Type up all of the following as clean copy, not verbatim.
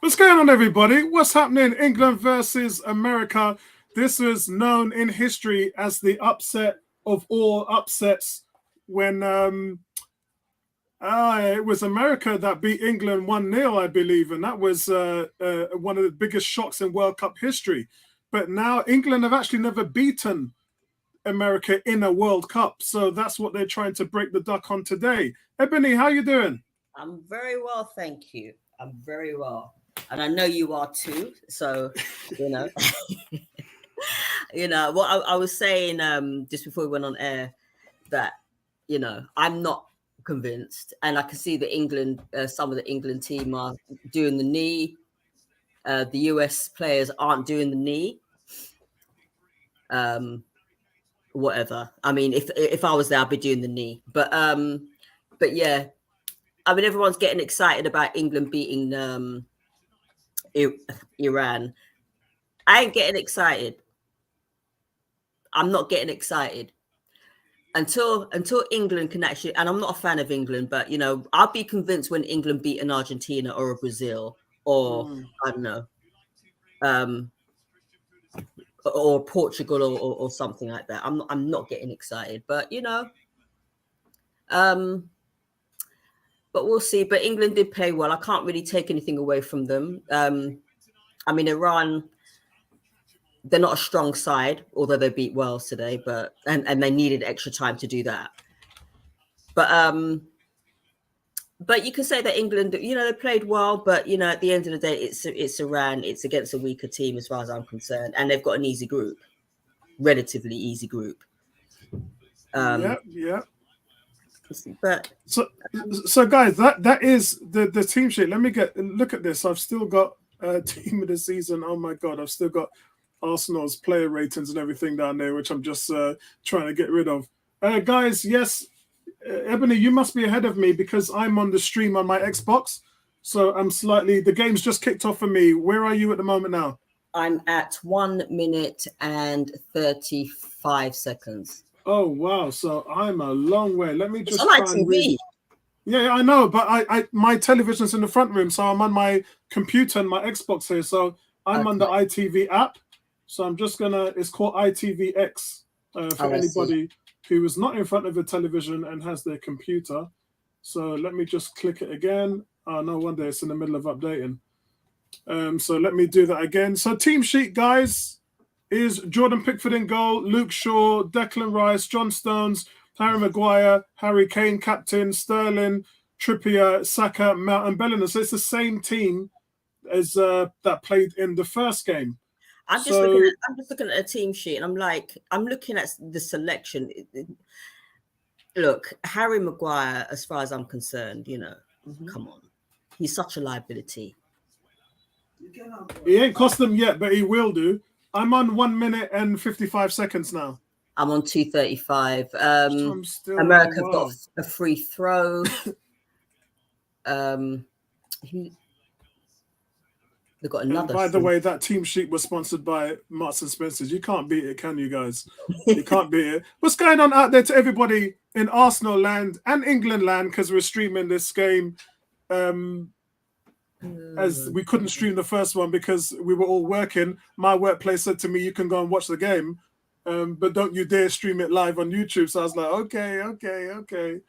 What's going on, everybody? What's happening? England versus America. This is known in history as the upset of all upsets when it was America that beat England 1-0, I believe, and that was one of the biggest shocks in World Cup history. But now England have actually never beaten America in a World Cup, so that's what they're trying to break the duck on today. Ebony, how you doing? I'm very well, thank you. I'm very well. And I know you are too. So, what I was saying just before we went on air that, I'm not convinced. And I can see that England, some of the England team are doing the knee. The US players aren't doing the knee. Whatever. I mean, if I was there, I'd be doing the knee. But yeah, I mean, everyone's getting excited about England beating Iran. I ain't getting excited. I'm not getting excited until England can actually. And I'm not a fan of England, but I'll be convinced when England beat an Argentina or a Brazil or I don't know, or Portugal or something like that. I'm not getting excited, but but we'll see. But England did play well. I can't really take anything away from them. I mean, Iran, they're not a strong side, although they beat Wales today, but and they needed extra time to do that. But you can say that England, they played well, but at the end of the day, it's Iran. It's against a weaker team as far as I'm concerned, and they've got an easy group, relatively easy group. Yeah. But so guys, that is the team sheet. Let me look at this. I've still got team of the season. Oh my god, I've still got Arsenal's player ratings and everything down there, which I'm just trying to get rid of. Guys, yes, Ebony, you must be ahead of me because I'm on the stream on my Xbox. So I'm the game's just kicked off for me. Where are you at the moment now? I'm at 1 minute and 35 seconds. Oh wow! So I'm a long way. Let me just. It's on my TV. Yeah, I know, but my television's in the front room, so I'm on my computer and my Xbox here. So I'm on the ITV app. So I'm just gonna. It's called ITVX for anybody who is not in front of a television and has their computer. So let me just click it again. Oh, no wonder it's in the middle of updating. So let me do that again. So team sheet, guys, is Jordan Pickford in goal, Luke Shaw, Declan Rice, John Stones, Harry Maguire, Harry Kane, captain, Sterling, Trippier, Saka, Mount, and Bellingham. So it's the same team as that played in the first game. I'm just looking at a team sheet, and I'm looking at the selection. Look, Harry Maguire, as far as I'm concerned, come on, he's such a liability. He ain't cost them yet, but he will do. I'm on 1 minute and 55 seconds now. I'm on 2:35. America got a free throw. They've got another. And by the way, that team sheet was sponsored by Marks and Spencer's. You can't beat it, can you guys? You can't beat it. What's going on out there to everybody in Arsenal land and England land? Because we're streaming this game. As we couldn't stream the first one because we were all working. My workplace said to me, you can go and watch the game, but don't you dare stream it live on YouTube. So I was like, okay.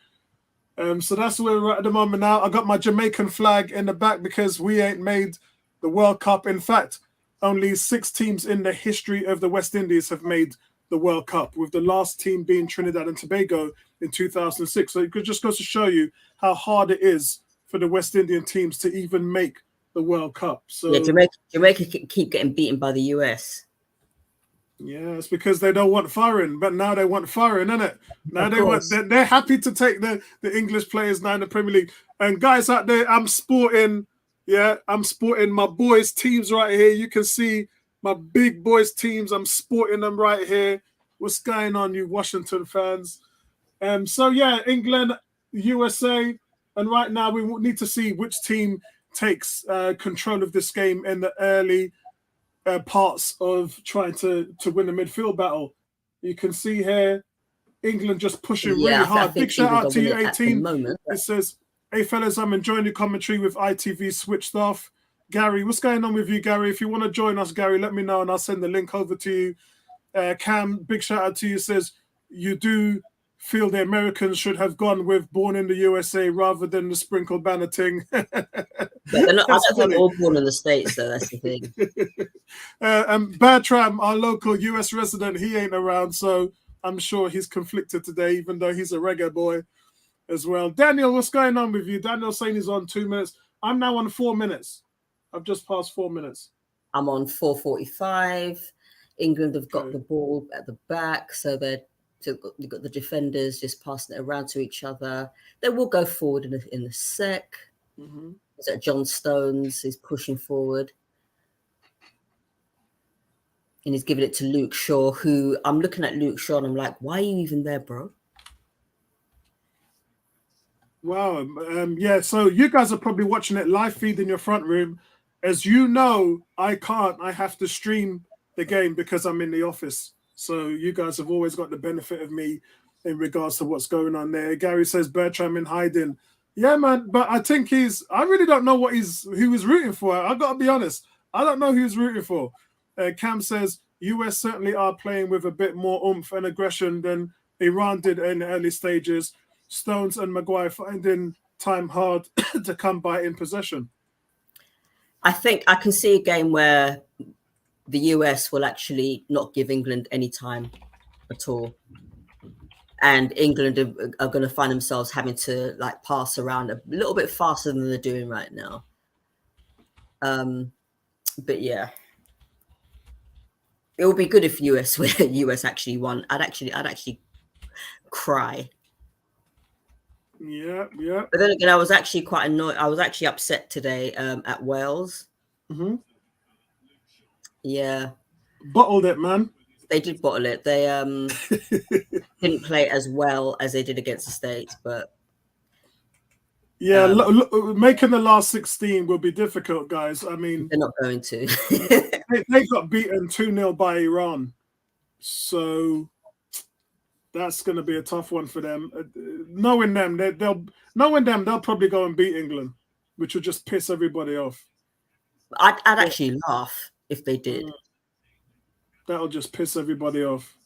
So that's where we're at the moment now. I got my Jamaican flag in the back because we ain't made the World Cup. In fact, only 6 teams in the history of the West Indies have made the World Cup, with the last team being Trinidad and Tobago in 2006. So it just goes to show you how hard it is for the West Indian teams to even make the World Cup. So yeah, Jamaica keep getting beaten by the US. Yeah, it's because they don't want foreign, but now they want foreign, isn't it? Now they're happy to take the English players now in the Premier League. And guys out there, I'm sporting my boys' teams right here. You can see my big boys' teams. I'm sporting them right here. What's going on, you Washington fans? So yeah, England, USA. And right now, we need to see which team takes control of this game in the early parts of trying to win the midfield battle. You can see here, England just pushing really hard. Big shout out to you, 18. It says, hey, fellas, I'm enjoying the commentary with ITV switched off. Gary. What's going on with you, Gary? If you want to join us, Gary, let me know and I'll send the link over to you. Cam, big shout out to you. Says you do feel the Americans should have gone with Born in the USA rather than the sprinkle banner thing. But they're not, I don't think they're all born in the States, though. That's the thing. Bertram, our local US resident, he ain't around, so I'm sure he's conflicted today, even though he's a reggae boy as well. Daniel, what's going on with you? Daniel's saying he's on 2 minutes. I'm now on 4 minutes. I've just passed 4 minutes. I'm on 4:45. England have got the ball at the back, so you've got the defenders just passing it around to each other. They will go forward in the sec. Mm-hmm. Is that John Stones? He's pushing forward. And he's giving it to Luke Shaw, who I'm looking at Luke Shaw and I'm like, why are you even there, bro? Wow. Yeah, so you guys are probably watching it live feed in your front room. As you know, I can't. I have to stream the game because I'm in the office. So you guys have always got the benefit of me in regards to what's going on there. Gary says Bertram in hiding. Yeah, man, but I think I really don't know who he's rooting for. I got to be honest. I don't know who he's rooting for. Cam says US certainly are playing with a bit more oomph and aggression than Iran did in the early stages. Stones and Maguire finding time hard to come by in possession. I think I can see a game where the US will actually not give England any time at all. And England are going to find themselves having to like pass around a little bit faster than they're doing right now. But yeah, it would be good if US actually won. I'd actually cry. Yeah. But then again, I was actually quite annoyed. I was actually upset today at Wales. Mm-hmm. Yeah. Bottled it, man. They did bottle it. They didn't play as well as they did against the States, but yeah, making the last 16 will be difficult, guys. I mean, they're not going to. they got beaten 2-0 by Iran, so that's going to be a tough one for them. Knowing them, they'll probably go and beat England, which will just piss everybody off. I'd actually laugh if they did. That'll just piss everybody off.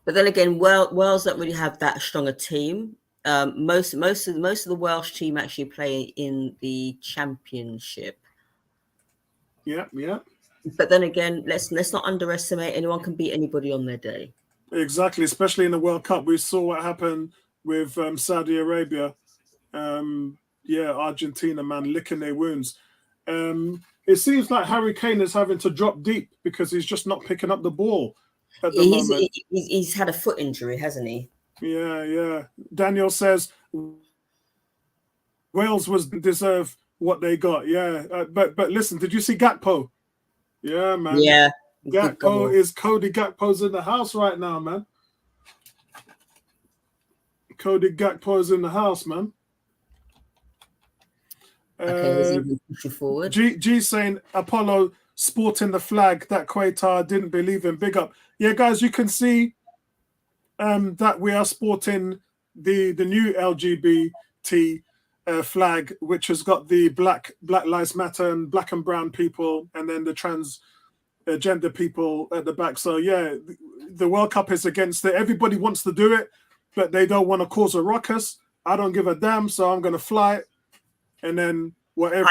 But then again, Wales don't really have that strong a team. Most of the Welsh team actually play in the Championship. Yeah. But then again, let's not underestimate. Anyone can beat anybody on their day. Exactly, especially in the World Cup. We saw what happened with Saudi Arabia. Argentina, man, licking their wounds. It seems like Harry Kane is having to drop deep because he's just not picking up the ball at the moment. He's had a foot injury, hasn't he? Yeah. Daniel says Wales deserve what they got. Yeah, but listen, did you see Gakpo? Yeah, man. Yeah. Cody Gakpo's in the house right now, man. Cody Gakpo's in the house, man. Okay, he's pushing forward. G saying Apollo sporting the flag that Qatar didn't believe in. Big up. Yeah, guys, you can see that we are sporting the new LGBT flag, which has got the Black Lives Matter and black and brown people, and then the transgender people at the back. So yeah, the World Cup is against it. Everybody wants to do it, but they don't want to cause a ruckus. I don't give a damn, so I'm going to fly it. And then whatever.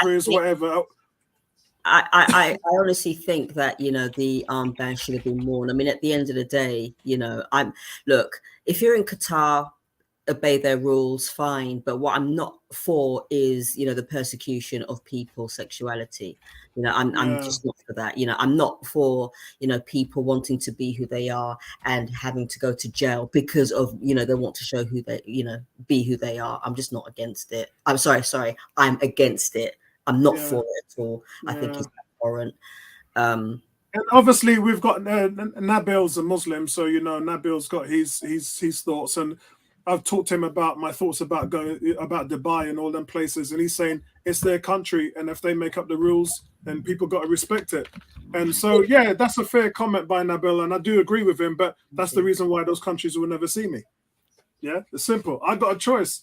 I honestly think that, the armband should have been worn. I mean, at the end of the day, look, if you're in Qatar, obey their rules, fine. But what I'm not for is, the persecution of people's sexuality. I'm just not for that. I'm not for, people wanting to be who they are and having to go to jail because of, they want to show who they, be who they are. I'm just not against it. I'm sorry. I'm against it. I'm not for it at all. I think it's abhorrent. And obviously we've got Nabil's a Muslim, so Nabil's got his thoughts, and I've talked to him about my thoughts about Dubai and all them places, and he's saying it's their country, and if they make up the rules, then people got to respect it. And so, yeah, that's a fair comment by Nabil, and I do agree with him. But that's the reason why those countries will never see me. Yeah, it's simple. I got a choice.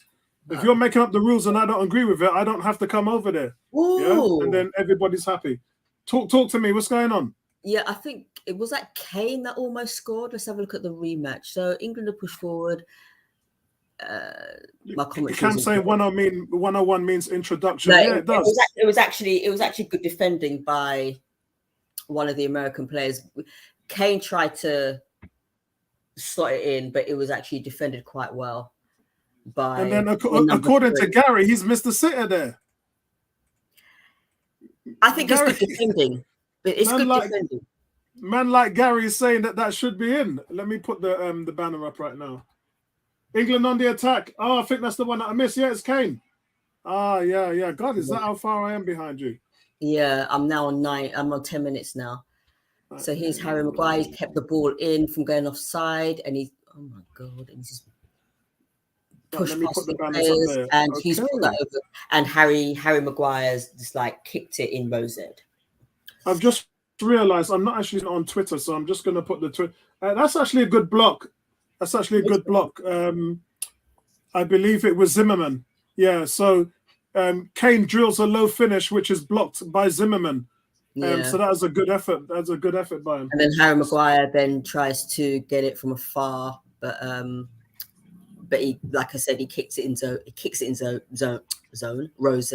If you're making up the rules and I don't agree with it, I don't have to come over there. Ooh. Yeah, and then everybody's happy. Talk to me. What's going on? Yeah, I think it was that Kane that almost scored. Let's have a look at the rematch. So England have pushed forward. My commentary. Cam saying 101 means introduction. No, yeah, it does. It was actually good defending by one of the American players. Kane tried to slot it in, but it was actually defended quite well. And then according to Gary, he's missed the sitter there. I think Gary, it's good defending. It's good defending. Man like Gary is saying that should be in. Let me put the banner up right now. England on the attack. Oh, I think that's the one that I missed. Yeah, it's Kane. Yeah. God, is that how far I am behind you? Yeah, I'm now on 9. I'm on 10 minutes now. So here's Harry Maguire. He's kept the ball in from going offside, and he's my God, and he's just pushed past the players, and he's put that over. And Harry Maguire's just like kicked it in Rose. I've just realised I'm not actually on Twitter, so I'm just going to put the Twitter. That's actually a good block. That's actually a good block. I believe it was Zimmerman. Yeah, so Kane drills a low finish, which is blocked by Zimmerman. So that was a good effort. That's a good effort by him. And then Harry Maguire then tries to get it from afar, but he, like I said, he kicks it in zone. He kicks it in zone. Rose.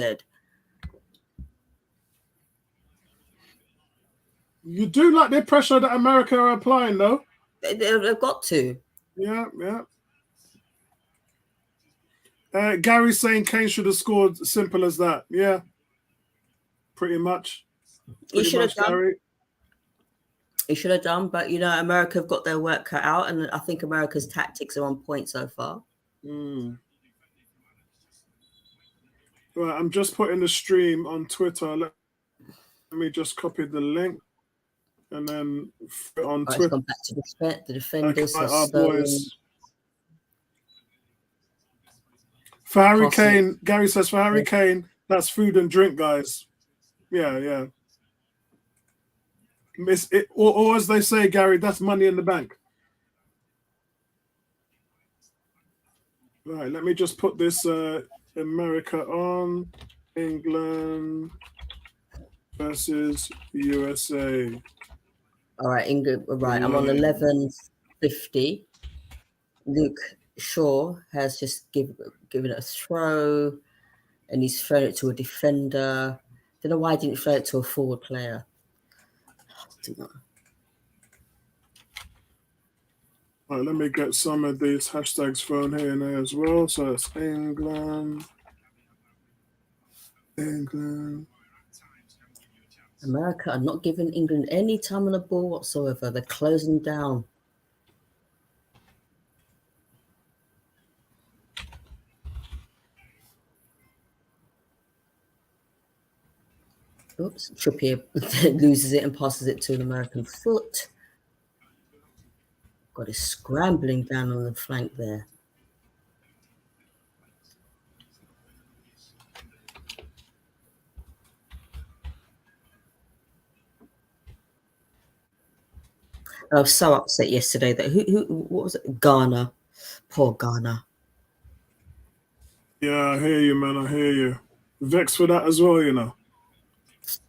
You do like the pressure that America are applying, though. They've got to. Yeah. Gary's saying Kane should have scored. Simple as that. Yeah, pretty much. He should have done. Gary. He should have done, but America have got their work cut out, and I think America's tactics are on point so far. Right, I'm just putting the stream on Twitter. Let me just copy the link. And then on Twitter, gone back to the defenders. Our boys. For Harry Kane, Gary says for Harry Kane, that's food and drink, guys. Yeah. Or as they say, Gary, that's money in the bank. Right, let me just put this America on. England versus USA. All right, England. Right, I'm on 11:50. Luke Shaw has just given it a throw, and he's thrown it to a defender. Don't know why I didn't throw it to a forward player. All right, let me get some of these hashtags thrown here and there as well. So it's England. America are not giving England any time on the ball whatsoever. They're closing down. Oops, Trippier loses it and passes it to an American foot. Got it scrambling down on the flank there. I was so upset yesterday that what was it? Ghana. Poor Ghana. Yeah, I hear you, man. I hear you. Vexed for that as well,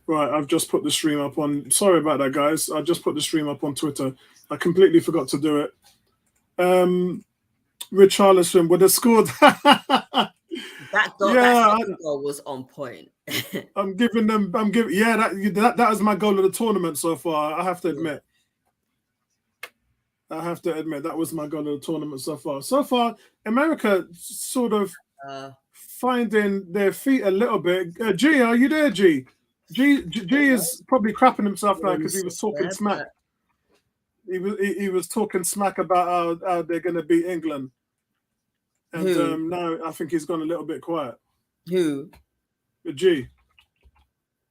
Right, I've just put the stream up on. Sorry about that, guys. I just put the stream up on Twitter. I completely forgot to do it. Richarlison would have scored. That second goal was on point. I'm giving. Yeah, that is my goal of the tournament so far. I have to admit. That was my goal of the tournament so far. So far, America sort of finding their feet a little bit. G, are you there, G? G is probably crapping himself now because he was talking smack. He was talking smack about how they're going to beat England. And now I think he's gone a little bit quiet. Who? G.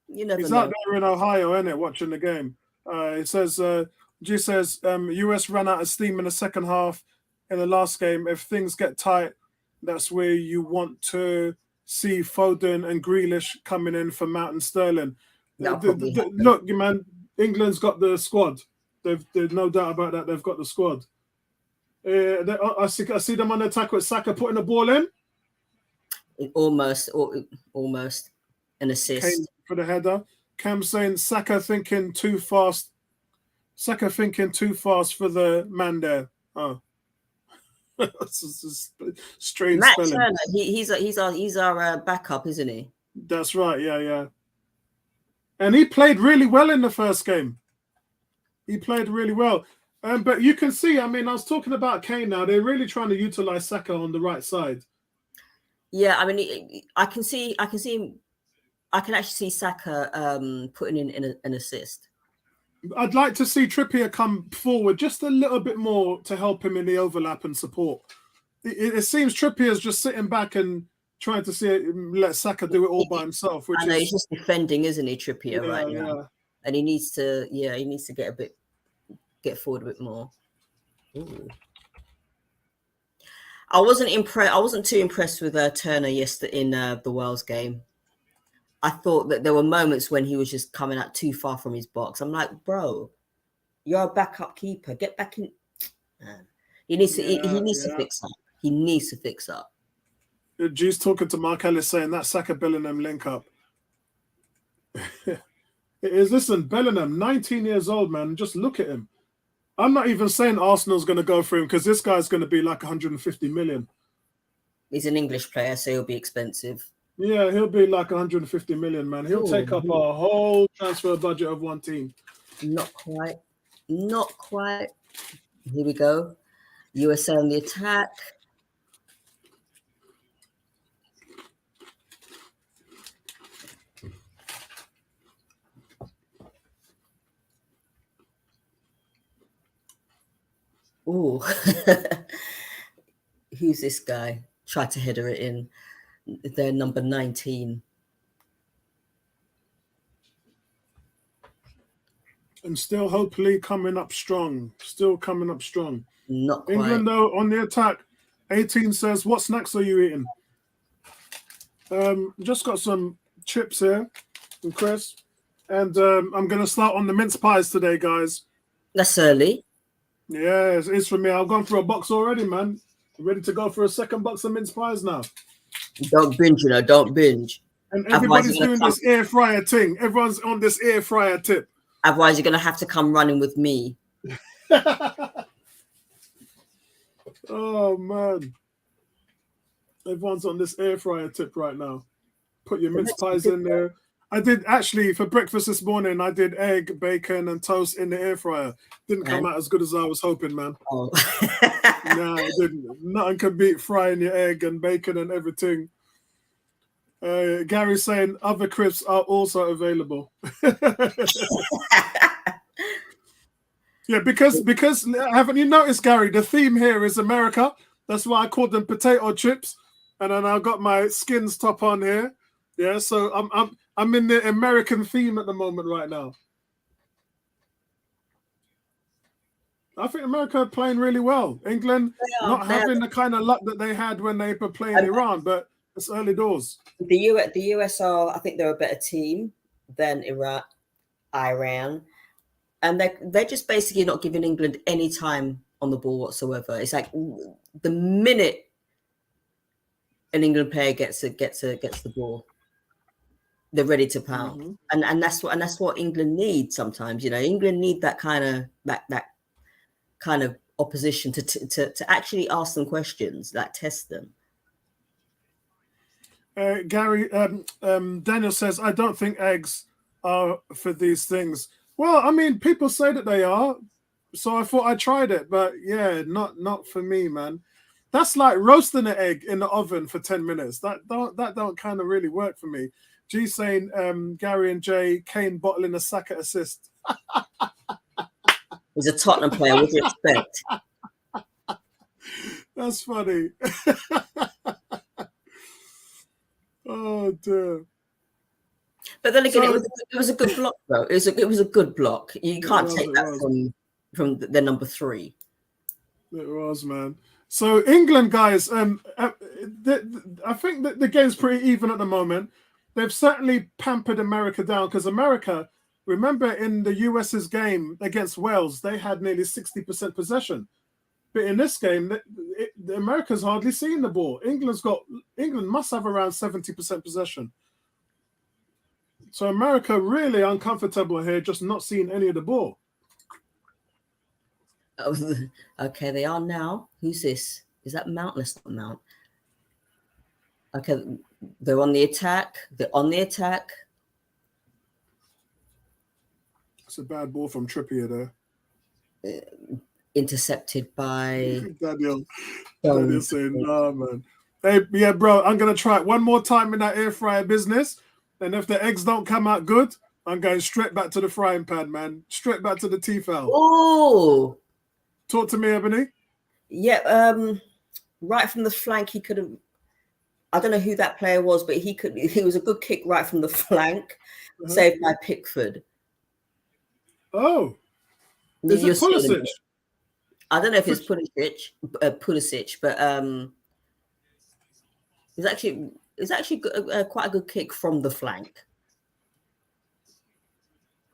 You never He's know. out there in Ohio, isn't it, watching the game. It says... G says US ran out of steam in the second half in the last game. If things get tight, that's where you want to see Foden and Grealish coming in for Mount and Sterling. Look, man, England's got the squad. There's no doubt about that. They've got the squad. I see them on the attack with Saka putting the ball in. Almost an assist. Kane for the header. Cam saying Saka thinking too fast. Saka thinking too fast for the man there. Oh, that's strange Matt spelling. Turner, he's our backup, isn't he? That's right. Yeah. And he played really well in the first game. He played really well. But you can see, I mean, I was talking about Kane now. They're really trying to utilize Saka on the right side. Yeah, I mean, I can actually see Saka putting in an assist. I'd like to see Trippier come forward just a little bit more to help him in the overlap and support. It seems Trippier's just sitting back and trying to let Saka do it all by himself. Which he's just defending, isn't he, Trippier, right now? Yeah. And he needs to get forward a bit more. Ooh. I wasn't too impressed with Turner yesterday in the Wales game. I thought that there were moments when he was just coming out too far from his box. I'm like, bro, you're a backup keeper. Get back in. Man. He needs to fix up. He needs to fix up. G's talking to Mark Ellis saying that Saka Bellingham link up. It is. Listen, Bellingham, 19 years old, man. Just look at him. I'm not even saying Arsenal's going to go for him because this guy's going to be like 150 million. He's an English player, so he'll be expensive. Yeah, he'll be like 150 million, man. He'll take up our whole transfer budget of one team. Not quite. Here we go. USA on the attack. Ooh. Who's this guy? Tried to header it in. They're number 19. And still hopefully coming up strong. Not quite. England, though, on the attack. 18 says, what snacks are you eating? Just got some chips here from Chris. And I'm going to start on the mince pies today, guys. That's early. Yeah, it's for me. I've gone through a box already, man. Ready to go for a second box of mince pies now. Don't binge, don't binge. And everybody's doing this air fryer thing. Everyone's on this air fryer tip. Otherwise, you're going to have to come running with me. Oh, man. Everyone's on this air fryer tip right now. Put your mince pies in there. I did actually, for breakfast this morning, I did egg, bacon, and toast in the air fryer. Didn't come out as good as I was hoping, man. Oh. No, it didn't. Nothing can beat frying your egg and bacon and everything. Gary's saying other crisps are also available. Yeah, because haven't you noticed, Gary? The theme here is America. That's why I called them potato chips, and then I've got my Skins top on here. Yeah, so I'm in the American theme at the moment right now. I think America are playing really well. England not having the kind of luck that they had when they were playing Iran, but it's early doors. The US are, I think they're a better team than Iran. And they're just basically not giving England any time on the ball whatsoever. It's like the minute an England player gets the ball, they're ready to pound. Mm-hmm. And that's what England needs sometimes. You know, England need that kind of that kind of opposition to actually ask them questions, like test them. Gary, Daniel says, I don't think eggs are for these things. Well, I mean, people say that they are, so I thought I tried it, but yeah, not for me, man. That's like roasting an egg in the oven for 10 minutes. That don't kind of really work for me. G saying, Gary and Jay, Kane bottling a Saka assist. He's a Tottenham player. What do you expect? That's funny. Oh dear. But then again, it was a good block, though. It was a good block. You can't take that from their number 3. It was, man. So England, guys, I think that the game's pretty even at the moment. They've certainly pampered America down because America, remember in the US's game against Wales, they had nearly 60% possession. But in this game, the America's hardly seen the ball. England must have around 70% possession. So America really uncomfortable here, just not seeing any of the ball. Oh, okay, they are now. Who's this? Is that Mount? That's not Mount. Okay, they're on the attack. They're on the attack. It's a bad ball from Trippier there. Intercepted by Daniel saying, "No, man. Hey, yeah, bro. I'm gonna try it one more time in that air fryer business, and if the eggs don't come out good, I'm going straight back to the frying pan, man. Straight back to the Tefal." Oh, talk to me, Ebony. Yeah, right from the flank, he could have. I don't know who that player was, but he could. He was a good kick right from the flank, saved by Pickford. Oh, is it Pulisic? I don't know if it's Pulisic, but it's actually quite a good kick from the flank,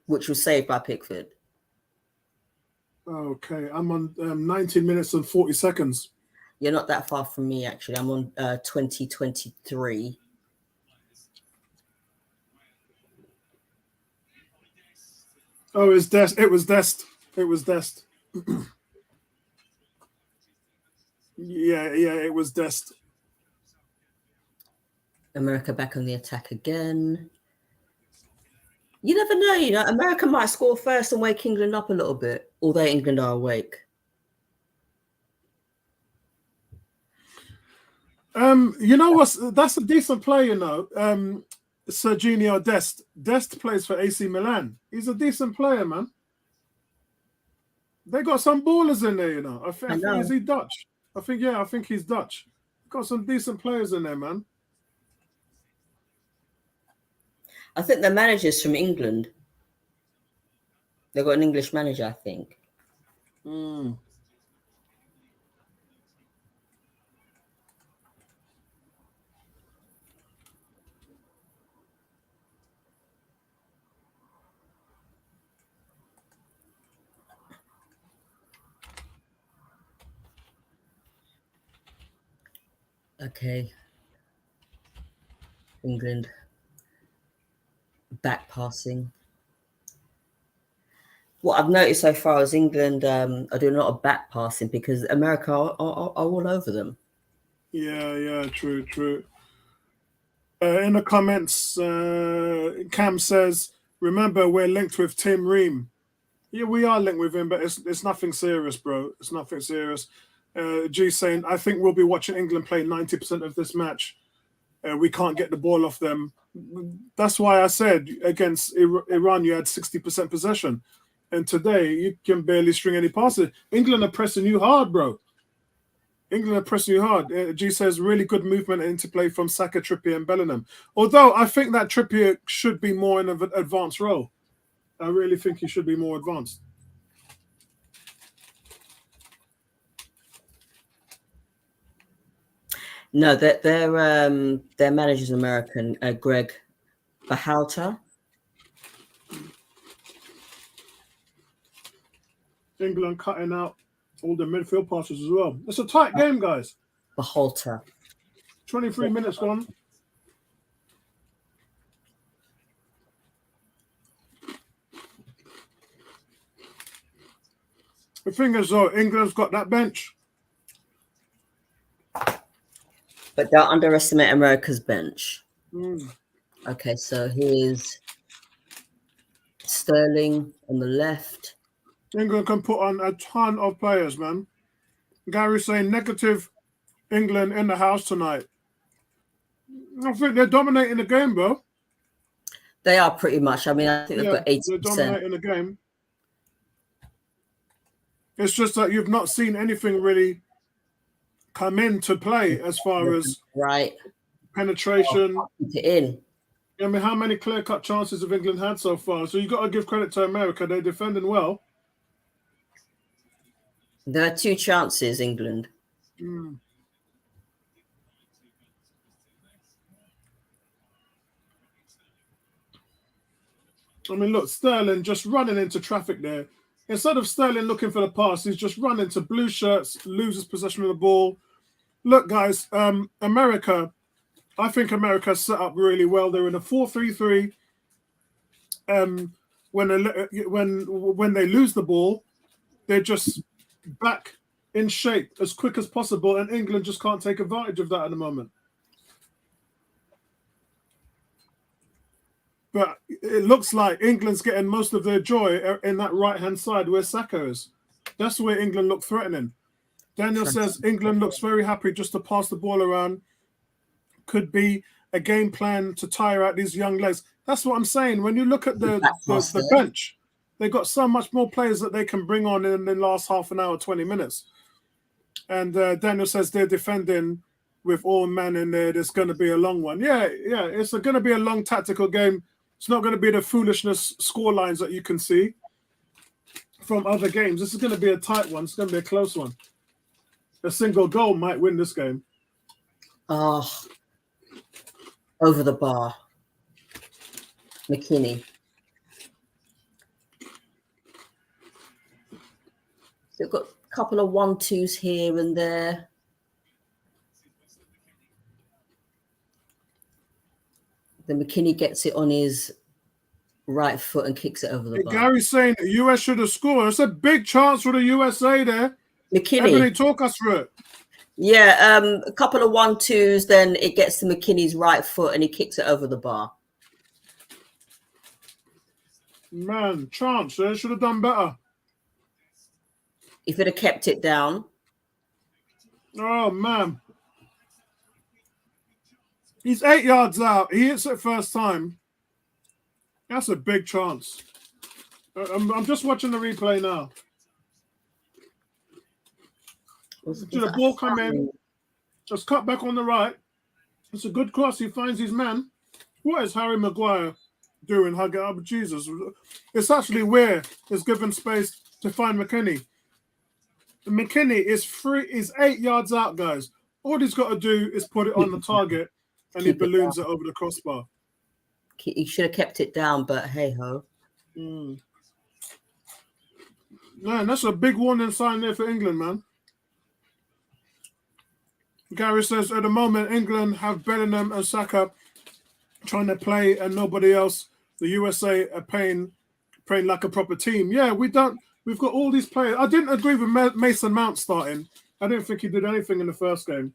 which was saved by Pickford. Okay, I'm on 19 minutes and 40 seconds. You're not that far from me, actually. I'm on 2023. Oh, it's Dest. It was Dest. It was Dest. yeah, it was Dest. America back on the attack again. You never know, America might score first and wake England up a little bit, although England are awake. You know what? That's a decent player, Serginho Dest. Dest plays for AC Milan. He's a decent player, man. They got some ballers in there, I think is he Dutch? I think he's Dutch. Got some decent players in there, man. I think the manager's from England. They've got an English manager, I think. Okay. England. Back passing. What I've noticed so far is England are doing a lot of back passing because America are all over them. Yeah, true. In the comments, Cam says, remember, we're linked with Tim Ream. Yeah, we are linked with him, but it's nothing serious, bro. It's nothing serious. G saying, I think we'll be watching England play 90% of this match. We can't get the ball off them. That's why I said against Iran, you had 60% possession. And today, you can barely string any passes. England are pressing you hard, bro. England are pressing you hard. G says, really good movement and interplay from Saka, Trippier, and Bellingham. Although I think that Trippier should be more in an advanced role. I really think he should be more advanced. No, their manager's American, Greg Berhalter. England cutting out all the midfield passes as well. It's a tight game, guys. Berhalter. 23 minutes gone. The thing is, though, England's got that bench. But don't underestimate America's bench. Okay, so here's Sterling on the left. England can put on a ton of players, man. Gary's saying negative England in the house tonight. I think they're dominating the game, bro. They are pretty much. I mean, I think they've got 80%. They're dominating the game. It's just that you've not seen anything really come into play as far as penetration. I mean, how many clear-cut chances have England had so far? So you've got to give credit to America. They're defending well. There are 2 chances, England. I mean, look, Sterling just running into traffic there. Instead of Sterling looking for the pass, he's just running to blue shirts, loses possession of the ball. Look, guys, America, I think America's set up really well. They're in a 4-3-3. When they lose the ball, they're just back in shape as quick as possible, and England just can't take advantage of that at the moment. But it looks like England's getting most of their joy in that right-hand side where Saka is. That's where England look threatening. Daniel says England looks very happy just to pass the ball around. Could be a game plan to tire out these young legs. That's what I'm saying. When you look at the bench, they've got so much more players that they can bring on in the last half an hour, 20 minutes. And Daniel says they're defending with all men in there. There's going to be a long one. Yeah, it's going to be a long tactical game. It's not going to be the foolishness score lines that you can see from other games. This is going to be a tight one. It's going to be a close one. A single goal might win this game. Oh, over the bar. McKennie. They've got a couple of 1-2s here and there. Then McKennie gets it on his right foot and kicks it over the bar. Gary's saying the US should have scored. It's a big chance for the USA there. McKennie. Ebony, talk us through it. Yeah, a couple of 1-2s, then it gets to McKennie's right foot and he kicks it over the bar. Man, chance. They should have done better. If it had kept it down. Oh, man. He's 8 yards out. He hits it first time. That's a big chance. I'm just watching the replay now. Did the ball come in? Just cut back on the right. It's a good cross. He finds his man. What is Harry Maguire doing? Hug it up, Jesus. It's actually Weah is given space to find McKennie. McKennie is 8 yards out, guys. All he's got to do is put it on the target, and he balloons it over the crossbar. He should have kept it down, but hey ho. Man, that's a big warning sign there for England, man. Gary says at the moment England have Bellingham and Saka trying to play, and nobody else. The USA are playing like a proper team. Yeah, we don't. We've got all these players. I didn't agree with Mason Mount starting. I didn't think he did anything in the first game,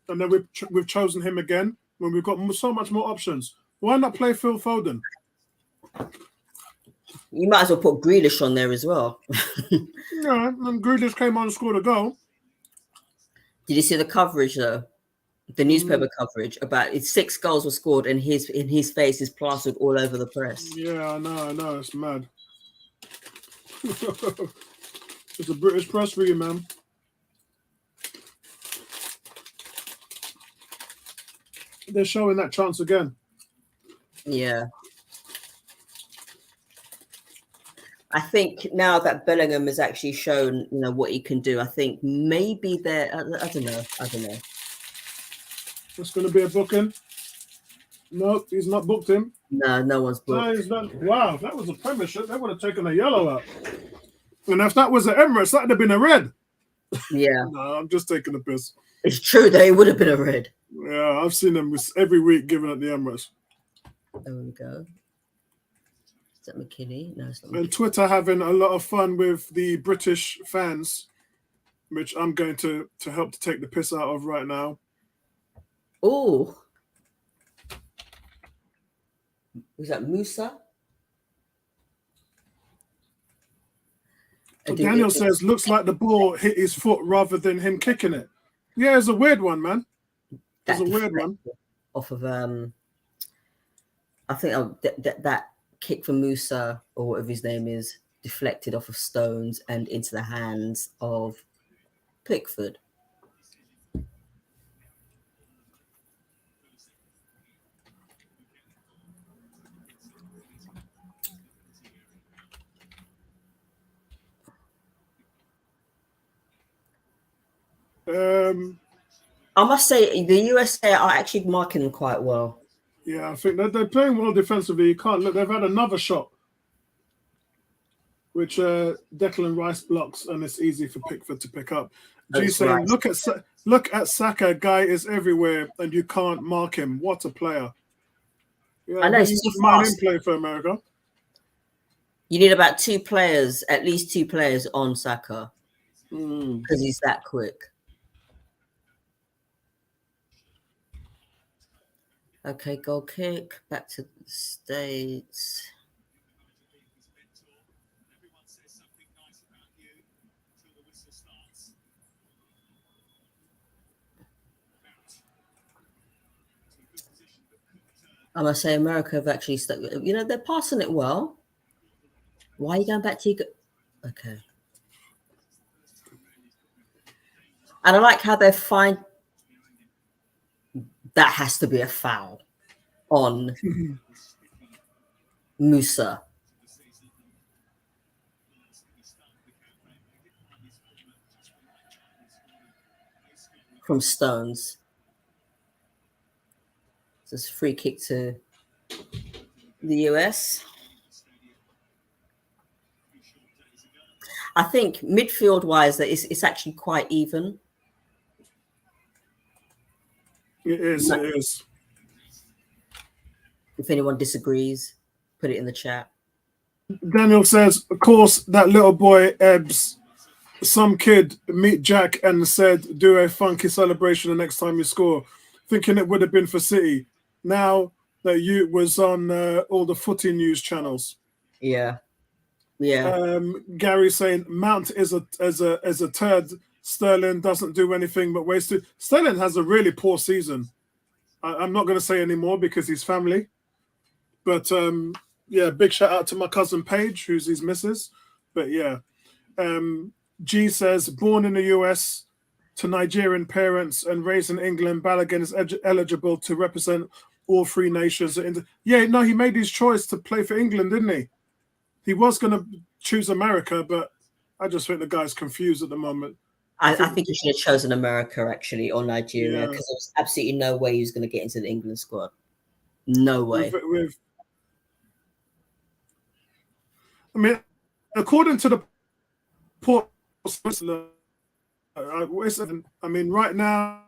and then we've chosen him again when we've got so much more options. Why not play Phil Foden? You might as well put Grealish on there as well. Yeah, and Grealish came on and scored a goal. Did you see the coverage though? The newspaper coverage about it? 6 goals were scored, and his face is plastered all over the press. Yeah, I know. It's mad. It's a British press for you, man. They're showing that chance again. Yeah. I think now that Bellingham has actually shown, what he can do, I think maybe they're, I don't know. It's going to be a booking. No, he's not booked him. No one's booked. No, he's not. Wow, if that was a Premiership, they would have taken a yellow out. And if that was an Emirates, that would have been a red. Yeah. No, I'm just taking the piss. It's true that it would have been a red. Yeah, I've seen them every week giving at the Emirates. There we go. Is that McKennie? No, it's not. And Twitter having a lot of fun with the British fans, which I'm going to help to take the piss out of right now. Oh. Was that Musah? Daniel says, looks like the ball hit his foot rather than him kicking it. Yeah, it's a weird one, man. It's a weird one. Off of, I think that kick from Musah, or whatever his name is, deflected off of Stones and into the hands of Pickford. I must say the USA are actually marking them quite well. Yeah, I think they're playing well defensively. You can't look. They've had another shot. which Declan Rice blocks, and it's easy for Pickford to pick up. G That's saying, right. look at Saka, guy is everywhere, and you can't mark him. What a player! Yeah, I know who it's you too mind him fast. play for America? You need about 2 players, at least 2 players on Saka Mm. because he's that quick. Okay, goal kick. Back to the States. I must say, America have actually, they're passing it well. Why are you going back to your... Okay. And I like how they find that has to be a foul on Musah. From Stones. So it's a free kick to the US. I think midfield-wise, that it's actually quite even. It is. It is. If anyone disagrees, put it in the chat. Daniel says, of course, that little boy Ebbs, some kid meet Jack and said, do a funky celebration the next time you score, thinking it would have been for City. Now that you was on all the footy news channels. Yeah. Yeah. Gary saying Mount is a turd. Sterling doesn't do anything but wasted. Sterling has a really poor season. I'm not going to say any more because he's family. But yeah, big shout out to my cousin Paige, who's his missus. But yeah, G says, born in the US to Nigerian parents and raised in England, Balogun is eligible to represent all 3 nations. Yeah, no, he made his choice to play for England, didn't he? He was going to choose America, but I just think the guy's confused at the moment. I think he should have chosen America, actually, or Nigeria, because there was absolutely no way he was going to get into the England squad. No way. I mean, according to the port, I mean, right now,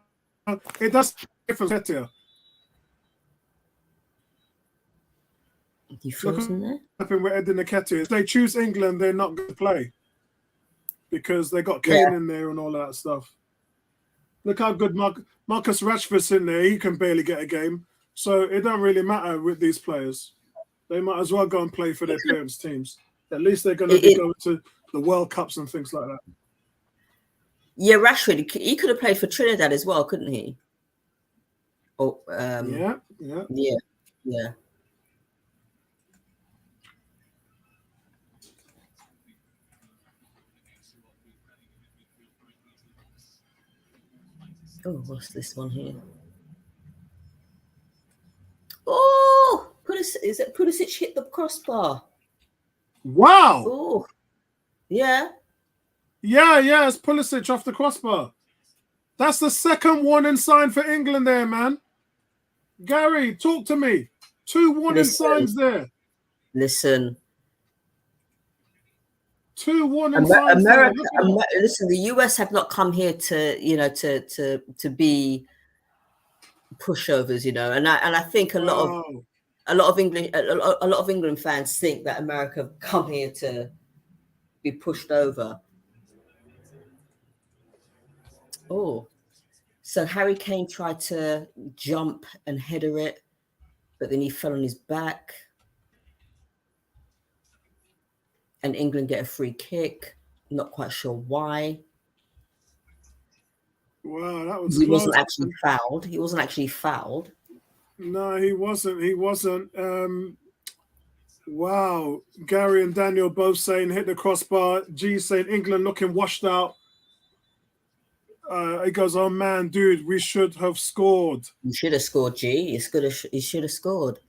it does different here. You frozen there? With Eddie Nketiah. If they choose England, they're not going to play because they got Kane in there and all that stuff. Look how good Marcus Rashford's in there. He can barely get a game. So it don't really matter with these players. They might as well go and play for their parents' teams. At least they're going to be going to the World Cups and things like that. Yeah, Rashford, he could have played for Trinidad as well, couldn't he? Oh, yeah. Oh, what's this one here? Oh, Pulisic hit the crossbar. Wow. Oh, yeah. Yeah, it's Pulisic off the crossbar. That's the second warning sign for England there, man. Gary, talk to me. 2 warning signs there. Listen. 2 warning signs America, listen, the US have not come here to, to be pushovers, and I think a lot of England fans think that America have come here to be pushed over. Oh, so Harry Kane tried to jump and header it, but then he fell on his back. And England get a free kick. Not quite sure why. Wow, that was He close. wasn't actually fouled. He wasn't actually fouled. No, he wasn't. Wow. Gary and Daniel both saying hit the crossbar. G saying England looking washed out. He goes, oh man, dude, we should have scored. You should have scored, G. He should have scored.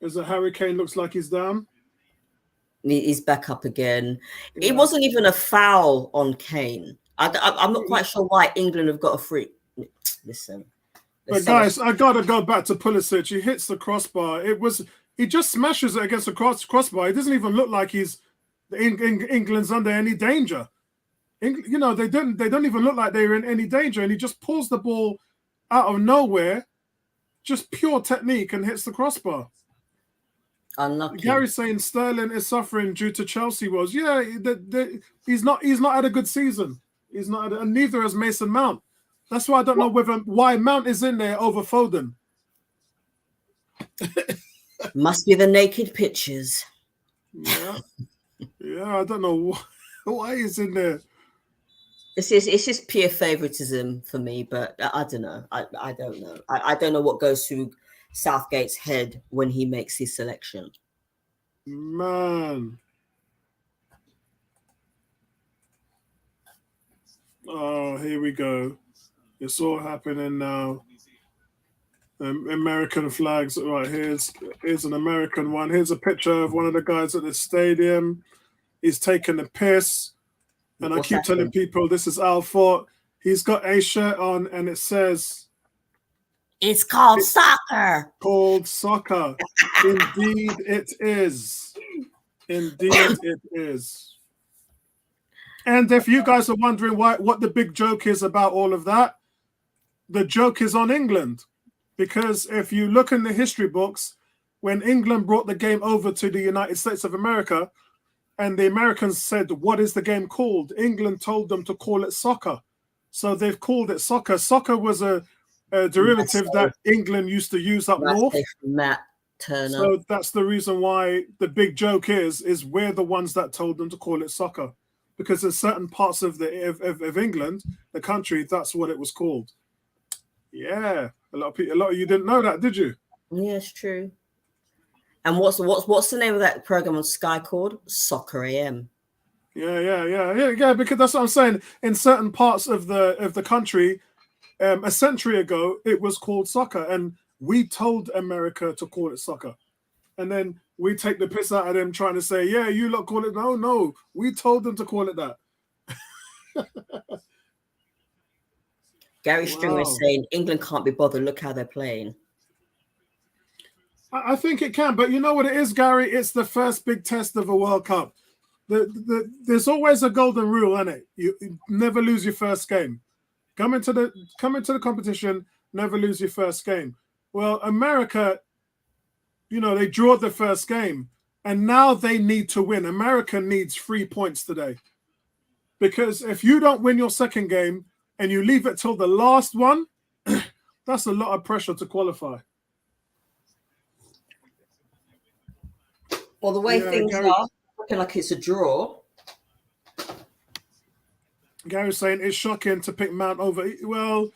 Is it Harry Kane looks like he's down? He's back up again. Yeah. It wasn't even a foul on Kane. I'm not quite sure why England have got a free. Listen. But guys, I got to go back to Pulisic. He hits the crossbar. He just smashes it against the crossbar. It doesn't even look like he's England's under any danger. You know, they don't even look like they were in any danger, and he just pulls the ball out of nowhere, just pure technique, and hits the crossbar. Unlucky. Gary's saying Sterling is suffering due to Chelsea woes. Yeah, he's not had a good season. He's not, and neither has Mason Mount. That's why I don't know why Mount is in there over Foden. Must be the naked pictures. Yeah, I don't know why he's in there. It's just pure favoritism for me, but I don't know. I don't know. I don't know what goes through Southgate's head when he makes his selection. Man. Oh, here we go. It's all happening now. American flags. Right, here's an American one. Here's a picture of one of the guys at the stadium. He's taking a piss. And I keep telling people this is Al Fort. He's got a shirt on and it says, "It's called soccer." Called soccer. Indeed it is. Indeed it is. And if you guys are wondering what the big joke is about all of that, the joke is on England. Because if you look in the history books, when England brought the game over to the United States of America, and the Americans said, "What is the game called?" England told them to call it soccer. So they've called it soccer. Soccer was a derivative that England used to use up north. Matt Turner. So that's the reason why the big joke is we're the ones that told them to call it soccer. Because in certain parts of England, the country, that's what it was called. Yeah. A lot of you didn't know that, did you? Yeah, it's true. And what's the name of that program on Sky called? Soccer AM. Yeah. Because that's what I'm saying. In certain parts of the country, a century ago, it was called soccer, and we told America to call it soccer, and then we take the piss out of them trying to say, "Yeah, you lot call it." No, we told them to call it that. Gary Stringer is saying England can't be bothered. Look how they're playing. I think it can, but you know what it is, Gary? It's the first big test of a World Cup. There's always a golden rule, isn't it? You never lose your first game. Come into the competition, never lose your first game. Well, America, you know, they drew the first game, and now they need to win. America needs 3 points today. Because if you don't win your second game and you leave it till the last one, that's a lot of pressure to qualify. Well, the way things are, looking like it's a draw. Gary's saying it's shocking to pick Mount over. Well,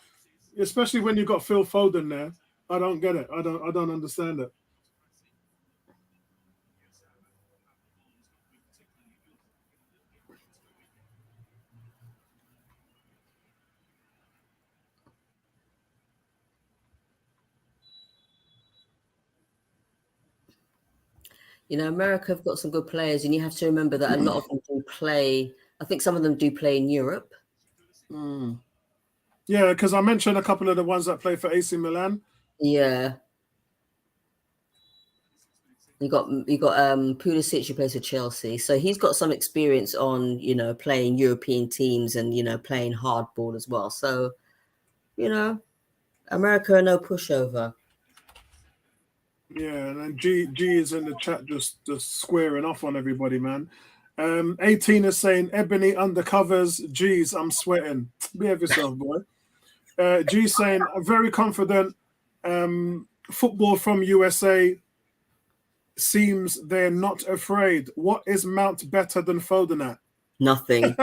especially when you've got Phil Foden there. I don't get it. I don't understand it. You know, America have got some good players, and you have to remember that a lot of them do play. I think some of them do play in Europe. Yeah, because I mentioned a couple of the ones that play for AC Milan. Yeah. You got Pulisic who plays for Chelsea, so he's got some experience on, you know, playing European teams and, you know, playing hardball as well. So, you know, America are no pushover. Yeah, and then G is in the chat just squaring off on everybody, man. 18 is saying Ebony undercovers. G's, I'm sweating. Behave yourself, boy. G saying very confident. Football from USA seems they're not afraid. What is Mount better than Foden at? Nothing.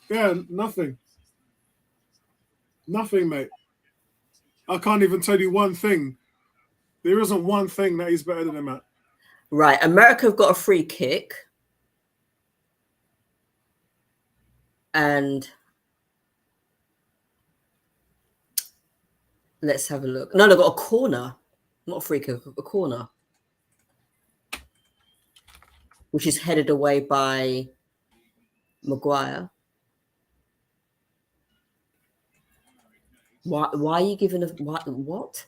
Yeah, nothing. Nothing, mate. I can't even tell you one thing. There isn't one thing that he's better than him at. Right. America have got a free kick. And let's have a look. No, they've got a corner. Not a free kick, a corner. Which is headed away by Maguire. Why are you giving a what?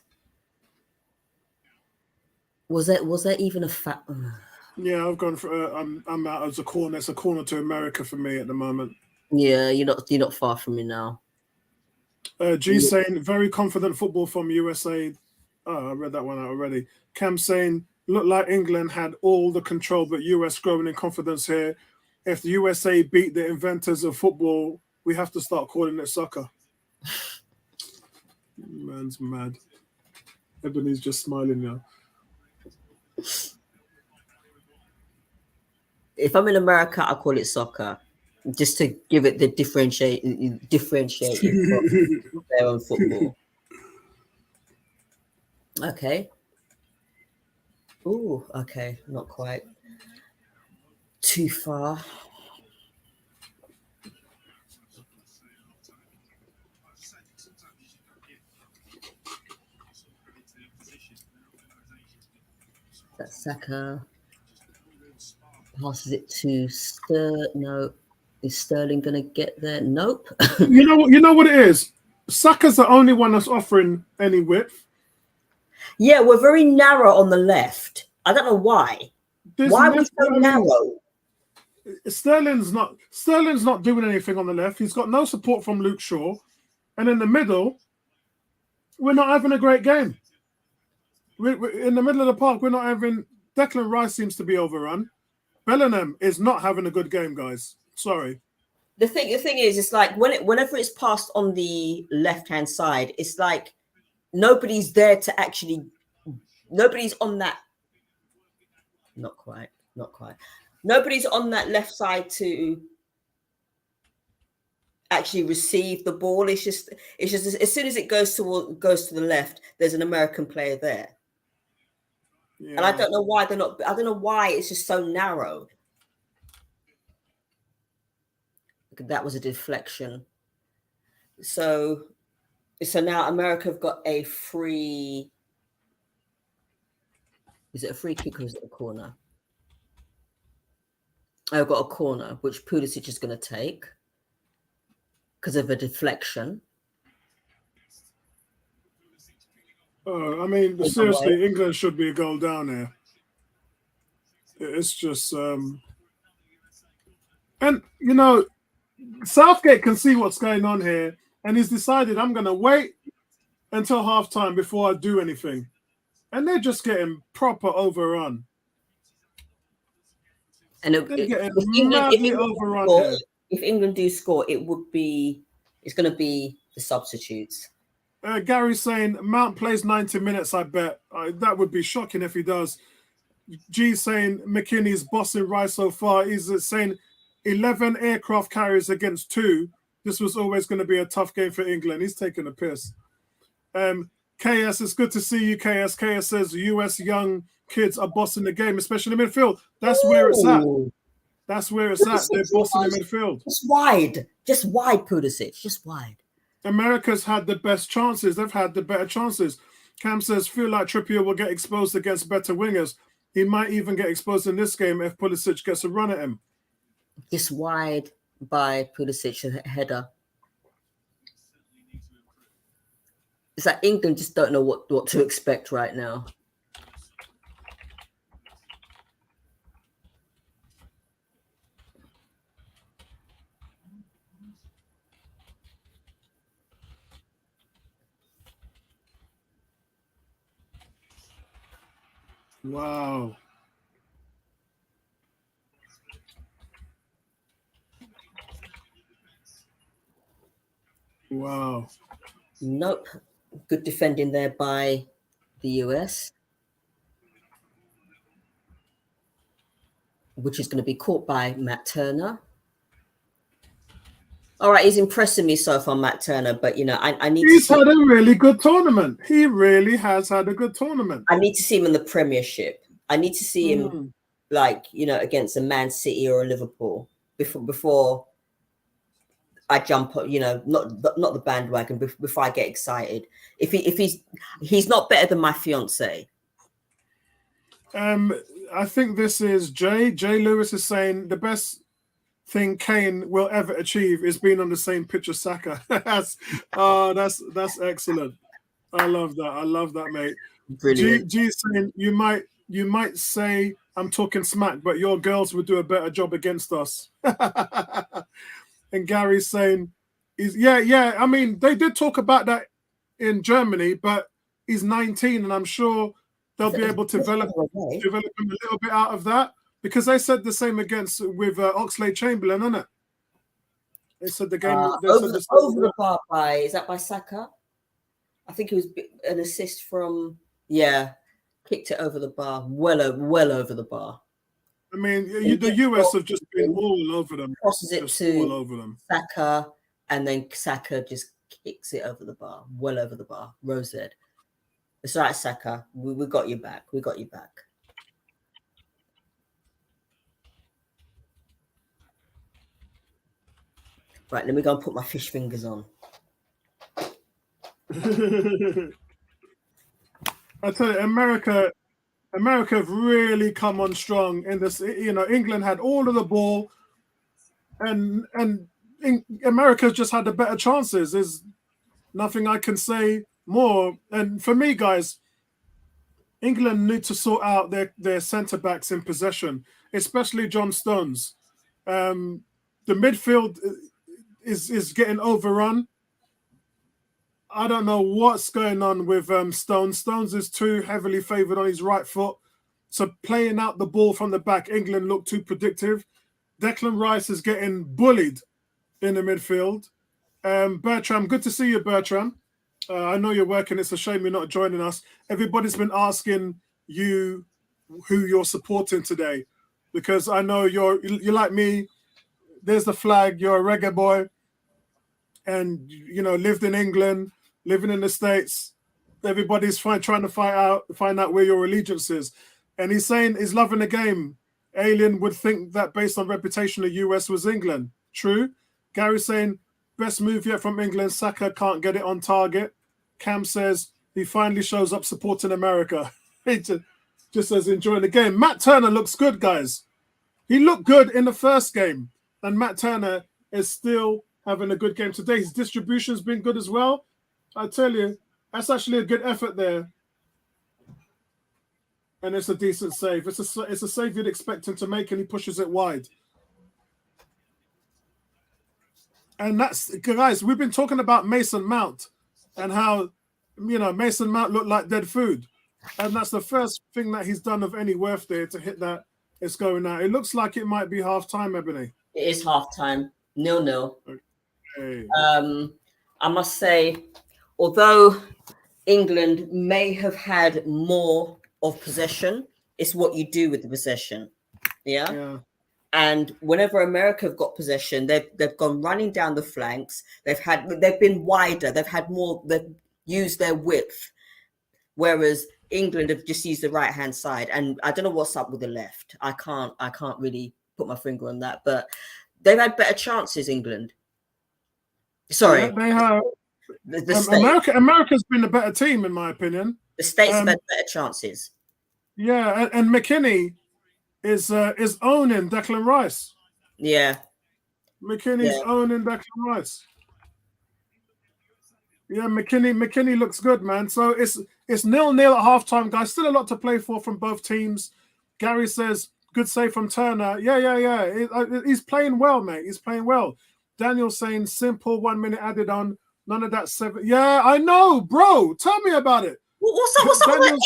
Was that even a fact? Yeah, I've gone for. I'm out as a corner. It's a corner to America for me at the moment. Yeah, you're not far from me now. G saying very confident football from USA. Oh, I read that one out already. Cam saying looked like England had all the control, but US growing in confidence here. If the USA beat the inventors of football, we have to start calling it soccer. Man's mad. Ebony's just smiling now. If I'm in America, I call it soccer, just to give it the differentiating from their own football. Okay. Ooh, okay, not quite. Too far. That's Saka. Passes it to No. Is Sterling going to get there? Nope. You know what it is? Saka's the only one that's offering any width. Yeah, we're very narrow on the left. I don't know why. Why are we so narrow? Sterling's not doing anything on the left. He's got no support from Luke Shaw. And in the middle, we're not having a great game. We're in the middle of the park, we're not having... Declan Rice seems to be overrun. Bellingham is not having a good game, guys. Sorry. The thing is, it's like whenever it's passed on the left-hand side, it's like nobody's there to actually... Nobody's on that... Not quite. Nobody's on that left side to actually receive the ball. It's just as soon as it goes to the left, there's an American player there. Yeah. And I don't know why they're not. I don't know why it's just so narrow. That was a deflection. So now America have got a free. Is it a free kick or is it a corner? I've got a corner, which Pulisic is going to take because of a deflection. I mean, seriously, England should be a goal down here. It's just... And, you know, Southgate can see what's going on here, and he's decided, I'm going to wait until halftime before I do anything. And they're just getting proper overrun. And if England do score, it's going to be the substitutes. Gary's saying Mount plays 90 minutes, I bet. That would be shocking if he does. G's saying McKennie's bossing Rice so far. He's saying 11 aircraft carriers against 2. This was always going to be a tough game for England. He's taking a piss. KS, it's good to see you, KS. KS says US young kids are bossing the game, especially in the midfield. That's where it's at. That's where it's at. They're bossing the midfield. Just wide, Pulisic, just wide. America's had the best chances. They've had the better chances. Cam says, feel like Trippier will get exposed against better wingers. He might even get exposed in this game if Pulisic gets a run at him. Just wide by Pulisic, header. It's like England just don't know what to expect right now. Wow. Wow. Nope. Good defending there by the US, which is going to be caught by Matt Turner. All right, he's impressing me so far, Matt Turner, but, you know, I need He's had a really good tournament. He really has had a good tournament. I need to see him in the Premiership. I need to see him, like, you know, against a Man City or a Liverpool before I jump, you know, not the bandwagon, before I get excited. If he's not better than my fiance. I think this is Jay. Jay Lewis is saying the best thing Kane will ever achieve is being on the same pitch as Saka. that's excellent. I love that. I love that, mate. Brilliant. G saying you might you might say I'm talking smack, but your girls would do a better job against us. And Gary's saying, yeah. I mean, they did talk about that in Germany, but he's 19, and I'm sure they'll be able to develop him a little bit out of that, because they said the same with Oxlade-Chamberlain, isn't it? They said the game over the bar is that by Saka? I think it was an assist from kicked it over the bar, well over the bar. I mean, the US have just been all over them. Crosses it to all over them. Saka, and then Saka just kicks it over the bar, well over the bar. Rosed. It's all right, Saka. We got you back. We got you back. Right, let me go and put my fish fingers on. I tell you, America have really come on strong in this. You know, England had all of the ball, and America's just had the better chances. There's nothing I can say more. And for me, guys, England need to sort out their centre backs in possession, especially John Stones. The midfield is getting overrun. I don't know what's going on with Stones. Stones is too heavily favoured on his right foot. So playing out the ball from the back, England look too predictive. Declan Rice is getting bullied in the midfield. Bertram, good to see you, Bertram. I know you're working. It's a shame you're not joining us. Everybody's been asking you who you're supporting today, because I know you're like me. There's the flag. You're a reggae boy, and lived in England, living in the States. Everybody's trying to find out where your allegiance is. And he's saying he's loving the game. Alien would think that based on reputation, the US was England. True. Gary's saying best move yet from England. Saka can't get it on target. Cam says he finally shows up supporting America. He just says enjoying the game. Matt Turner looks good, guys. He looked good in the first game, and Matt Turner is still having a good game today. His distribution's been good as well. I tell you, that's actually a good effort there. And it's a decent save. It's a save you'd expect him to make, and he pushes it wide. And that's, guys, we've been talking about Mason Mount and how, Mason Mount looked like dead food. And that's the first thing that he's done of any worth there to hit that. It's going out. It looks like it might be half-time, Ebony. It is half-time. 0-0. Okay. I must say, although England may have had more of possession, it's what you do with the possession. Yeah. And whenever America have got possession, they've gone running down the flanks. They've been wider. They've had more. They've used their width, whereas England have just used the right hand side. And I don't know what's up with the left. I can't really put my finger on that. But they've had better chances. England. Sorry, yeah, they have. America's been a better team, in my opinion. The States have had better chances. Yeah, and McKennie is owning Declan Rice. Yeah. McKennie's owning Declan Rice. Yeah, McKennie looks good, man. So it's 0-0 at halftime, guys. Still a lot to play for from both teams. Gary says, good save from Turner. Yeah. He's playing well, mate. He's playing well. Daniel saying simple 1 minute added on. None of that 7. Yeah, I know, bro. Tell me about it. What's up with 8, 9,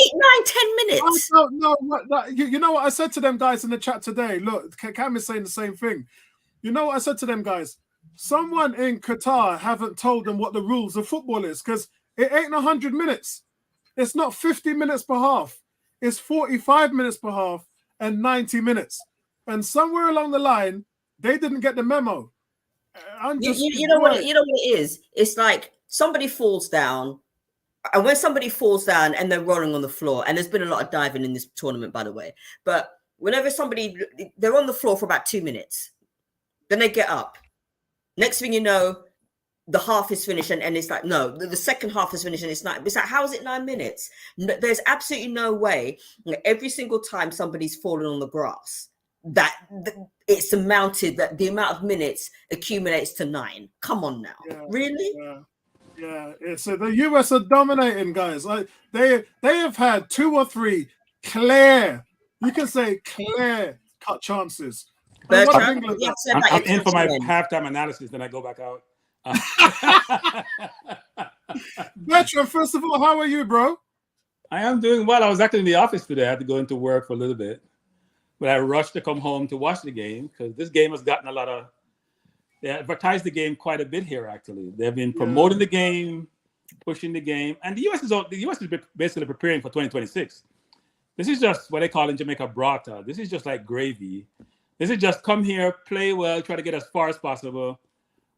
10 minutes? I don't know. You know what I said to them guys in the chat today? Look, Cam is saying the same thing. You know what I said to them guys? Someone in Qatar haven't told them what the rules of football is, because it ain't 100 minutes. It's not 50 minutes per half. It's 45 minutes per half and 90 minutes. And somewhere along the line, they didn't get the memo. You know what it is? It's like somebody falls down, and when somebody falls down and they're rolling on the floor, and there's been a lot of diving in this tournament, by the way, but whenever they're on the floor for about 2 minutes, then they get up. Next thing you know, the half is finished, and it's like, no, the second half is finished, and it's like, how is it 9 minutes? No, there's absolutely no way every single time somebody's fallen on the grass that it's amounted, that the amount of minutes accumulates to 9. Come on now. Yeah, really? Yeah. So the US are dominating, guys. Like they have had 2 or 3 clear. You can say clear cut chances. Bertrand, I'm in for my halftime analysis, then I go back out. Bertrand, first of all, how are you, bro? I am doing well. I was actually in the office today. I had to go into work for a little bit, but I rushed to come home to watch the game because this game has gotten a lot of. They advertised the game quite a bit here. Actually, they've been promoting the game, pushing the game, and the U.S. is basically preparing for 2026. This is just what they call in Jamaica brata. This is just like gravy. This is just come here, play well, try to get as far as possible,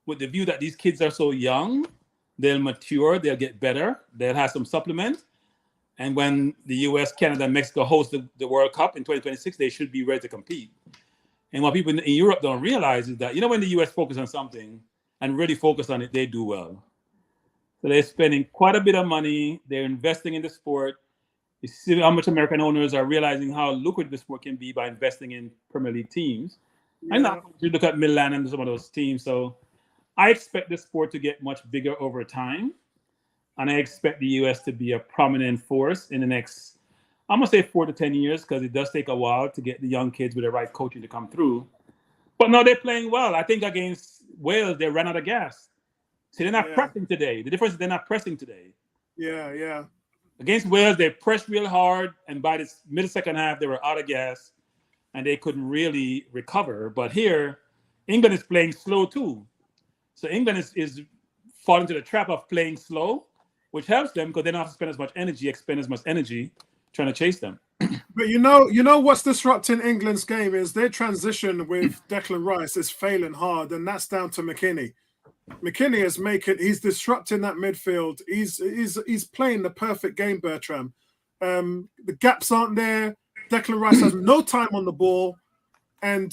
with the view that these kids are so young, they'll mature, they'll get better, they'll have some supplement. And when the US, Canada, and Mexico host the World Cup in 2026, they should be ready to compete. And what people in Europe don't realize is that, when the US focus on something and really focus on it, they do well. So they're spending quite a bit of money. They're investing in the sport. You see how much American owners are realizing how lucrative the sport can be by investing in Premier League teams. Yeah. And now you look at Milan and some of those teams. So I expect the sport to get much bigger over time. And I expect the US to be a prominent force in the next, I'm going to say 4 to 10 years, because it does take a while to get the young kids with the right coaching to come through. But no, they're playing well. I think against Wales, they ran out of gas. See, they're not pressing today. The difference is they're not pressing today. Yeah. Against Wales, they pressed real hard, and by the middle second half, they were out of gas, and they couldn't really recover. But here, England is playing slow too. So England is falling into the trap of playing slow, which helps them because they don't have to expend as much energy trying to chase them. But you know what's disrupting England's game is their transition with Declan Rice is failing hard, and that's down to McKennie. McKennie he's disrupting that midfield. He's playing the perfect game, Bertram. The gaps aren't there. Declan Rice has no time on the ball, and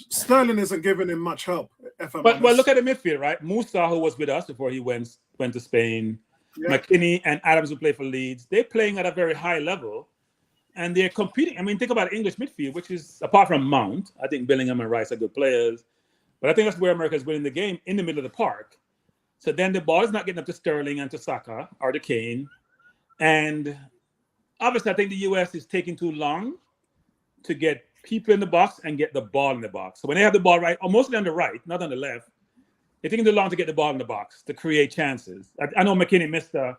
Sterling isn't giving him much help. But look at the midfield, right? Musah, who was with us before he went to Spain, McKennie and Adams, who play for Leeds, they're playing at a very high level, and they're competing. I mean, think about English midfield, which is, apart from Mount, I think Bellingham and Rice are good players. But I think that's where America is winning the game, in the middle of the park. So then the ball is not getting up to Sterling and to Saka or to Kane. And obviously, I think the US is taking too long to get people in the box and get the ball in the box. So when they have the ball right, or mostly on the right, not on the left, they're taking too long to get the ball in the box, to create chances. I know McKennie missed a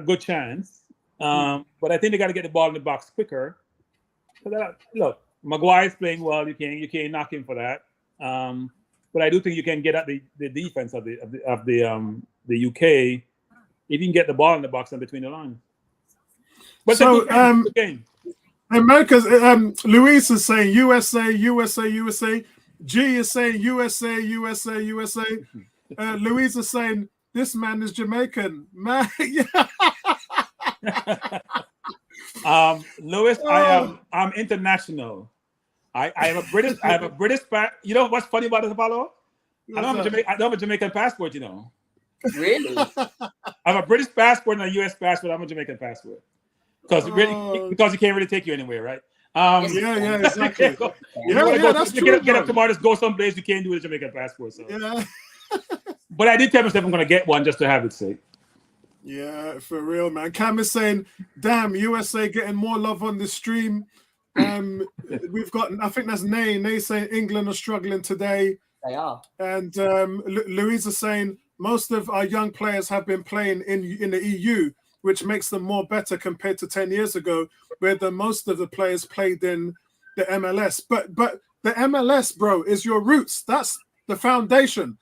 good chance, but I think they got to get the ball in the box quicker. So look, Maguire's playing well. You can't knock him for that. But I do think you can get at the defense of the UK if you can get the ball in the box and between the lines. But so game. America's Luis is saying USA. G is saying USA. Louise is saying this man is Jamaican. Man, Louis, I'm international. I have a British you know what's funny about this, Apollo? I don't have a Jamaican passport, you know. Really? I have a British passport and a US passport. I'm a Jamaican passport. Because you can't really take you anywhere, right? Exactly. That's true. Get up tomorrow, just go someplace you can't do with a Jamaican passport. So. Yeah. But I did tell myself I'm going to get one just to have it sake. Yeah, for real, man. Cam is saying, damn, USA getting more love on the stream. We've got, I think that's Nay saying England are struggling today. They are. And Louisa saying most of our young players have been playing in the EU, which makes them more better compared to 10 years ago, where most of the players played in the MLS. But the MLS, bro, is your roots. That's the foundation.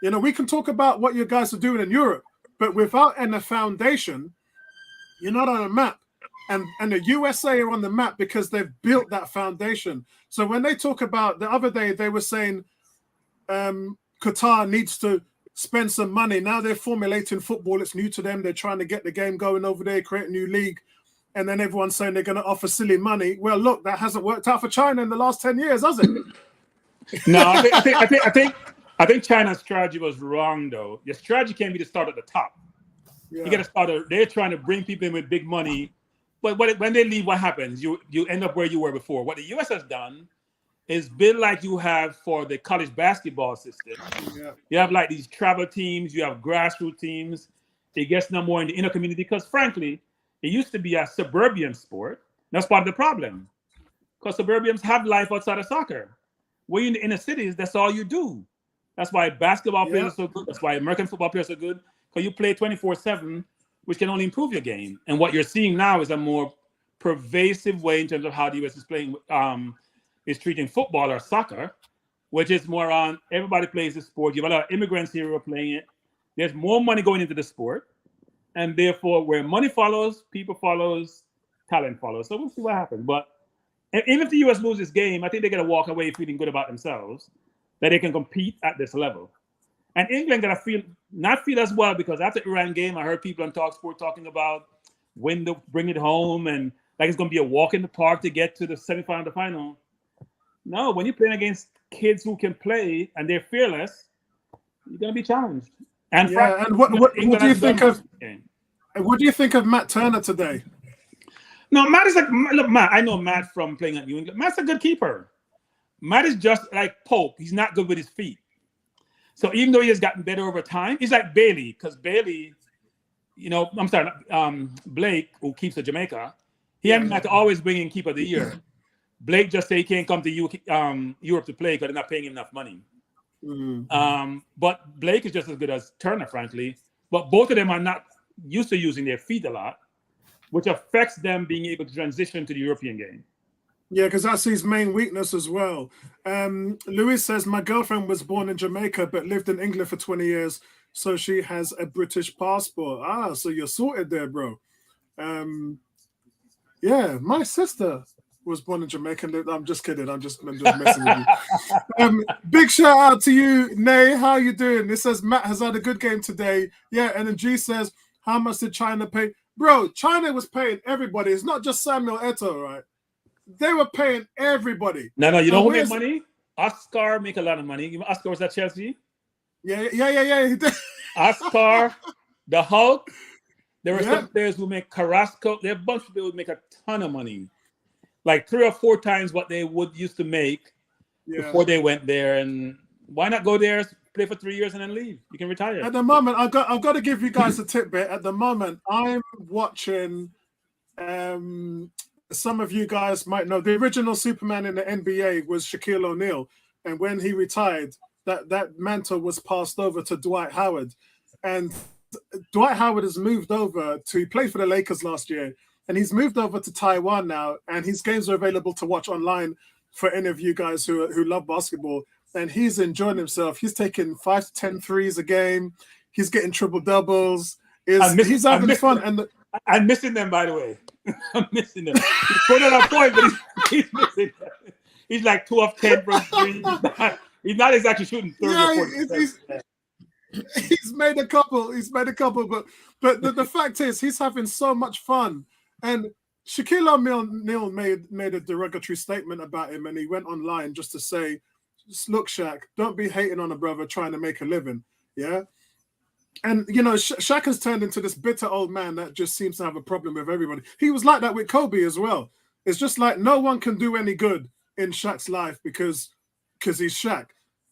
You know, we can talk about what you guys are doing in Europe, but without a foundation, you're not on a map. And the USA are on the map because they've built that foundation. So when they talk about, the other day, they were saying Qatar needs to spend some money. Now they're formulating football. It's new to them. They're trying to get the game going over there, create a new league. And then everyone's saying they're going to offer silly money. Well, look, that hasn't worked out for China in the last 10 years, has it? No, I think China's strategy was wrong, though. Your strategy can't be to start at the top. Yeah. You got to start. They're trying to bring people in with big money. But when they leave, what happens? You end up where you were before. What the U.S. has done is build like you have for the college basketball system. Yeah. You have like these travel teams. You have grassroots teams. It gets no more in the inner community because, frankly, it used to be a suburban sport. That's part of the problem. Because suburbians have life outside of soccer. When you're in the inner cities, that's all you do. That's why basketball players are so good. That's why American football players are good. Because you play 24/7, which can only improve your game. And what you're seeing now is a more pervasive way in terms of how the U.S. is playing, is treating football or soccer, which is more on everybody plays the sport. You have a lot of immigrants here who are playing it. There's more money going into the sport. And therefore, where money follows, people follows, talent follows. So we'll see what happens. But even if the U.S. loses this game, I think they're going to walk away feeling good about themselves, that they can compete at this level. And England going to not feel as well, because after the Iran game, I heard people on TalkSport talking about when to bring it home and like it's going to be a walk in the park to get to the semifinal, the final. No, when you're playing against kids who can play and they're fearless, you're going to be challenged. And what do you think of? What do you think of Matt Turner today? No, Matt is look, Matt. I know Matt from playing at New England. Matt's a good keeper. Matt is just like Pope. He's not good with his feet. So even though he has gotten better over time, he's like Bailey, because Bailey, Blake, who keeps at Jamaica, he hadn't had to always bring in keeper of the year. Blake just say he can't come to Europe to play because they're not paying him enough money. But Blake is just as good as Turner, frankly. But both of them are not used to using their feet a lot, which affects them being able to transition to the European game. Yeah, because that's his main weakness as well. Louis says, my girlfriend was born in Jamaica but lived in England for 20 years, so she has a British passport. So you're sorted there, bro. Yeah, my sister was born in Jamaica. I'm just kidding. I'm just messing with you. Big shout out to you, Nay. How you doing? It says Matt has had a good game today. Yeah, and then G says, how much did China pay? Bro, China was paying everybody. It's not just Samuel Eto'o, right? They were paying everybody. No, you know who made money? Oscar make a lot of money. Oscar was at Chelsea? Yeah. He did. Oscar, the Hulk. There were some players who make Carrasco. There are a bunch of people who make a ton of money. Like 3 or 4 times what they would used to make before they went there. And why not go there, play for 3 years, and then leave? You can retire. At the moment, I've got to give you guys a tidbit. At the moment, I'm watching. Some of you guys might know the original Superman in the NBA was Shaquille O'Neal, and when he retired, that mantle was passed over to Dwight Howard, and Dwight Howard has moved over to. He played for the Lakers last year. And he's moved over to Taiwan now, and his games are available to watch online for any of you guys who love basketball. And he's enjoying himself. He's taking 5 to 10 threes a game. He's getting triple doubles. He's having fun. And I'm missing them, by the way. I'm missing them. He's putting on a point, but he's missing them. He's like 2 of 10 from 3. He's not exactly shooting 30 or 40. He's made a couple. But the fact is, he's having so much fun. And Shaquille O'Neal made a derogatory statement about him, and he went online just to say, look, Shaq, don't be hating on a brother trying to make a living, yeah? And, Shaq has turned into this bitter old man that just seems to have a problem with everybody. He was like that with Kobe as well. It's just like no one can do any good in Shaq's life because he's Shaq.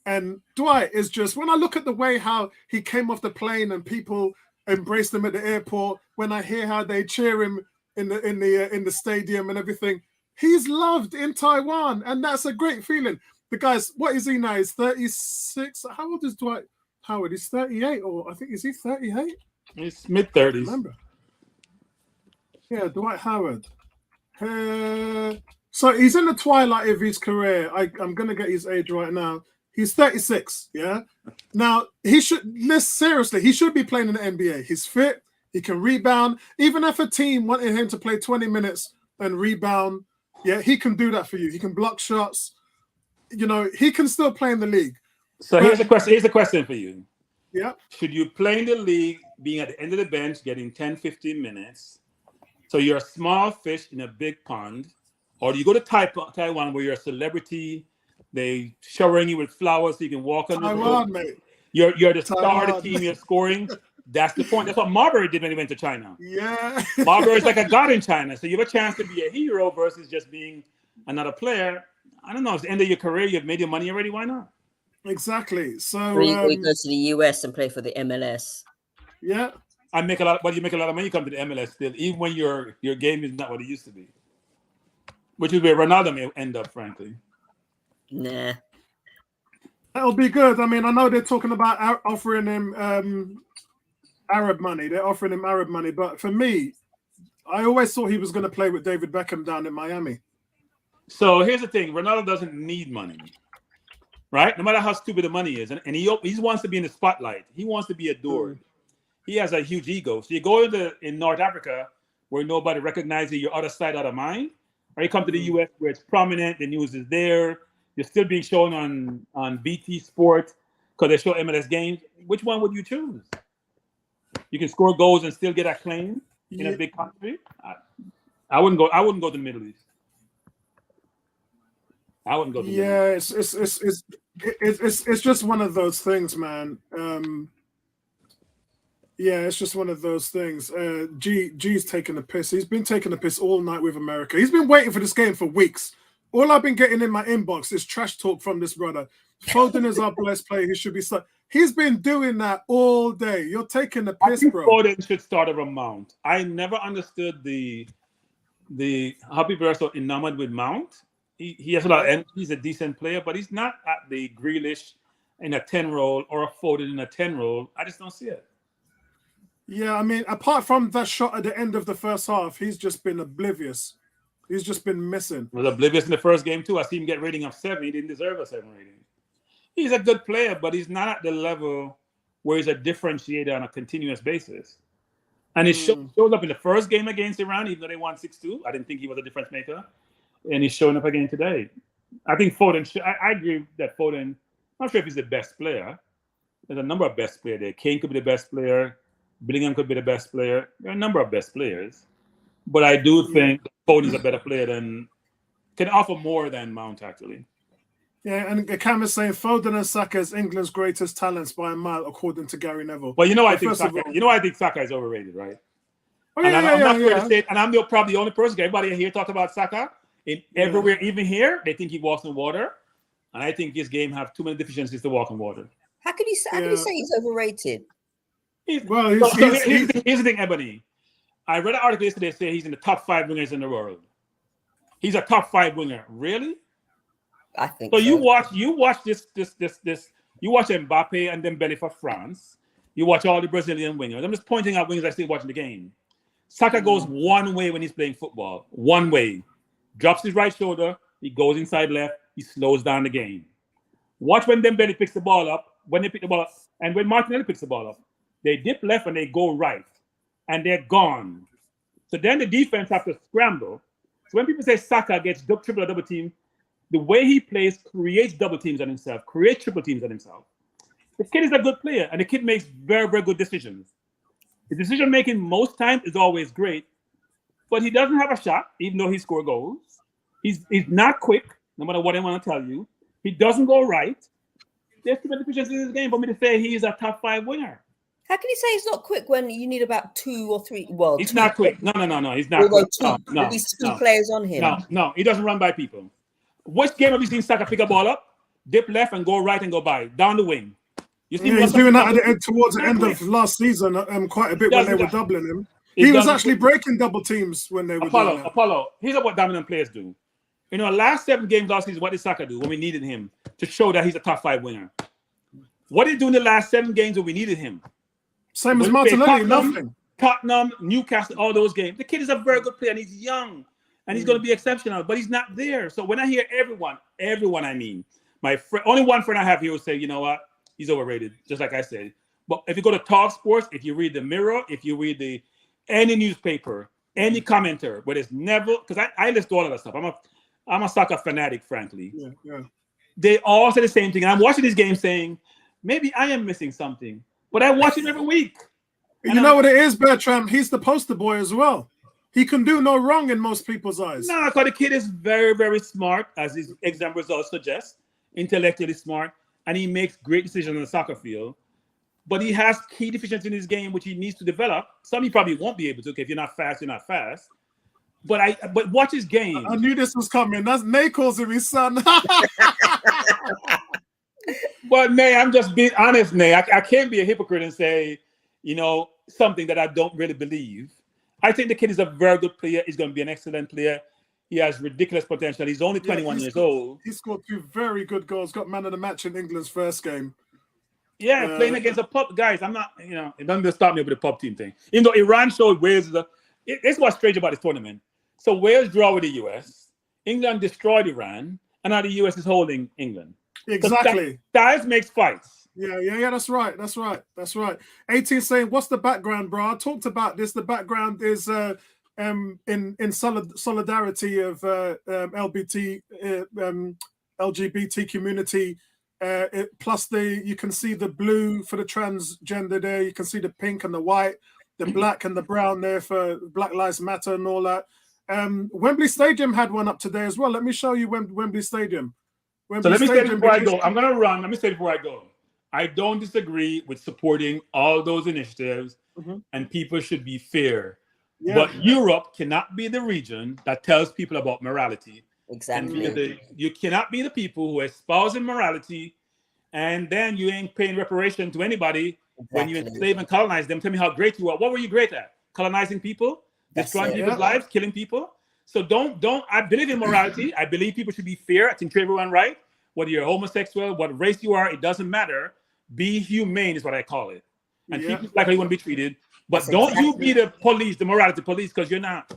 And Dwight is just, when I look at the way how he came off the plane and people embraced him at the airport, when I hear how they cheer him in the stadium and everything, he's loved in Taiwan, and that's a great feeling. The guy's, what is he now? He's 36. How old is Dwight Howard? He's 38, or I think, is he 38? He's mid-30s. Remember? Yeah, Dwight Howard. So he's in the twilight of his career. I'm gonna get his age right now. He's 36. Yeah. Now he should be playing in the NBA. He's fit. He can rebound. Even if a team wanted him to play 20 minutes and rebound, he can do that for you. He can block shots. He can still play in the league. So here's the question for you. Yeah. Should you play in the league being at the end of the bench, getting 10, 15 minutes? So you're a small fish in a big pond, or do you go to Taiwan where you're a celebrity? They showering you with flowers so you can walk on the road. Mate. You're the star of the team. You're scoring. That's the point. That's what Marbury did when he went to China. Yeah. Marbury's like a god in China. So you have a chance to be a hero versus just being another player. I don't know. It's the end of your career. You've made your money already. Why not? Exactly. So you go to the US and play for the MLS. Yeah. You make a lot of money. You come to the MLS still, even when your game is not what it used to be. Which is where Ronaldo may end up, frankly. Nah. That'll be good. I mean, I know they're talking about offering him Arab money. They're offering him Arab money. But for me, I always thought he was going to play with David Beckham down in Miami. So here's the thing. Ronaldo doesn't need money, right? No matter how stupid the money is. And he wants to be in the spotlight. He wants to be adored. He has a huge ego. So you go in North Africa where nobody recognizes your other side, other mind, or you come to the US where it's prominent, the news is there, you're still being shown on BT Sport because they show MLS games. Which one would you choose? You can score goals and still get acclaim in a big country. I wouldn't go to the Middle East. I wouldn't go to the Middle East. It's just one of those things, man. It's just one of those things. G's taking the piss. He's been taking the piss all night with America. He's been waiting for this game for weeks. All I've been getting in my inbox is trash talk from this brother. Foden is our best player. He should be stuck. He's been doing that all day. You're taking the piss, bro. Foden should start over Mount. I never understood the how people are so enamored with Mount. He has a lot of energy. He's a decent player, but he's not at the Grealish in a 10 role or a Foden in a 10 role. I just don't see it. Yeah, I mean, apart from that shot at the end of the first half, he's just been oblivious. He's just been missing. He was oblivious in the first game too. I see him get rating of 7. He didn't deserve a 7 rating. He's a good player, but he's not at the level where he's a differentiator on a continuous basis. And it shows up in the first game against Iran, even though they won 6-2. I didn't think he was a difference maker. And he's showing up again today. I think Foden, I agree that Foden, I'm not sure if he's the best player. There's a number of best players there. Kane could be the best player. Bellingham could be the best player. There are a number of best players. But I do think Foden is a better player can offer more than Mount, actually. Yeah, and Cam is saying Foden and Saka is England's greatest talents by a mile, according to Gary Neville. Well, I think Saka is overrated, right? Oh, yeah, I'm not afraid to say it, and I'm probably the only person. Everybody here talked about Saka. Everywhere, even here, they think he walks in water. And I think his game have too many deficiencies to walk in water. How can you say he's overrated? Here's the thing, Ebony. I read an article yesterday saying he's in the top 5 wingers in the world. He's a top 5 winger. Really? I think so. You watch this. You watch Mbappe and Dembele for France. You watch all the Brazilian wingers. I'm just pointing out wingers I see watching the game. Saka goes one way when he's playing football. One way. Drops his right shoulder. He goes inside left. He slows down the game. Watch when Dembele picks the ball up. When they pick the ball up, and when Martinelli picks the ball up, they dip left and they go right, and they're gone. So then the defense have to scramble. So when people say Saka gets triple or double team, the way he plays creates double teams on himself, creates triple teams on himself. The kid is a good player, and the kid makes very, very good decisions. The decision making most times is always great, but he doesn't have a shot, even though he scores goals. He's not quick, no matter what I want to tell you. He doesn't go right. There's too many deficiencies in this game for me to say he's a top 5 winger. How can you say he's not quick when you need about 2 or 3? Well, he's not quick. No. He's not quick. No. These 2 players on him. No. He doesn't run by people. Which game have you seen Saka pick a ball up, dip left, and go right and go by down the wing? You see, he's doing that towards the end of last season quite a bit when they were doubling him. He was actually breaking double teams when they were doing that. Apollo. Here's what dominant players do. Last 7 games last season, what did Saka do when we needed him to show that he's a top 5 winger? What did he do in the last 7 games when we needed him? Same as Martinelli, nothing. Tottenham, Newcastle, all those games. The kid is a very good player, and he's young, and he's going to be exceptional, but he's not there. So when I hear everyone I mean, my friend, only one friend I have here will say, you know what, he's overrated, just like I said. But if you go to Talk Sports, if you read the Mirror, if you read any newspaper, any commenter, but it's never, because I list all of that stuff. I'm a soccer fanatic, frankly. Yeah. They all say the same thing. And I'm watching this game saying, maybe I am missing something. But I watch it every week. You know what it is, Bertram? He's the poster boy as well. He can do no wrong in most people's eyes. No, because the kid is very, very smart, as his exam results suggest, intellectually smart, and he makes great decisions on the soccer field. But he has key deficiencies in his game, which he needs to develop. Some he probably won't be able to, okay, if you're not fast, you're not fast. But watch his game. I knew this was coming. That's Nay calls him his son. But Nay, I'm just being honest, Nay. I can't be a hypocrite and say, something that I don't really believe. I think the kid is a very good player. He's going to be an excellent player. He has ridiculous potential. He's only 21 years old. He scored 2 very good goals. Got man of the match in England's first game. Yeah, playing against a pub. Guys, I'm not, it doesn't stop me with the pub team thing. Even though Iran showed Wales, it's what's strange about this tournament. So Wales draw with the US, England destroyed Iran, and now the US is holding England. Exactly. Styles makes fights. Yeah, that's right. 18 saying, what's the background, bro? I talked about this. The background is in solidarity of LGBT community. Plus you can see the blue for the transgender there. You can see the pink and the white, the black and the brown there for Black Lives Matter and all that. Wembley Stadium had one up today as well. Let me show you Wembley Stadium. So let me say before I go. I'm going to run. Let me say before I go. I don't disagree with supporting all those initiatives, and people should be fair. Yeah. But Europe cannot be the region that tells people about morality. Exactly. You cannot be the people who espouse immorality, and then you ain't paying reparation to anybody when you enslave and colonize them. Tell me how great you are. What were you great at? Colonizing people, destroying people's lives, killing people. So don't. I believe in morality. I believe people should be fair. I think treat everyone right. Whether you're homosexual, what race you are, it doesn't matter. Be humane is what I call it. And people like how you want to be treated. But don't you be the police, the morality police, because you're not.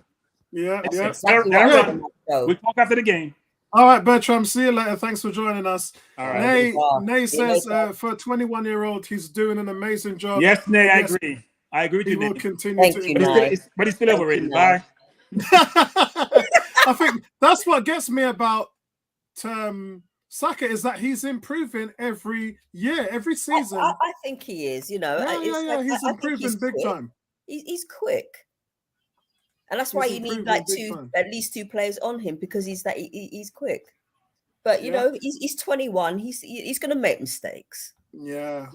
Yeah. We'll talk after the game. All right, Bertram, see you later. Thanks for joining us. All right. Nay says for a 21-year-old, he's doing an amazing job. Yes, Nay, I agree. I agree with you. He will continue but he's still overrated. Bye. I think that's what gets me about Saka is that he's improving every year, every season. I think he is. He's improving big time. He's quick, and that's why you need at least 2 players on him, because he's quick. But he's 21. He's going to make mistakes. Yeah.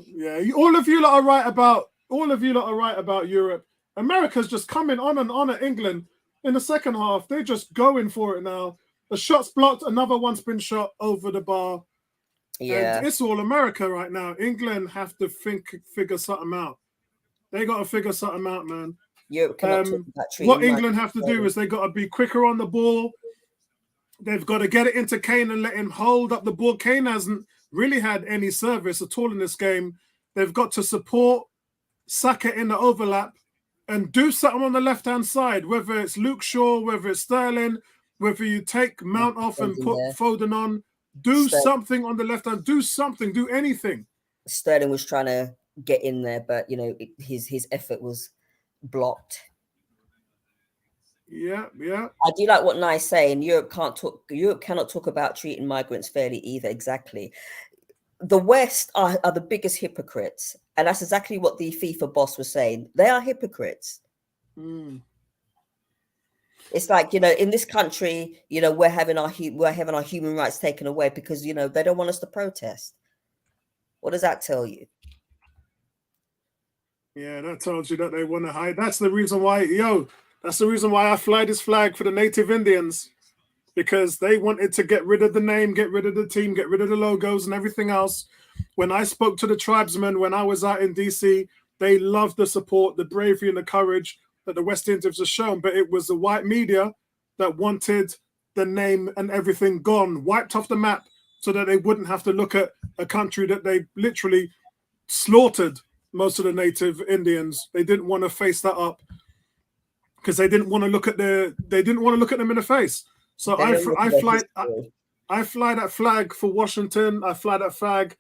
All of you lot are right about Europe. America's just coming on at England in the second half. They're just going for it now. The shot's blocked. Another one's been shot over the bar. Yeah, and it's all America right now. England have to figure something out. They got to figure something out, man. What England have to do is they got to be quicker on the ball. They've got to get it into Kane and let him hold up the ball. Kane hasn't really had any service at all in this game. They've got to support Saka in the overlap and do something on the left-hand side, whether it's Luke Shaw, whether it's Sterling, whether you take Mount off and put Foden on. Do something on the left hand. Do something. Do anything. Sterling was trying to get in there, but his effort was blocked. Yeah. I do like what Nai's saying. Europe cannot talk about treating migrants fairly either. Exactly. The West are the biggest hypocrites, and that's exactly what the FIFA boss was saying. They are hypocrites. It's like, in this country, we're having our human rights taken away because, they don't want us to protest. What does that tell you? Yeah, that tells you that they want to hide. That's the reason why, I fly this flag for the native Indians, because they wanted to get rid of the name, get rid of the team, get rid of the logos and everything else. When I spoke to the tribesmen, when I was out in DC, they loved the support, the bravery and the courage that the West Indians have shown, but it was the white media that wanted the name and everything gone, wiped off the map, so that they wouldn't have to look at a country that they literally slaughtered most of the native Indians. They didn't want to face that up because they didn't want to look at them in the face. So I fly that flag for Washington. I fly that flag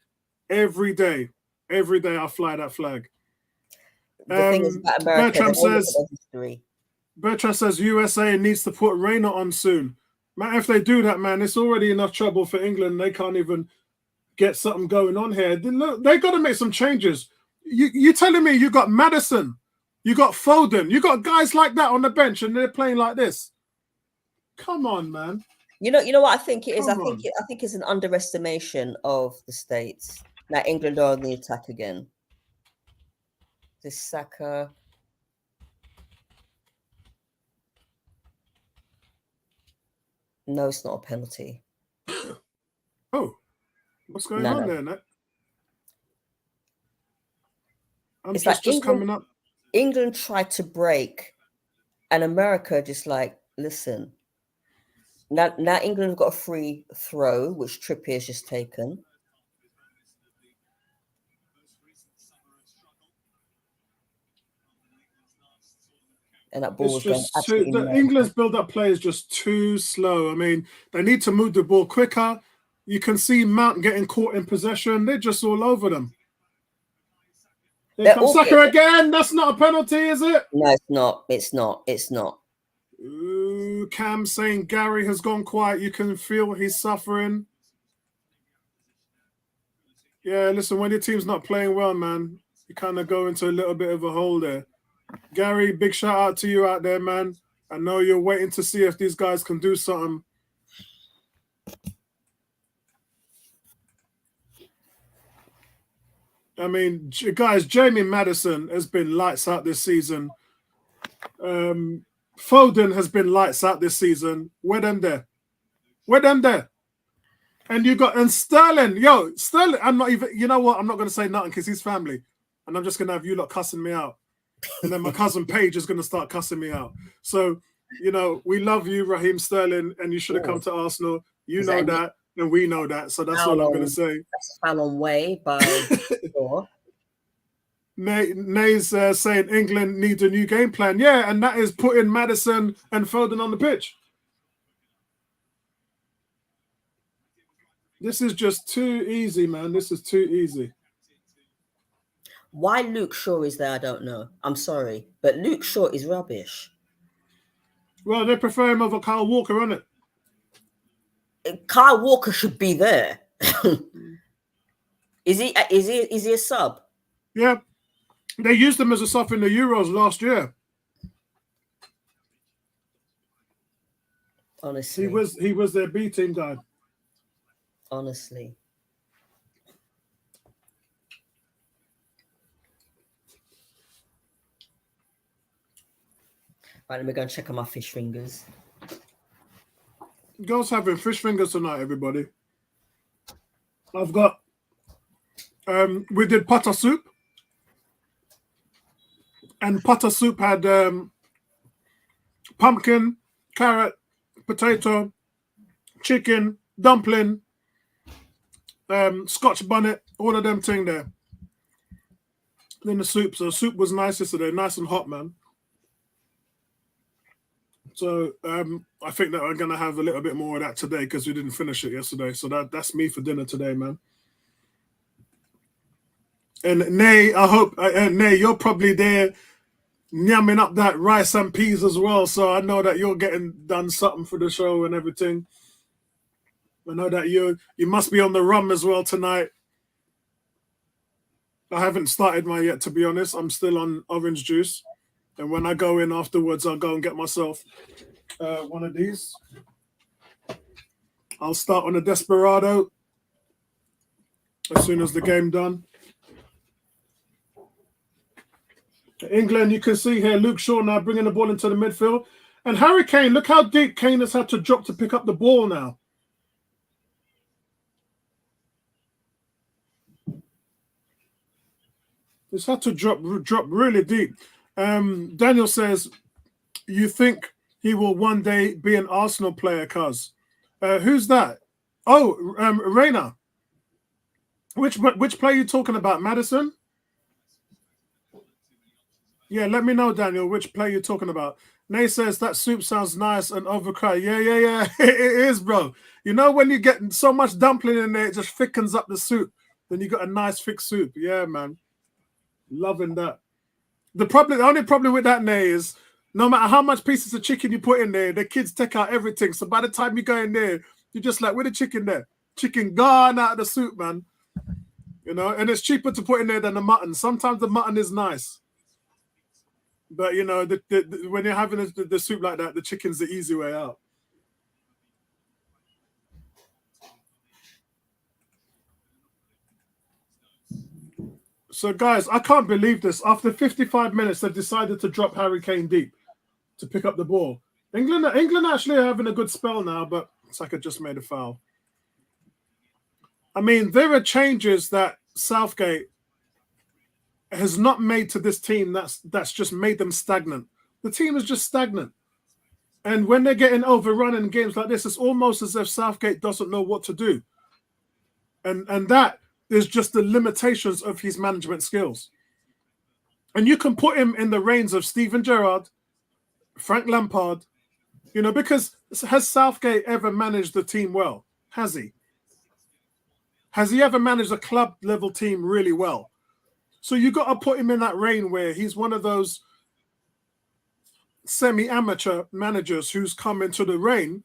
every day. Every day I fly that flag. The thing is about America, Bertrand says USA needs to put Reina on soon. Man, if they do that, man, it's already enough trouble for England. They can't even get something going on here. They got to make some changes. You telling me you got Maddison, you got Foden, you got guys like that on the bench, and they're playing like this? Come on, man. You know what I think it is. I think it's an underestimation of the States. Now England are on the attack again. This Saka. No, it's not a penalty. Oh, what's going on there, Nat? It's just England, coming up. England tried to break, and America just like, listen. Now England have got a free throw, which Trippier's just taken. And that ball was going absolutely mad. England's build-up play is just too slow. I mean, they need to move the ball quicker. You can see Mount getting caught in possession. They're just all over them. Here comes Saka again. That's not a penalty, is it? No, it's not. It's not. It's not. Ooh, Cam saying Gary has gone quiet. You can feel he's suffering. Yeah, listen, when your team's not playing well, man, you kind of go into a little bit of a hole there. Gary, big shout out to you out there, man. I know you're waiting to see if these guys can do something. I mean, guys, Jamie Maddison has been lights out this season. Foden has been lights out this season. Where them there? Where them there? And you got, and Sterling, yo, Sterling, I'm not even, you know what? I'm not going to say nothing because he's family. And I'm just going to have you lot cussing me out. And then my cousin Paige is going to start cussing me out. So, you know, we love you, Raheem Sterling, and you should have come to Arsenal. You know that, and we know that. So that's all I'm going to say. That's a foul on Weah by sure. Nay's saying England needs a new game plan. Yeah, and that is putting Maddison and Foden on the pitch. This is just too easy, man. This is too easy. Why Luke Shaw is there, I don't know. I'm sorry, but Luke Shaw is rubbish. Well, they prefer him over Kyle Walker, isn't it? Kyle Walker should be there. Is he a sub? Yeah. They used him as a sub in the Euros last year. Honestly. He was their B team guy. Honestly. Right, let me go and check on my fish fingers. Girls having fish fingers tonight, everybody. I've got we did pata soup. And pata soup had pumpkin, carrot, potato, chicken, dumpling, Scotch bonnet, all of them thing there. Then the soup. So the soup was nice yesterday, nice and hot, man. So I think that I'm going to have a little bit more of that today because we didn't finish it yesterday. So that's me for dinner today, man. And Nay, I hope, Nay, you're probably there yamming up that rice and peas as well. So I know that you're getting done something for the show and everything. I know that you must be on the rum as well tonight. I haven't started mine yet, to be honest. I'm still on orange juice. And when I go in afterwards, I'll go and get myself one of these. I'll start on a Desperado as soon as the game done. England, you can see here, Luke Shaw now bringing the ball into the midfield. And Harry Kane, look how deep Kane has had to drop to pick up the ball now. He's had to drop really deep. Daniel says, you think he will one day be an Arsenal player, cuz? Who's that? Oh, Reina. Which player are you talking about? Maddison? Yeah, let me know, Daniel, which player you're talking about. Nay says, that soup sounds nice and overcry. Yeah. It is, bro. You know when you get so much dumpling in there, it just thickens up the soup. Then you got a nice thick soup. Yeah, man. Loving that. The only problem with that, Nay, is no matter how much pieces of chicken you put in there, the kids take out everything. So by the time you go in there, you're just like, where the chicken there? Chicken gone out of the soup, man. You know, and it's cheaper to put in there than the mutton. Sometimes the mutton is nice. But, you know, when you're having the soup like that, the chicken's the easy way out. So, guys, I can't believe this. After 55 minutes, they've decided to drop Harry Kane deep to pick up the ball. England actually are having a good spell now, but Saka just made a foul. I mean, there are changes that Southgate has not made to this team that's just made them stagnant. The team is just stagnant. And when they're getting overrun in games like this, it's almost as if Southgate doesn't know what to do. And that is just the limitations of his management skills. And you can put him in the reins of Steven Gerrard, Frank Lampard, because has Southgate ever managed the team well? Has he? Has he ever managed a club level team really well? So you got to put him in that reign where he's one of those semi-amateur managers who's come into the reign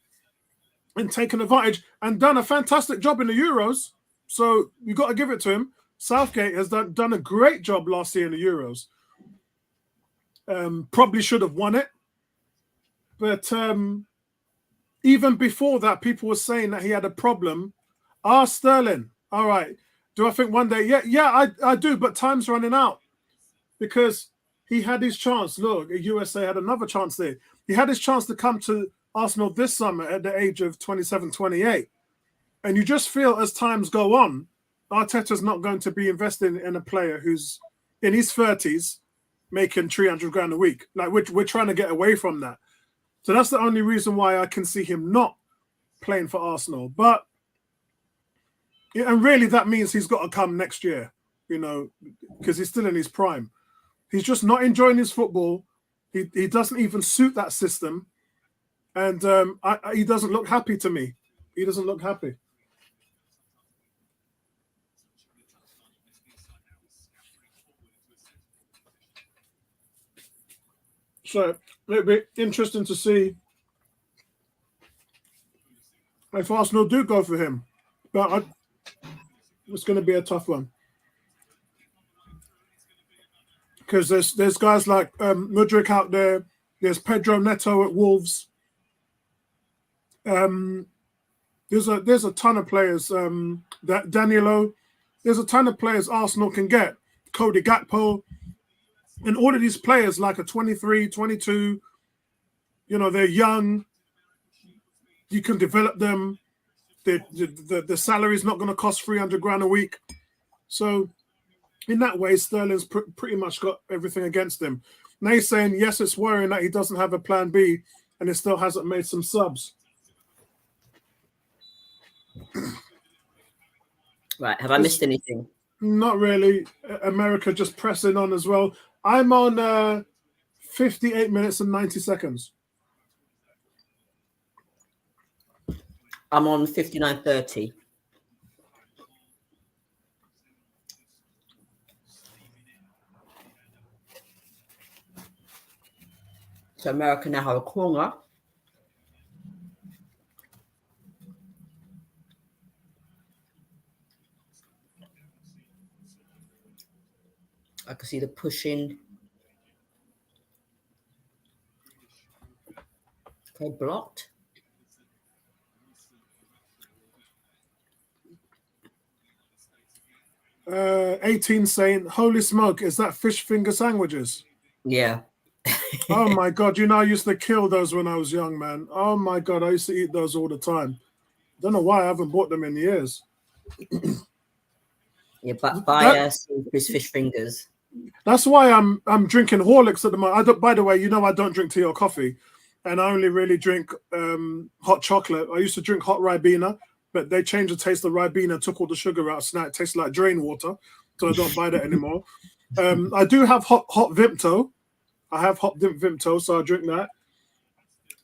and taken advantage and done a fantastic job in the Euros. So you got to give it to him. Southgate has done a great job last year in the Euros. Probably should have won it. But even before that, people were saying that he had a problem. Sterling. All right. Do I think one day? Yeah, I do. But time's running out because he had his chance. Look, USA had another chance there. He had his chance to come to Arsenal this summer at the age of 27, 28. And you just feel as times go on, Arteta's not going to be investing in a player who's in his 30s making 300 grand a week. Like we're trying to get away from that. So that's the only reason why I can see him not playing for Arsenal. But and really that means he's got to come next year, because he's still in his prime. He's just not enjoying his football. He doesn't even suit that system. And he doesn't look happy to me. He doesn't look happy. So it'll be interesting to see if Arsenal do go for him. But it's going to be a tough one. Because there's guys like Mudryk out there. There's Pedro Neto at Wolves. There's a ton of players. That Danilo. There's a ton of players Arsenal can get. Cody Gakpo. And all of these players, like a 23, 22, they're young. You can develop them. The salary is not going to cost 300 grand a week. So in that way, Sterling's pretty much got everything against him. Now he's saying, yes, it's worrying that he doesn't have a plan B and he still hasn't made some subs. Right. Have I missed anything? Not really. America just pressing on as well. I'm on 58 minutes and 90 seconds. I'm on 59:30. So America now have a corner. I can see the pushing. Okay, blocked. Uh, 18 saying, holy smoke, is that fish finger sandwiches? Yeah. Oh my God, I used to kill those when I was young, man. Oh my God, I used to eat those all the time. Don't know why I haven't bought them in years. Yeah, but buy fish fingers. That's why I'm drinking Horlicks at the moment. By the way, I don't drink tea or coffee, and I only really drink hot chocolate. I used to drink hot Ribena, but they changed the taste of Ribena, took all the sugar out, so now it tastes like drain water, so I don't buy that anymore. I do have hot Vimto. I have hot Vimto, so I drink that.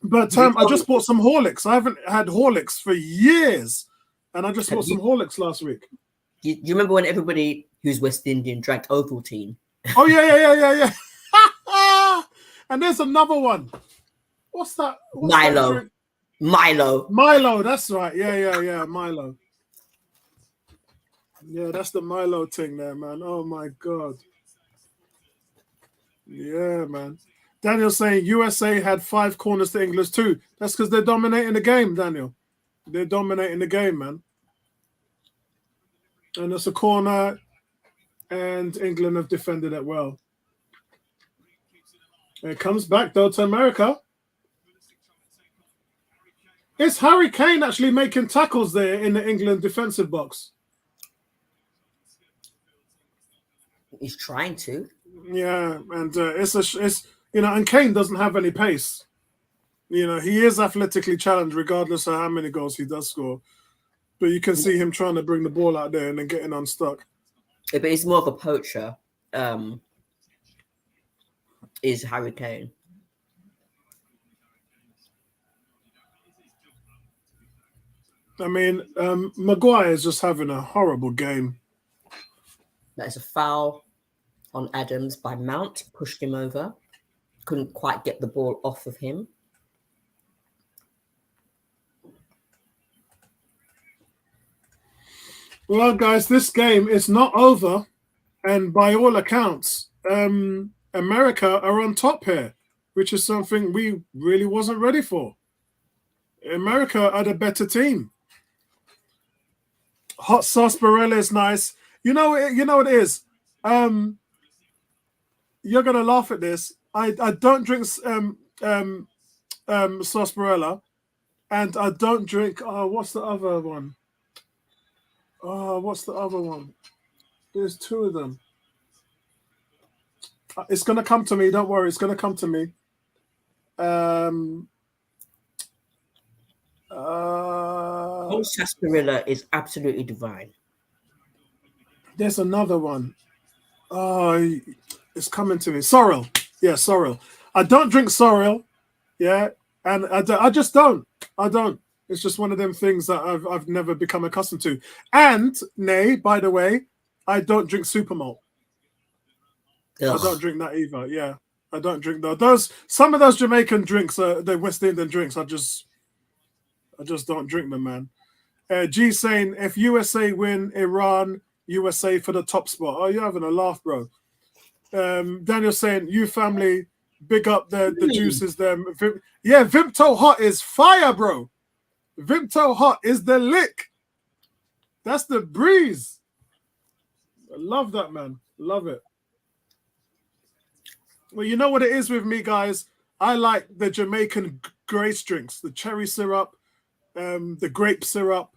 But I just bought some Horlicks. I haven't had Horlicks for years, and I just bought some Horlicks last week. Do you remember when everybody who's West Indian drank Ovaltine? Oh, yeah. And there's another one. What's that? Milo. Milo, that's right. Yeah, Milo. Yeah, that's the Milo thing there, man. Oh, my God. Yeah, man. Daniel's saying USA had 5 corners to England's 2. That's because they're dominating the game, Daniel. They're dominating the game, man. And it's a corner, and England have defended it well. It comes back, though, to America. Is Harry Kane actually making tackles there in the England defensive box? He's trying to. Yeah, and it's and Kane doesn't have any pace. You know, he is athletically challenged regardless of how many goals he does score. But you can see him trying to bring the ball out there and then getting unstuck. Yeah, but he's more of a poacher, is Harry Kane. I mean, Maguire is just having a horrible game. That is a foul on Adams by Mount. Pushed him over. Couldn't quite get the ball off of him. Well, guys, this game is not over. And by all accounts, America are on top here, which is something we really wasn't ready for. America are the better team. Hot sarsaparilla is nice. You know what it is. You're gonna laugh at this. I don't drink sarsaparilla, and I don't drink. What's the other one? What's the other one? There's two of them. It's gonna come to me. Don't worry. It's gonna come to me. Whole sarsaparilla is absolutely divine. There's another one. It's coming to me. Sorrel. Yeah, sorrel. I don't drink sorrel. Yeah, and I just don't. I don't. It's just one of them things that I've never become accustomed to. And, nay, by the way, I don't drink super malt. Ugh. I don't drink that either. Yeah, I don't drink those. Some of those Jamaican drinks, the West Indian drinks, I just don't drink them, man. G saying, if USA win, Iran, USA for the top spot. Oh, you're having a laugh, bro. Daniel saying, you family, big up the juices there. Yeah, Vimto Hot is fire, bro. Vimto Hot is the lick. That's the breeze. I love that, man. Love it. Well, you know what it is with me, guys? I like the Jamaican grace drinks, the cherry syrup, the grape syrup.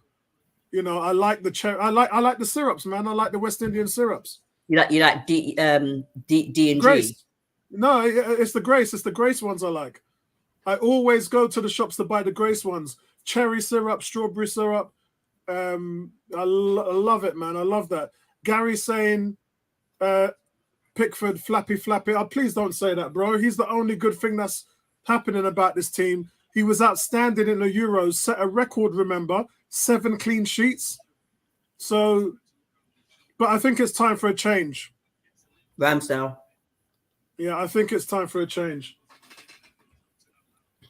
You know, I like the cherry. I like the syrups, man. I like the West Indian syrups. You like D and Grace. G? No, it's the grace. It's the grace ones I like. I always go to the shops to buy the grace ones. Cherry syrup, strawberry syrup. I love it, man. I love that. Gary saying, Pickford, flappy. Oh, please don't say that, bro. He's the only good thing that's happening about this team. He was outstanding in the Euros, set a record, remember, 7 clean sheets. So, but I think it's time for a change. Ramsdale. Yeah, I think it's time for a change.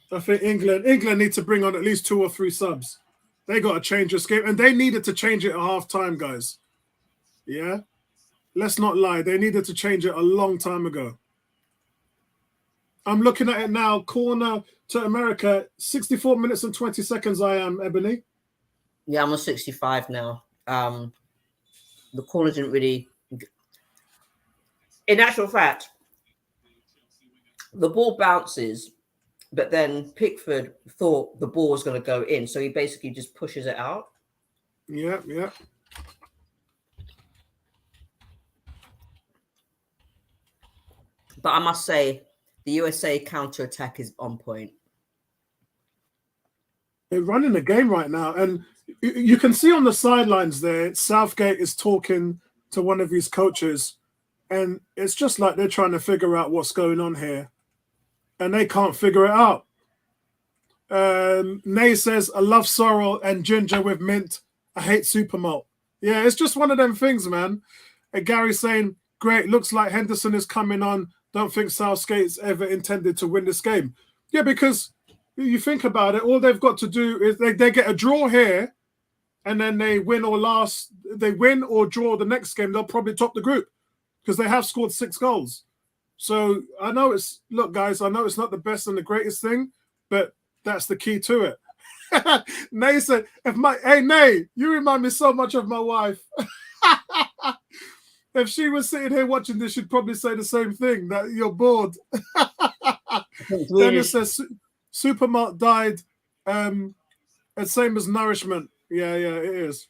I think England need to bring on at least 2 or 3 subs. They got to change this game, and they needed to change it at half time, guys. Yeah? Let's not lie. They needed to change it a long time ago. I'm looking at it now. Corner to America. 64 minutes and 20 seconds I am, Ebony. Yeah, I'm on 65 now. The corner didn't really... In actual fact, the ball bounces, but then Pickford thought the ball was going to go in, so he basically just pushes it out. Yeah. But I must say, the USA counter-attack is on point. They're running the game right now. And you can see on the sidelines there, Southgate is talking to one of his coaches. And it's just like they're trying to figure out what's going on here. And they can't figure it out. Nay says, I love sorrel and ginger with mint. I hate super malt. Yeah, it's just one of them things, man. And Gary's saying, great, looks like Henderson is coming on. Don't think Southgate's ever intended to win this game. Yeah, because you think about it, all they've got to do is they get a draw here, and then they win or draw the next game, they'll probably top the group because they have scored 6 goals. So I know look, guys, I know it's not the best and the greatest thing, but that's the key to it. Nay said, hey, Nay, you remind me so much of my wife. If she was sitting here watching this, she'd probably say the same thing, that you're bored. Then it says Supermart died, and same as Nourishment. Yeah, it is.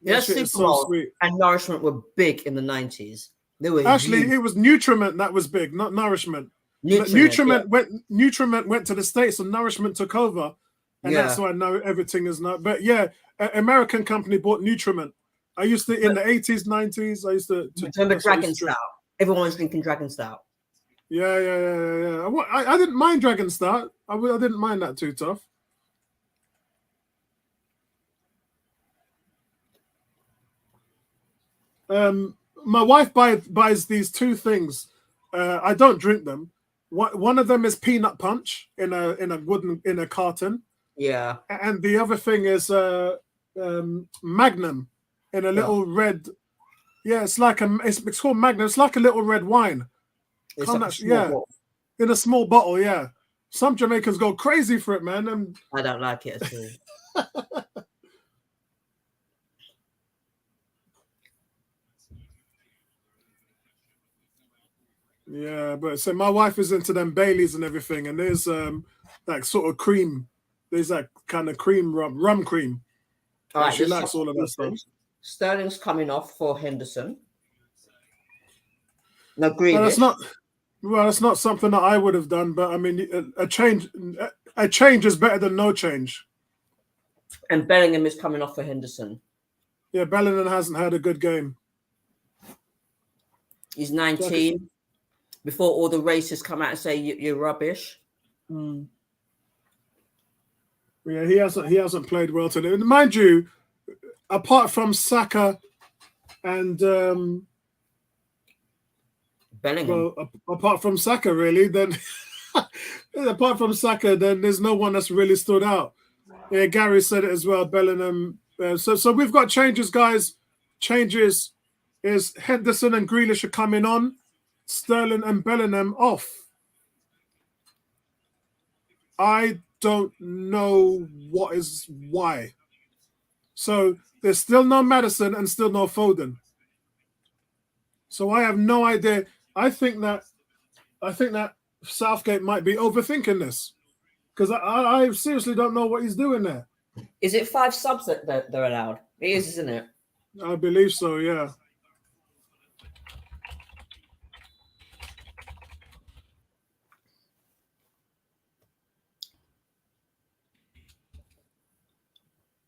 Yeah, Supermart and Nourishment were big in the 90s. They were actually huge. It was Nutriment that was big, not Nourishment. Nutriment. Nutriment went to the States and Nourishment took over, and that's why now everything is not. But yeah, an American company bought Nutriment. I used to in the 80s, 90s. I used to remember Dragon Stout. Everyone's drinking Dragon Stout. Yeah. I didn't mind Dragon Stout. I didn't mind that too tough. My wife buys these two things. I don't drink them. One of them is peanut punch in a carton. Yeah. And the other thing is Magnum in a little red. Yeah, it's called Magnum. It's like a little red wine. In a small bottle. Yeah. Some Jamaicans go crazy for it, man. I don't like it at all. Yeah, but so my wife is into them Baileys and everything, and there's like sort of cream. There's that kind of cream rum cream. All right, she likes all of that stuff. Sterling's coming off for Henderson. No, Green. That's not something that I would have done, but I mean, a change is better than no change. And Bellingham is coming off for Henderson. Yeah, Bellingham hasn't had a good game. He's 19. Before all the racists come out and say you're rubbish. Yeah, he hasn't played well today. Mind you, apart from Saka and Bellingham. Well, apart from Saka, really, then there's no one that's really stood out. Yeah, Gary said it as well. Bellingham. So we've got changes, guys. Changes is Henderson and Grealish are coming on. Sterling and Bellingham off. I don't know why. So there's still no Maddison and still no Foden. So I have no idea. I think that Southgate might be overthinking this because I seriously don't know what he's doing there. Is it 5 subs that they're allowed? It is, isn't it? I believe so, yeah.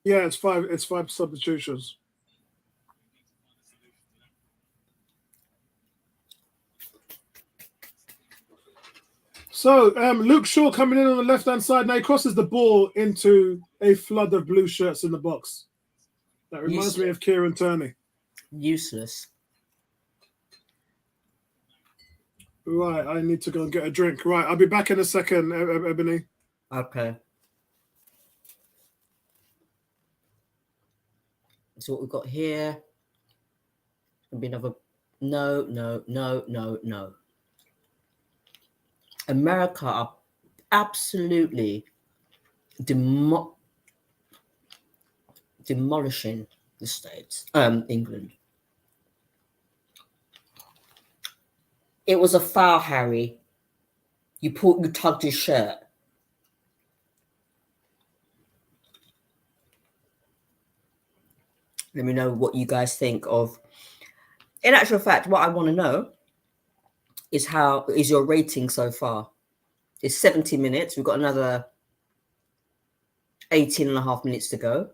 Yeah, it's 5 substitutions. So Luke Shaw coming in on the left-hand side. Now he crosses the ball into a flood of blue shirts in the box. That reminds me of Kieran Tierney. Useless. Right, I need to go and get a drink. Right, I'll be back in a second, Ebony. Okay. So what we've got here. There'll be another. No. America are absolutely demolishing the States, England. It was a foul, Harry. You tugged his shirt. Let me know what you guys think of. In actual fact, what I want to know is how is your rating so far? It's 70 minutes. We've got another 18 and a half minutes to go.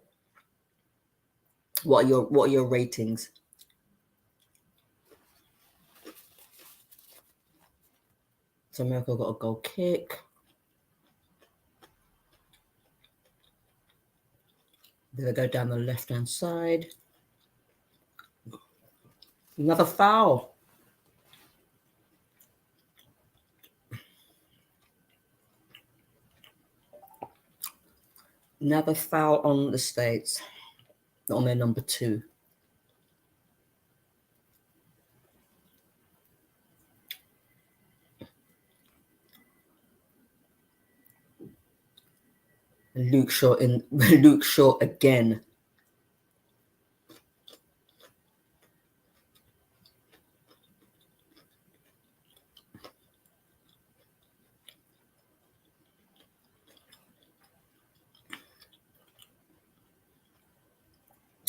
What are your ratings? So America got a goal kick. Then they go down the left-hand side. Another foul. Another foul on the States. On their number 2. And Luke Shaw again.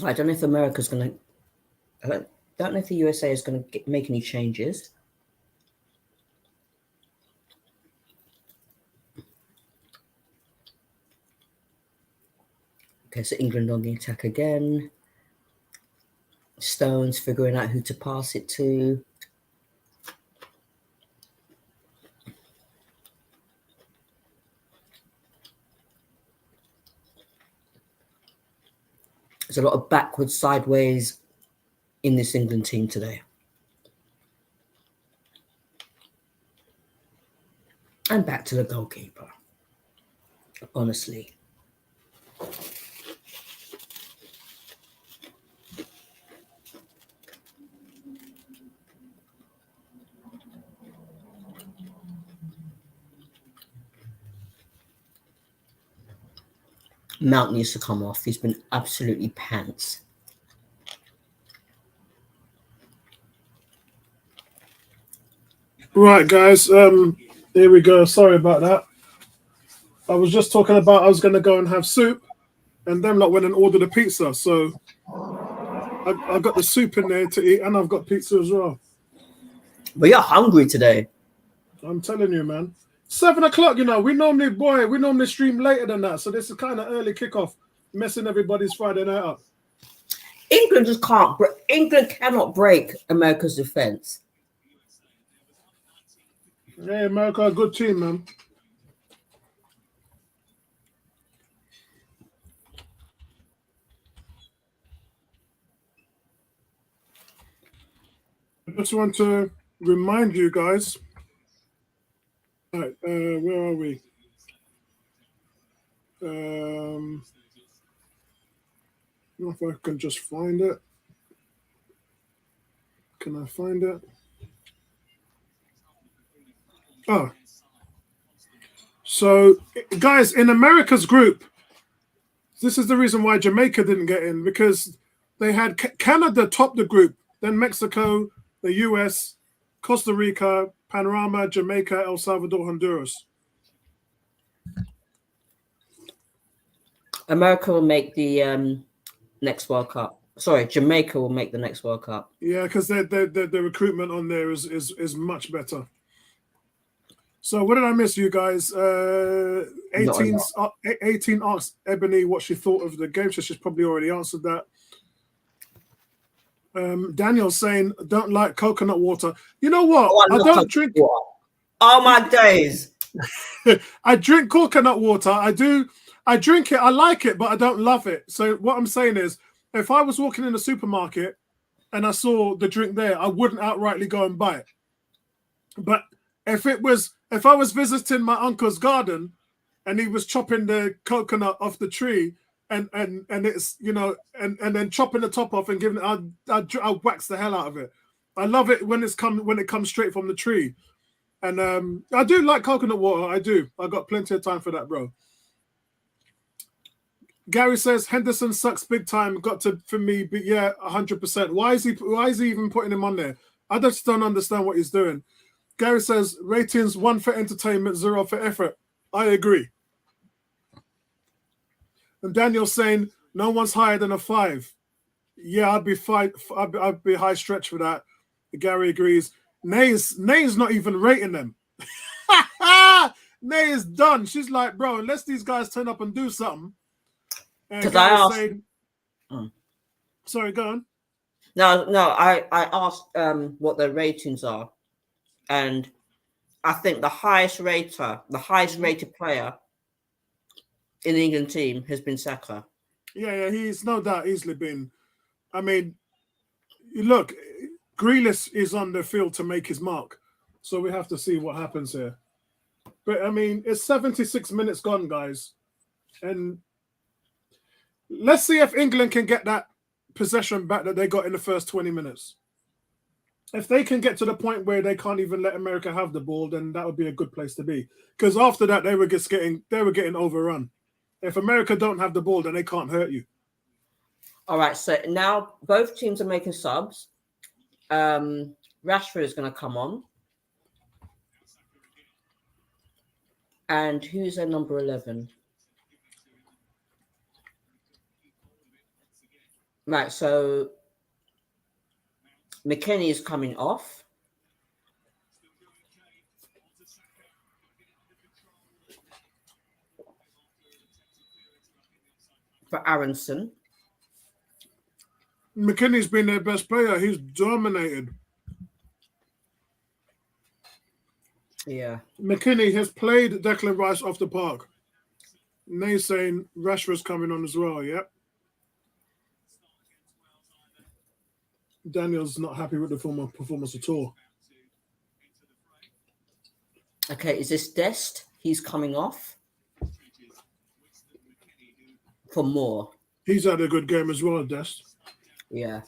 I don't know if America's going to. I don't know if the USA is going to make any changes. Okay, so England on the attack again. Stones figuring out who to pass it to. There's a lot of backwards, sideways in this England team today. And back to the goalkeeper. Honestly. Mount needs to come off. He's been absolutely pants. Right, guys. Here we go. Sorry about that. I was just talking about I was going to go and have soup, and them lot went and ordered a pizza. So I got the soup in there to eat, and I've got pizza as well. But you're hungry today. I'm telling you, man. 7 o'clock, you know, we normally stream later than that. So this is kind of early kickoff, messing everybody's Friday night up. England just can't. England cannot break America's defense. Hey, America, a good team, man. I just want to remind you guys. Right, where are we? If I can just find it. Can I find it? Oh. So, guys, in America's group, this is the reason why Jamaica didn't get in, because they had Canada top the group, then Mexico, the US, Costa Rica, Panama, Jamaica, El Salvador, Honduras. America will make the next World Cup. Sorry, Jamaica will make the next World Cup. Yeah, because the recruitment on there is much better. So what did I miss, you guys? 18 asked Ebony what she thought of the game. So she's probably already answered that. Daniel's saying, don't like coconut water. You know what? I don't drink water. Oh, my days. I drink coconut water. I drink it. I like it, but I don't love it. So what I'm saying is, if I was walking in a supermarket and I saw the drink there, I wouldn't outrightly go and buy it. But if I was visiting my uncle's garden and he was chopping the coconut off the tree and it's, you know, and then chopping the top off and giving it, I'll wax the hell out of it. I love it when it comes straight from the tree. And I do like coconut water. I do. I got plenty of time for that, bro. Gary says Henderson sucks big time. Got to for me, but yeah, 100%. Why is he even putting him on there? I just don't understand what he's doing. Gary says ratings 1 for entertainment, 0 for effort. I agree. And Daniel's saying no one's higher than a 5. Yeah, I'd be high stretch for that. Gary agrees. Nay's not even rating them. Nay is done. She's like, bro, unless these guys turn up and do something. Sorry, go on. I asked what their ratings are, and I think the highest rated player in the England team has been Saka. Yeah, he's no doubt easily been. I mean, look, Grealish is on the field to make his mark, so we have to see what happens here. But I mean, it's 76 minutes gone, guys, and let's see if England can get that possession back that they got in the first 20 minutes. If they can get to the point where they can't even let America have the ball, then that would be a good place to be. Because after that, they were getting overrun. If America don't have the ball, then they can't hurt you. All right, so now both teams are making subs. Rashford is going to come on. And who's their number 11? Right, so McKennie is coming off. for Aronson. McKennie's been their best player. He's dominated. Yeah. McKennie has played Declan Rice off the park. And they're saying Rashford's coming on as well, yep. Daniel's not happy with the performance at all. Okay, is this Dest? He's coming off for more. He's had a good game as well, Dest. Yeah.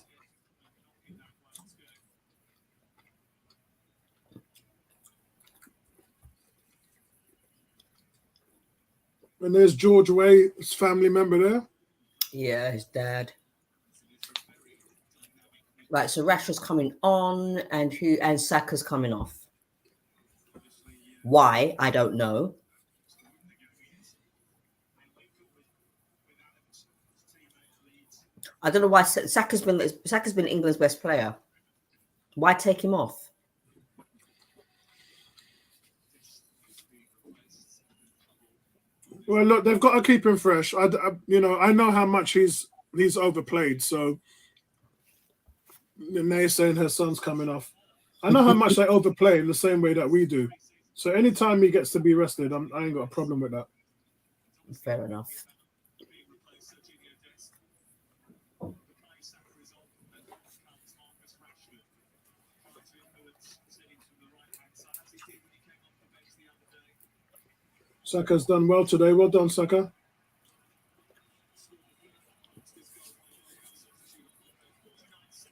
And there's George Weah, his family member there. Yeah, his dad. Right, so Rashford's coming on and Saka's coming off. Why? I don't know. I don't know why Saka's been England's best player. Why take him off? Well, look, they've got to keep him fresh. I know how much he's overplayed. So, Nae's saying her son's coming off. I know how much they overplay in the same way that we do. So, anytime he gets to be rested, I ain't got a problem with that. Fair enough. Saka's done well today. Well done, Saka.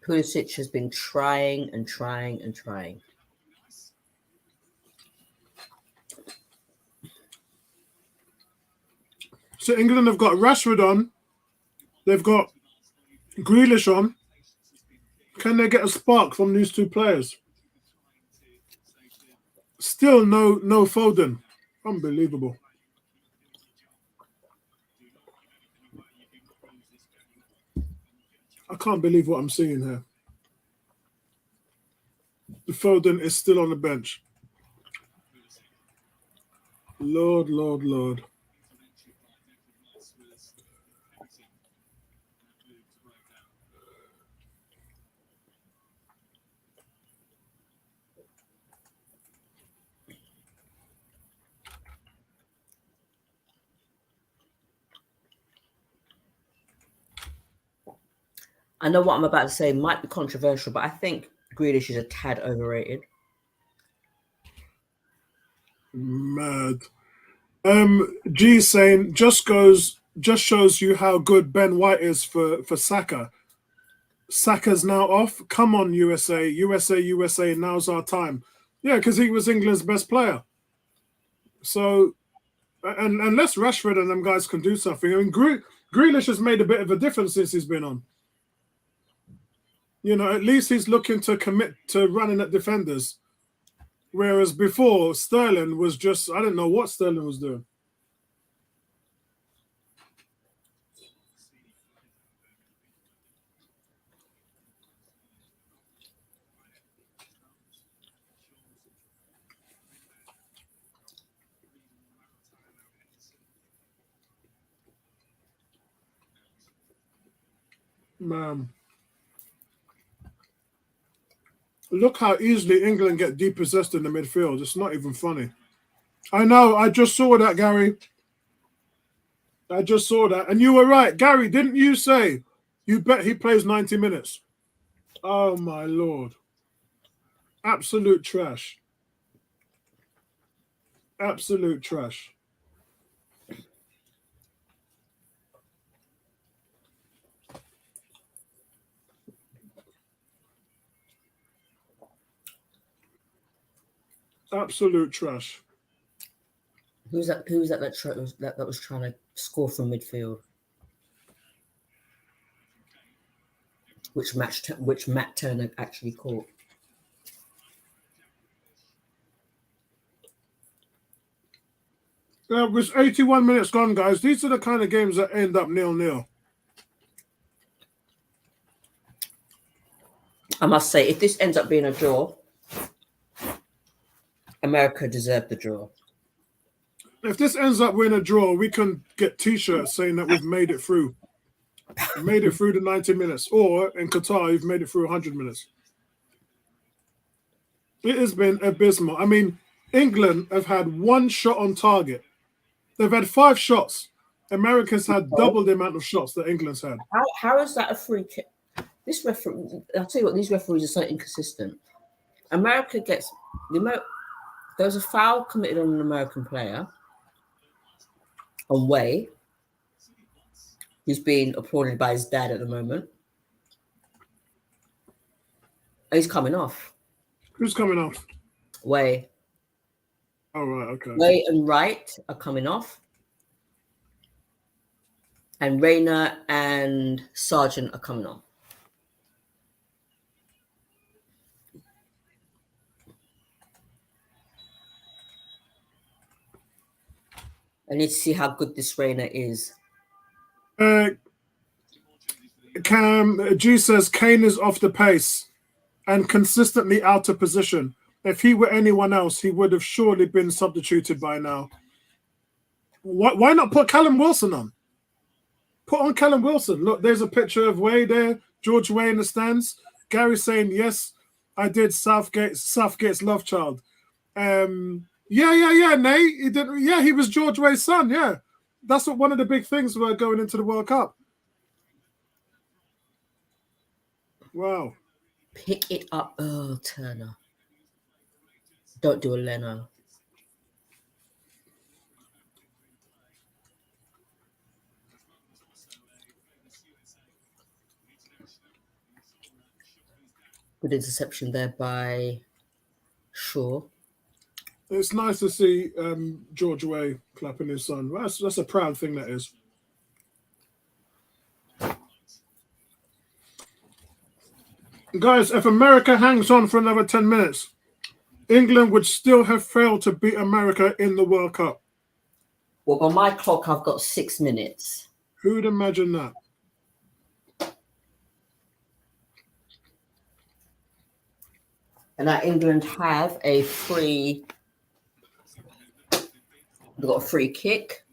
Pulisic has been trying and trying and trying. So England have got Rashford on. They've got Grealish on. Can they get a spark from these two players? Still no Foden. Unbelievable. I can't believe what I'm seeing here. The Foden is still on the bench. Lord, Lord, Lord. I know what I'm about to say might be controversial, but I think Grealish is a tad overrated. Mad. G saying just shows you how good Ben White is for Saka. Saka's now off. Come on, USA, now's our time. Yeah, because he was England's best player. So, and unless Rashford and them guys can do something, I mean, Grealish has made a bit of a difference since he's been on. You know, at least he's looking to commit to running at defenders. Whereas before, Sterling was just, I didn't know what Sterling was doing. Man. Look how easily England get depossessed in the midfield. It's not even funny. I know. I just saw that, Gary. I just saw that. And you were right. Gary, didn't you say you bet he plays 90 minutes? Oh, my Lord. Absolute trash. Absolute trash. Absolute trash. Who's that that was trying to score from midfield? Which Matt Turner actually caught. Yeah, with 81 minutes gone, guys. These are the kind of games that end up 0-0. I must say, if this ends up being a draw, America deserved the draw. If this ends up with a draw, we can get T-shirts saying that we've made it through. Made it through the 90 minutes. Or in Qatar, you've made it through 100 minutes. It has been abysmal. I mean, England have had one shot on target. They've had 5 shots. America's had double the amount of shots that England's had. How is that a free kick? This referee, I'll tell you what, these referees are so inconsistent. America gets there was a foul committed on an American player on Weah, who's being applauded by his dad at the moment. And he's coming off. Who's coming off? Weah. Oh, right, okay. Weah and Wright are coming off. And Rayner and Sargent are coming on. I need to see how good this Rayner is. G says Kane is off the pace and consistently out of position. If he were anyone else, he would have surely been substituted by now. Why not put Callum Wilson on? Put on Callum Wilson. Look, there's a picture of Weah there. George Weah in the stands. Gary saying, yes, I did Southgate's love child. Yeah, Nate. He did. Yeah, he was George Weah's son. Yeah, that's what one of the big things were going into the World Cup. Wow. Pick it up. Oh, Turner. Don't do a Leno. Good interception there by Shaw. It's nice to see George Weah clapping his son. That's a proud thing, that is. Guys, if America hangs on for another 10 minutes, England would still have failed to beat America in the World Cup. Well, by my clock, I've got 6 minutes. Who'd imagine that? And now England have a free... They've got a free kick,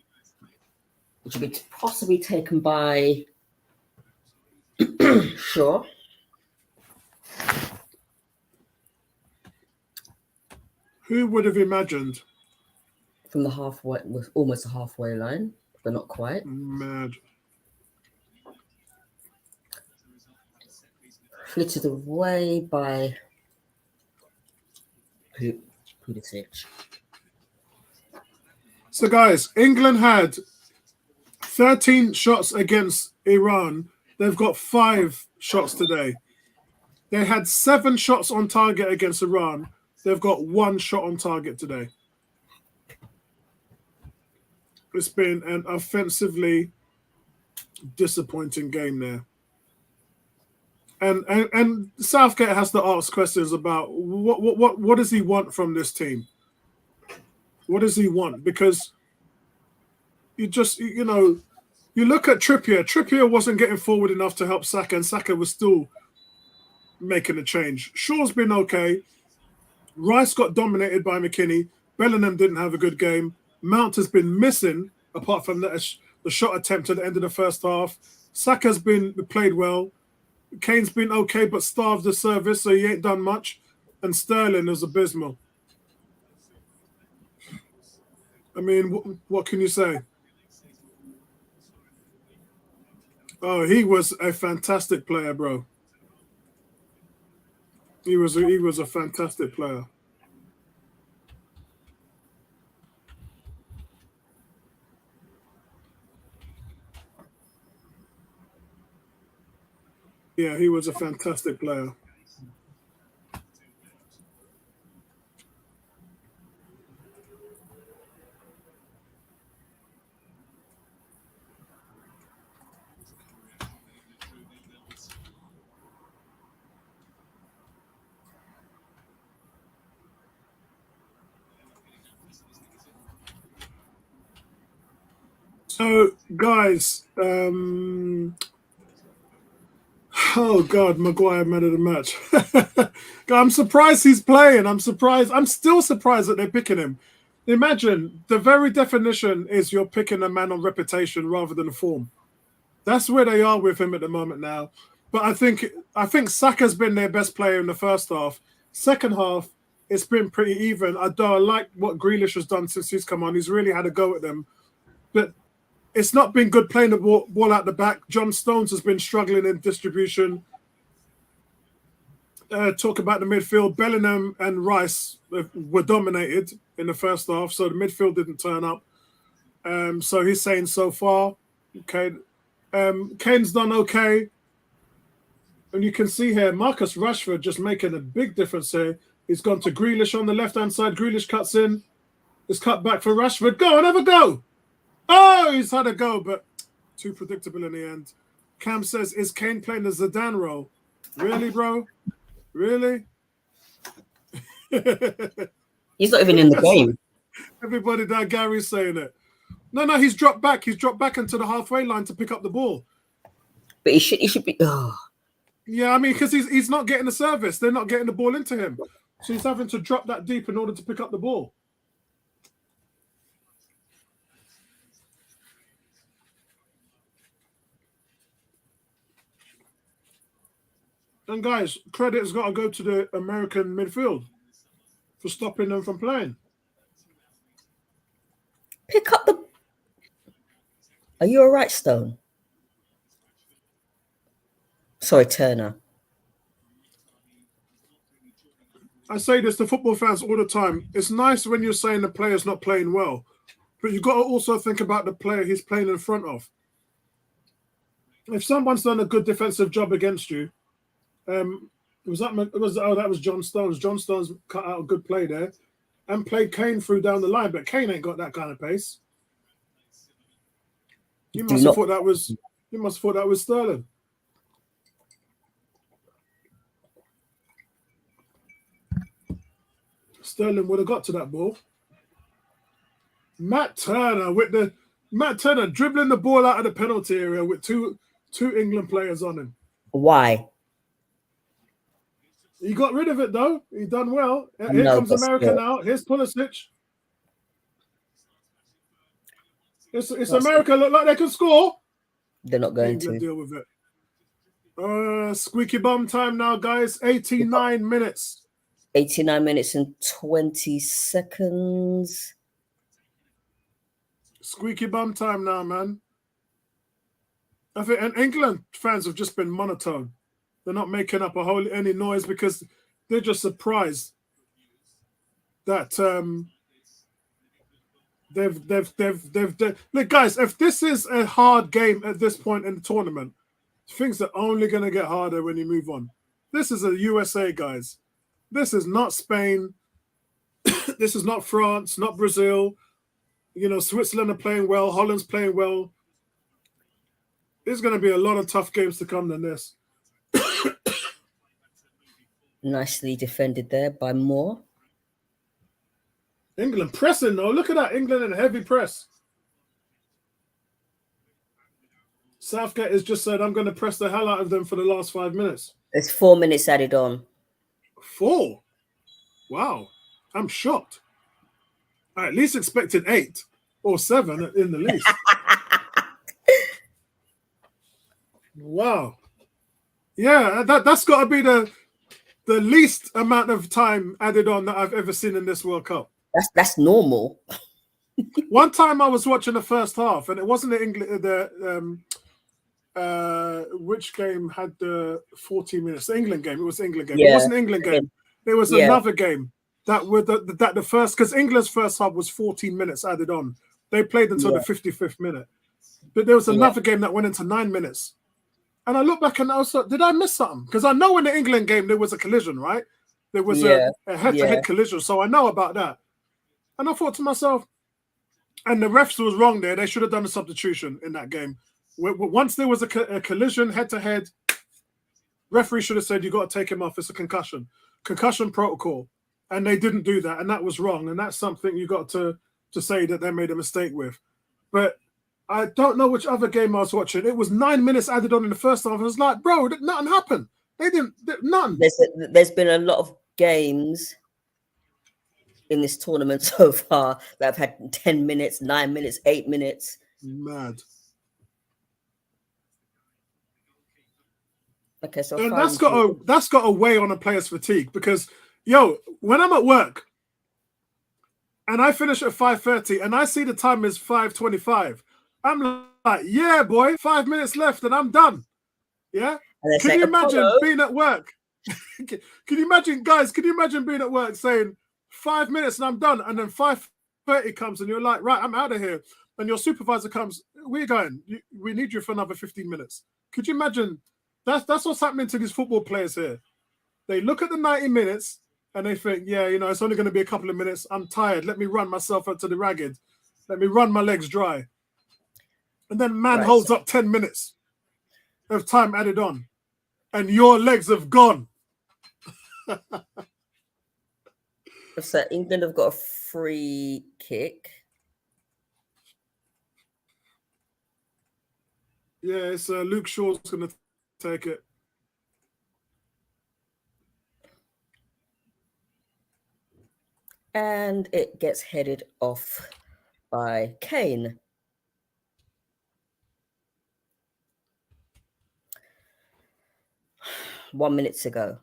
which will be possibly taken by Shaw. Who would have imagined? From the halfway, almost a halfway line, but not quite. Mad. Flitted away by Pulisic. So, guys, England had 13 shots against Iran. They've got 5 shots today. They had 7 shots on target against Iran. They've got 1 shot on target today. It's been an offensively disappointing game there. And Southgate has to ask questions about what does he want from this team? What does he want? Because you look at Trippier. Trippier wasn't getting forward enough to help Saka, and Saka was still making a change. Shaw's been okay. Rice got dominated by McKennie. Bellingham didn't have a good game. Mount has been missing, apart from the shot attempt at the end of the first half. Saka's been played well. Kane's been okay, but starved the service, so he ain't done much. And Sterling is abysmal. I mean, what can you say? Oh, he was a fantastic player, bro. He was a fantastic player. Yeah, he was a fantastic player. So, guys, oh God, Maguire man of the match. I'm surprised he's playing. I'm surprised. I'm still surprised that they're picking him. Imagine the very definition is you're picking a man on reputation rather than form. That's where they are with him at the moment now. But I think Saka's been their best player in the first half. Second half, it's been pretty even. I like what Grealish has done since he's come on. He's really had a go at them. But it's not been good playing the ball out the back. John Stones has been struggling in distribution. Talk about the midfield. Bellingham and Rice were dominated in the first half, so the midfield didn't turn up. So he's saying so far, okay. Kane's done okay. And you can see here, Marcus Rashford just making a big difference here. He's gone to Grealish on the left-hand side. Grealish cuts in. It's cut back for Rashford. Go and have a go. Oh, he's had a go, but too predictable in the end. Cam says, is Kane playing the Zidane role? Really, bro? Really? He's not even in the game. Everybody that Gary's saying it. No, he's dropped back. He's dropped back into the halfway line to pick up the ball. But he should be. Oh. Yeah, I mean, because he's not getting the service. They're not getting the ball into him. So he's having to drop that deep in order to pick up the ball. And guys, credit's got to go to the American midfield for stopping them from playing. Pick up the... Are you all right, Stone? Sorry, Turner. I say this to football fans all the time. It's nice when you're saying the player's not playing well, but you've got to also think about the player he's playing in front of. If someone's done a good defensive job against you, that was John Stones. John Stones cut out a good play there and played Kane through down the line, but Kane ain't got that kind of pace. You must have thought that was Sterling. Sterling would have got to that ball. Matt Turner dribbling the ball out of the penalty area with two England players on him. Why? He got rid of it though. He done well. Here comes America now. Here's Pulisic. It's America. Look like they can score. They're not going England to deal with it. Squeaky bum time now, guys. 89 minutes. 89 minutes and 20 seconds. Squeaky bum time now, man. I think, and England fans have just been monotone. They're not making up any noise because they're just surprised that they've look, guys. If this is a hard game at this point in the tournament, things are only going to get harder when you move on. This is a USA, guys. This is not Spain. This is not France, not Brazil. You know, Switzerland are playing well. Holland's playing well. There's going to be a lot of tough games to come than this. Nicely defended there by Moore. England pressing, though. Look at that. England in a heavy press. Southgate has just said, I'm going to press the hell out of them for the last 5 minutes. There's 4 minutes added on. 4? Wow. I'm shocked. I at least expected 8 or 7 in the least. Wow. Yeah, that's got to be the least amount of time added on that I've ever seen in this World Cup. That's normal. One time I was watching the first half, and it wasn't which game had the 40 minutes? The England game. It was the England game. Yeah. It wasn't the England game. There was another game that the first, because England's first half was 14 minutes added on. They played until the 55th minute. But there was another game that went into 9 minutes. And I look back and I was like, did I miss something? Because I know in the England game there was a collision, right? There was a head-to-head collision, so I know about that. And I thought to myself, and the refs was wrong there. They should have done a substitution in that game. Once there was a collision head-to-head, referee should have said, you got to take him off. It's a concussion protocol. And they didn't do that, and that was wrong. And that's something you got to say that they made a mistake with. But I don't know which other game I was watching. It was 9 minutes added on in the first half. I was like, bro, nothing happened. They didn't, none. There's been a lot of games in this tournament so far that have had 10 minutes, 9 minutes, 8 minutes. Mad. Okay, so And that's got to weigh on a player's fatigue because, when I'm at work and I finish at 5:30 and I see the time is 5:25, I'm like, yeah, boy, 5 minutes left and I'm done. Yeah. Can you imagine being at work? Can you imagine, guys? Can you imagine being at work saying 5 minutes and I'm done, and then 5:30 comes and you're like, right, I'm out of here, and your supervisor comes, where you going? We need you for another 15 minutes. Could you imagine? That's what's happening to these football players here. They look at the 90 minutes and they think, yeah, it's only going to be a couple of minutes. I'm tired. Let me run myself up to the ragged. Let me run my legs dry. And then holds up 10 minutes of time added on, and your legs have gone. So England have got a free kick. Yeah, it's Luke Shaw's going to take it. And it gets headed off by Kane. One minute to go.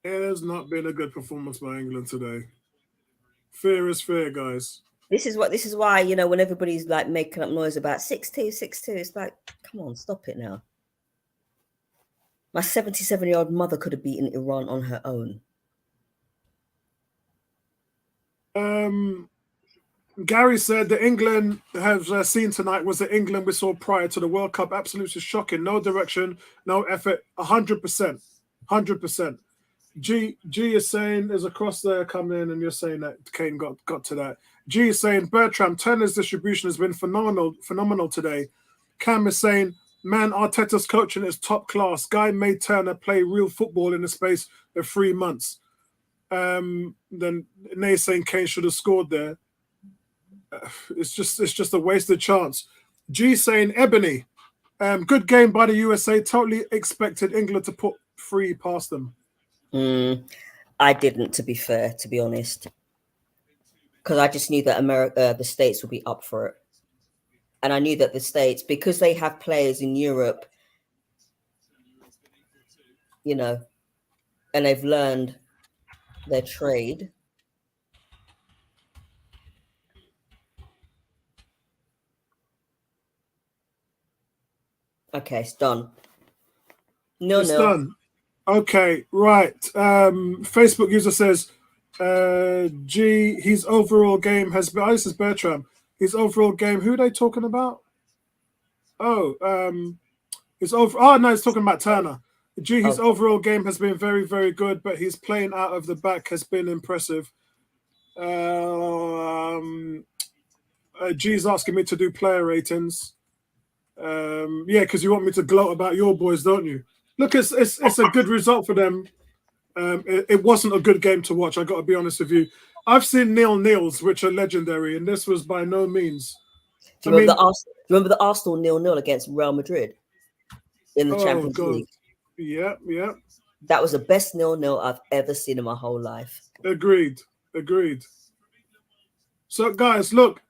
It has not been a good performance by England today. Fair is fair, guys. This is why, when everybody's like making up noise about 6-2, 6-2, it's like, come on, stop it now. My 77-year-old mother could have beaten Iran on her own. Gary said that England have seen tonight was the England we saw prior to the World Cup. Absolutely shocking. No direction, no effort. 100%. 100%. G is saying there's a cross there coming in, and you're saying that Kane got to that. G is saying Bertram Turner's distribution has been phenomenal today. Cam is saying, man, Arteta's coaching is top class. Guy made Turner play real football in the space of 3 months. Then Nay's saying Kane should have scored there. It's just a wasted chance. G saying Ebony, good game by the USA. Totally expected England to put 3 past them. I didn't, to be fair, to be honest, because I just knew that the States would be up for it, and I knew that the States, because they have players in Europe, and they've learned their trade. Okay, it's done. It's done. Okay, right. Facebook user says, G, his overall game has been, this is Bertram. His overall game, who are they talking about? Oh, he's talking about Turner. G, his overall game has been very, very good, but his playing out of the back has been impressive. G's asking me to do player ratings. Yeah, because you want me to gloat about your boys, don't you? Look, it's a good result for them. It wasn't a good game to watch. I got to be honest with you. I've seen 0-0s, which are legendary, and this was by no means. Do you remember the Arsenal 0-0 against Real Madrid in the Champions League? Yeah. That was the best 0-0 I've ever seen in my whole life. Agreed. So, guys, look,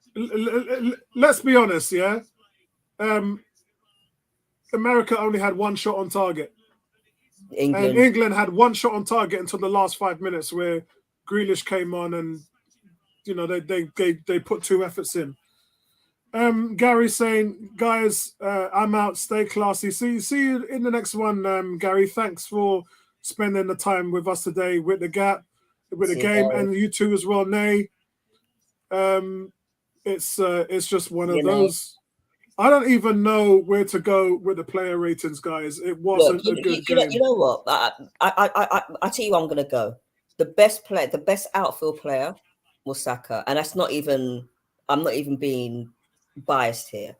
let's be honest, yeah? America only had 1 shot on target. And England had 1 shot on target until the last 5 minutes, where Grealish came on and they put 2 efforts in. Gary saying, guys, I'm out. Stay classy. See you in the next one, Gary. Thanks for spending the time with us today with the gap, with the game, and you too as well, Nay. It's just one of those. I don't even know where to go with the player ratings, guys. It wasn't a good game. You know what? I tell you where I'm going to go. The best outfield player was Saka, and that's not even. I'm not even being biased here.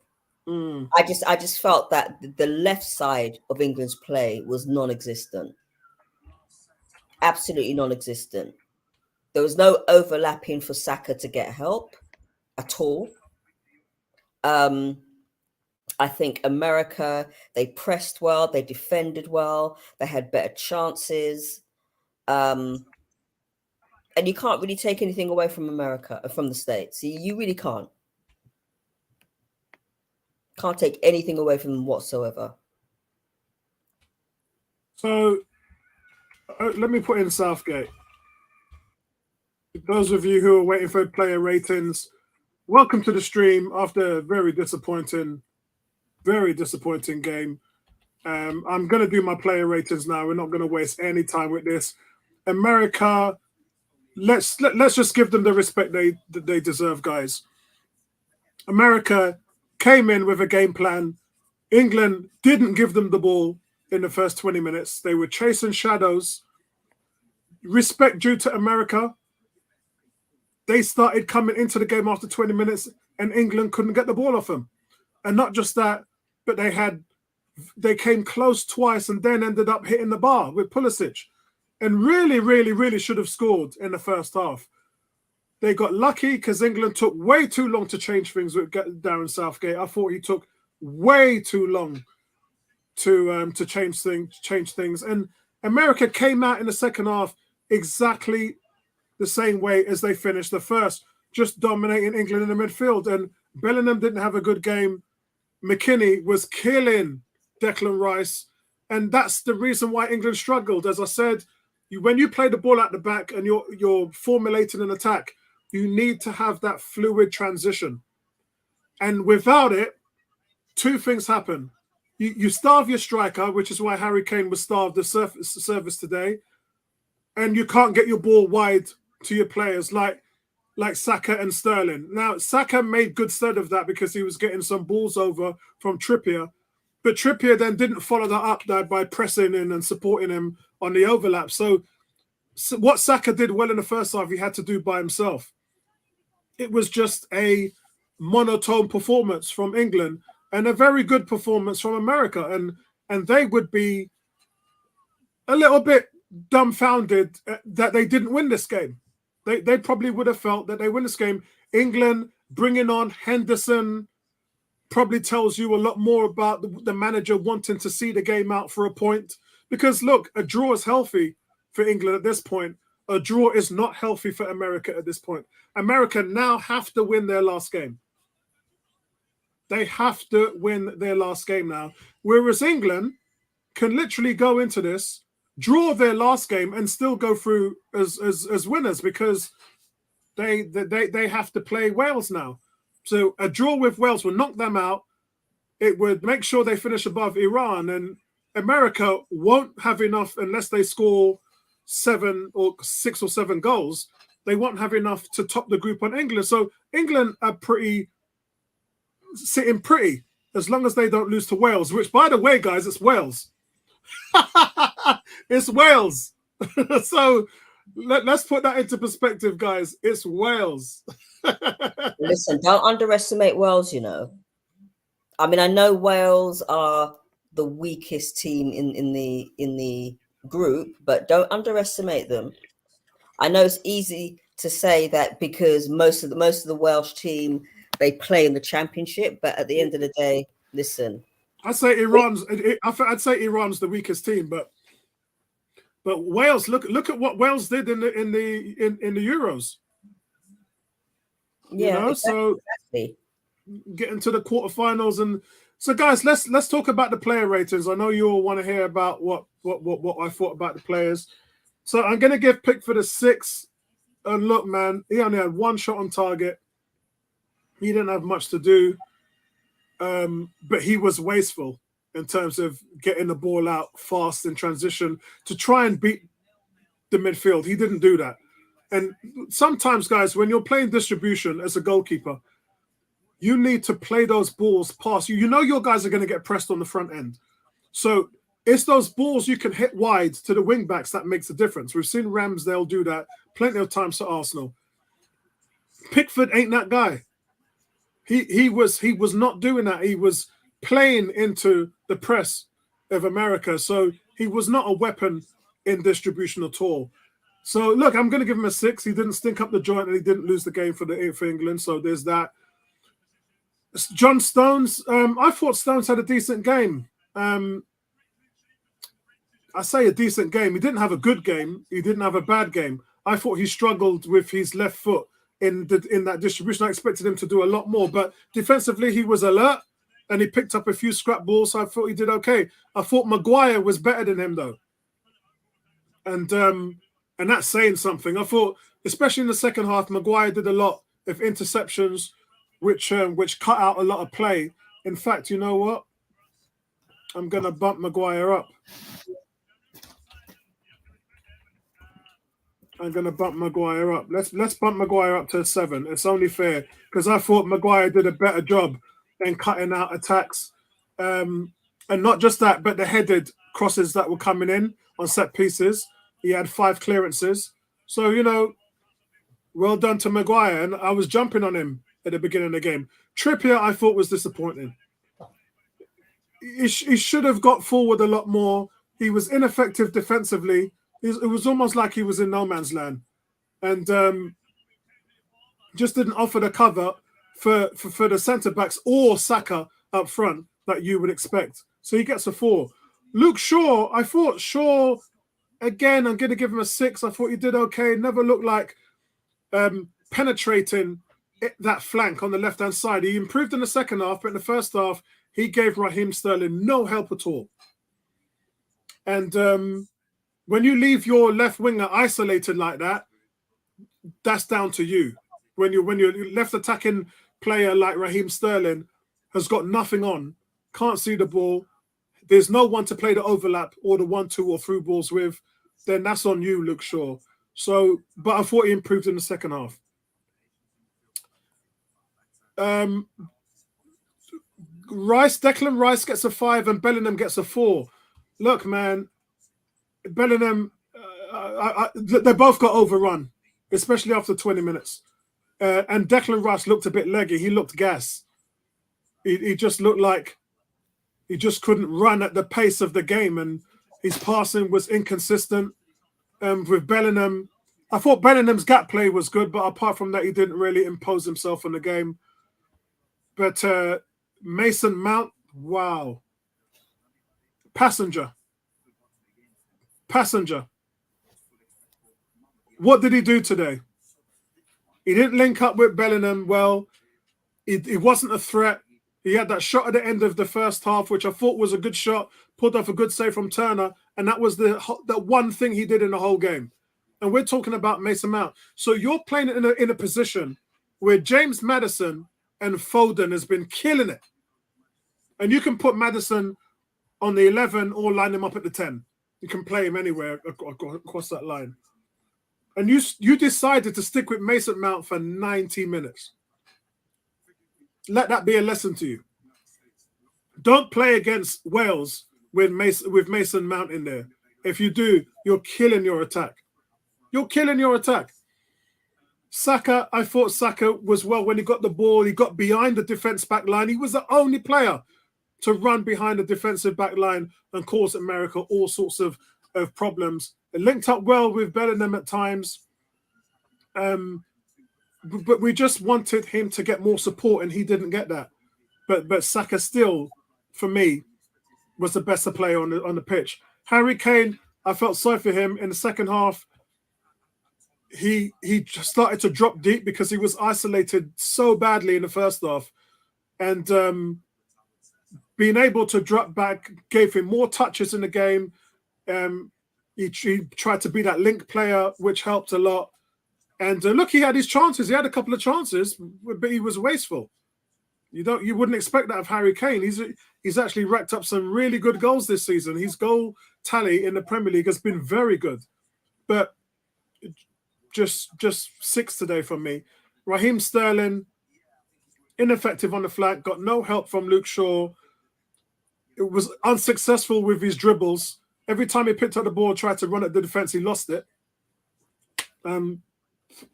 I just felt that the left side of England's play was non-existent, absolutely non-existent. There was no overlapping for Saka to get help at all. I think America, they pressed well, they defended well, they had better chances. And you can't really take anything away from America, from the States. You really can't. Can't take anything away from them whatsoever. So let me put in Southgate. Those of you who are waiting for player ratings, welcome to the stream after a very disappointing game. I'm going to do my player ratings now. We're not going to waste any time with this. America, let's just give them the respect they deserve, guys. America came in with a game plan. England didn't give them the ball in the first 20 minutes. They were chasing shadows. Respect due to America. They started coming into the game after 20 minutes and England couldn't get the ball off them. And not just that, but they came close twice and then ended up hitting the bar with Pulisic and really should have scored in the first half. They got lucky because England took way too long to change things with Darren Southgate. I thought he took way too long to change things. And America came out in the second half exactly the same way as they finished the first, just dominating England in the midfield. And Bellingham didn't have a good game. McKennie was killing Declan Rice. And that's the reason why England struggled. As I said, when you play the ball at the back and you're formulating an attack, you need to have that fluid transition. And without it, two things happen. You starve your striker, which is why Harry Kane was starved the service today. And you can't get your ball wide to your players like Saka and Sterling. Now, Saka made good stead of that because he was getting some balls over from Trippier. But Trippier then didn't follow that up by pressing in and supporting him on the overlap. So what Saka did well in the first half, he had to do by himself. It was just a monotone performance from England and a very good performance from America. And they would be a little bit dumbfounded that they didn't win this game. They probably would have felt that they win this game. England bringing on Henderson probably tells you a lot more about the manager wanting to see the game out for a point. Because, look, a draw is healthy for England at this point. A draw is not healthy for America at this point. America now have to win their last game. They have to win their last game now. Whereas England can literally go into this, draw their last game and still go through as winners because they have to play Wales now. So a draw with Wales will knock them out. It would make sure they finish above Iran, and America won't have enough unless they score 6 or 7 goals. They won't have enough to top the group on England. So England are sitting pretty as long as they don't lose to Wales, which, by the way, guys, it's Wales. It's Wales. So let's put that into perspective, guys. It's Wales. Listen, don't underestimate Wales, you know. I mean, I know Wales are the weakest team in the group, but don't underestimate them. I know it's easy to say that because most of the Welsh team, they play in the championship, but at the end of the day, listen. I'd say Iran's the weakest team, but Wales, look at what Wales did in the Euros. Yeah, you know, exactly. So getting to the quarterfinals, and so guys, let's talk about the player ratings. I know you all want to hear about what I thought about the players. So I'm going to give Pickford a 6. And look, man, he only had 1 shot on target. He didn't have much to do, but he was wasteful in terms of getting the ball out fast in transition to try and beat the midfield. He didn't do that. And sometimes, guys, when you're playing distribution as a goalkeeper, you need to play those balls past you. You know your guys are going to get pressed on the front end. So it's those balls you can hit wide to the wing backs that makes a difference. We've seen Ramsdale do that plenty of times to Arsenal. Pickford ain't that guy. He was not doing that. He was playing into the press of America. So he was not a weapon in distribution at all. So look, I'm going to give him a 6. He didn't stink up the joint and he didn't lose the game for England. So there's that. John Stones. I thought Stones had a decent game. I say a decent game. He didn't have a good game. He didn't have a bad game. I thought he struggled with his left foot in that distribution. I expected him to do a lot more, but defensively he was alert and he picked up a few scrap balls. So I thought he did okay. I thought Maguire was better than him though, and that's saying something. I thought, especially in the second half, Maguire did a lot of interceptions, which cut out a lot of play. In fact, you know what? I'm gonna bump Maguire up. I'm going to bump Maguire up. Let's bump Maguire up to a 7. It's only fair because I thought Maguire did a better job in cutting out attacks. And not just that, but the headed crosses that were coming in on set pieces. He had 5 clearances. So, you know, well done to Maguire. And I was jumping on him at the beginning of the game. Trippier, I thought, was disappointing. He should have got forward a lot more. He was ineffective defensively. It was almost like he was in no man's land, and just didn't offer the cover for the centre backs or Saka up front that you would expect. So he gets a 4. Luke Shaw, I thought Shaw again. I'm going to give him a 6. I thought he did okay. Never looked like penetrating that flank on the left hand side. He improved in the second half, but in the first half he gave Raheem Sterling no help at all. And when you leave your left winger isolated like that, that's down to you. When your left attacking player like Raheem Sterling has got nothing on, can't see the ball, there's no one to play the overlap or the 1, 2 or through balls with, then that's on you, Luke Shaw. So, but I thought he improved in the second half. Declan Rice gets a 5 and Bellingham gets a 4. Look, man, Bellingham, they both got overrun, especially after 20 minutes. And Declan Rice looked a bit leggy. He looked gas. He just looked like he just couldn't run at the pace of the game, and his passing was inconsistent. With Bellingham, I thought Bellingham's gap play was good, but apart from that, he didn't really impose himself on the game. But Mason Mount, wow. Passenger. What did he do today? He didn't link up with Bellingham well. He wasn't a threat. He had that shot at the end of the first half, which I thought was a good shot, pulled off a good save from Turner, and that was the one thing he did in the whole game. And we're talking about Mason Mount. So you're playing in a position where James Maddison and Foden has been killing it. And you can put Maddison on the 11 or line him up at the 10. You can play him anywhere across that line. And you decided to stick with Mason Mount for 90 minutes. Let that be a lesson to you. Don't play against Wales with Mason Mount in there. If you do, you're killing your attack. Saka, I thought Saka was well when he got the ball. He got behind the defence back line. He was the only player to run behind the defensive back line and cause America all sorts of problems. It linked up well with Bellingham at times. But we just wanted him to get more support, and he didn't get that. But Saka still, for me, was the best player on the pitch. Harry Kane, I felt sorry for him in the second half. He started to drop deep because he was isolated so badly in the first half. And being able to drop back gave him more touches in the game. He tried to be that link player, which helped a lot. And look, he had his chances. He had a couple of chances, but he was wasteful. You wouldn't expect that of Harry Kane. He's actually racked up some really good goals this season. His goal tally in the Premier League has been very good. But just 6 today from me. Raheem Sterling, ineffective on the flank, got no help from Luke Shaw. It was unsuccessful with his dribbles. Every time he picked up the ball, tried to run at the defense, he lost it.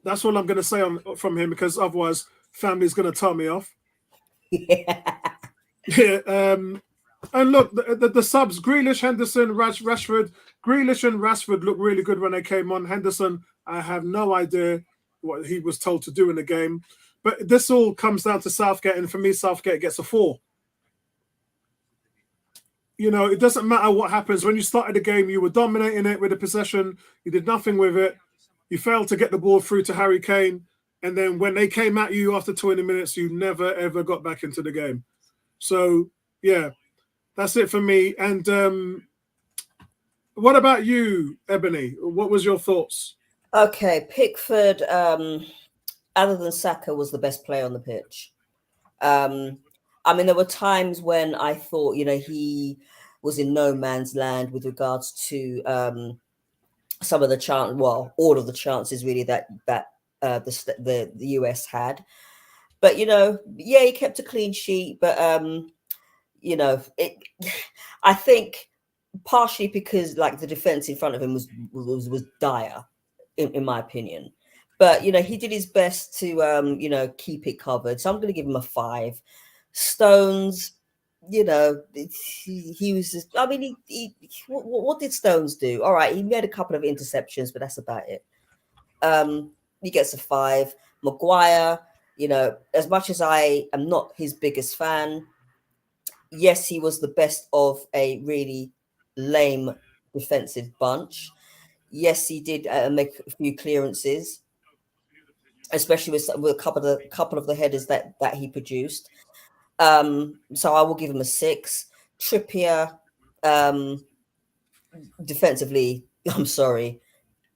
That's all I'm going to say from him, because otherwise family's going to tell me off. Yeah. And look, the subs, Grealish, Henderson, Rashford. Grealish and Rashford looked really good when they came on. Henderson, I have no idea what he was told to do in the game. But this all comes down to Southgate, and for me, Southgate gets a 4. You know, it doesn't matter what happens. When you started the game, you were dominating it with the possession. You did nothing with it. You failed to get the ball through to Harry Kane. And then when they came at you after 20 minutes, you never, ever got back into the game. So, yeah, that's it for me. And what about you, Ebony? What was your thoughts? Okay, Pickford, other than Saka, was the best player on the pitch. I mean, there were times when I thought, you know, he was in no man's land with regards to some of the chance, well, all of the chances really that the US had. But, you know, yeah, he kept a clean sheet. But, you know, I think partially because like the defense in front of him was dire, in my opinion. But, you know, he did his best to, you know, keep it covered. So I'm going to give him a 5. Stones, you know, he was just, I mean, what did Stones do? All right, he made a couple of interceptions, but that's about it. He gets a 5. Maguire, you know, as much as I am not his biggest fan, yes, he was the best of a really lame defensive bunch. Yes, he did make a few clearances, especially with a couple of the headers that he produced. So I will give him a 6. Trippier, defensively, I'm sorry.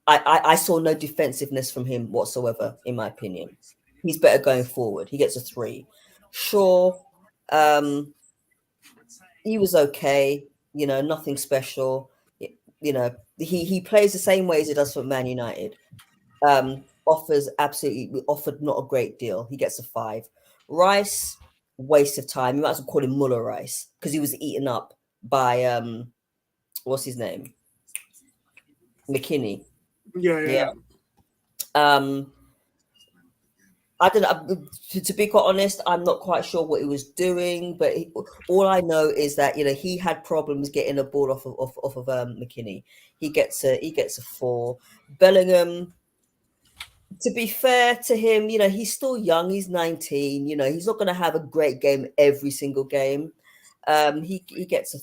I saw no defensiveness from him whatsoever, in my opinion. He's better going forward. He gets a 3. Shaw, he was okay, you know, nothing special. You know, he plays the same way as he does for Man United. Offered not a great deal. He gets a 5. Rice, waste of time. You might as well call him Muller Rice because he was eaten up by what's his name? McKennie. Yeah. I don't know. To be quite honest, I'm not quite sure what he was doing, but all I know is that, you know, he had problems getting a ball off of McKennie. He gets a 4. Bellingham, to be fair to him, you know, he's still young. He's 19. You know, he's not going to have a great game every single game. He gets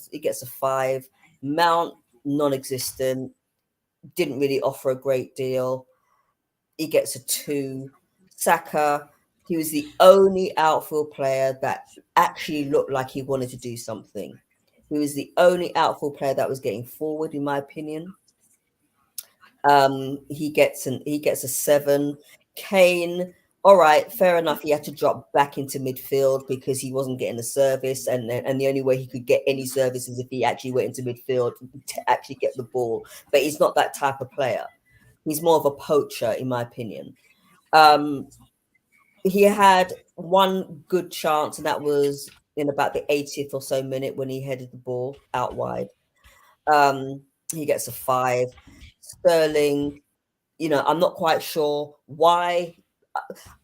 a 5. Mount, non-existent. Didn't really offer a great deal. He gets a 2. Saka, he was the only outfield player that actually looked like he wanted to do something. He was the only outfield player that was getting forward, in my opinion. He gets a 7. Kane, all right, fair enough. He had to drop back into midfield because he wasn't getting the service, and the only way he could get any service is if he actually went into midfield to actually get the ball. But he's not that type of player. He's more of a poacher, in my opinion. He had one good chance, and that was in about the 80th or so minute when he headed the ball out wide. He gets a 5. Sterling, you know, I'm not quite sure why.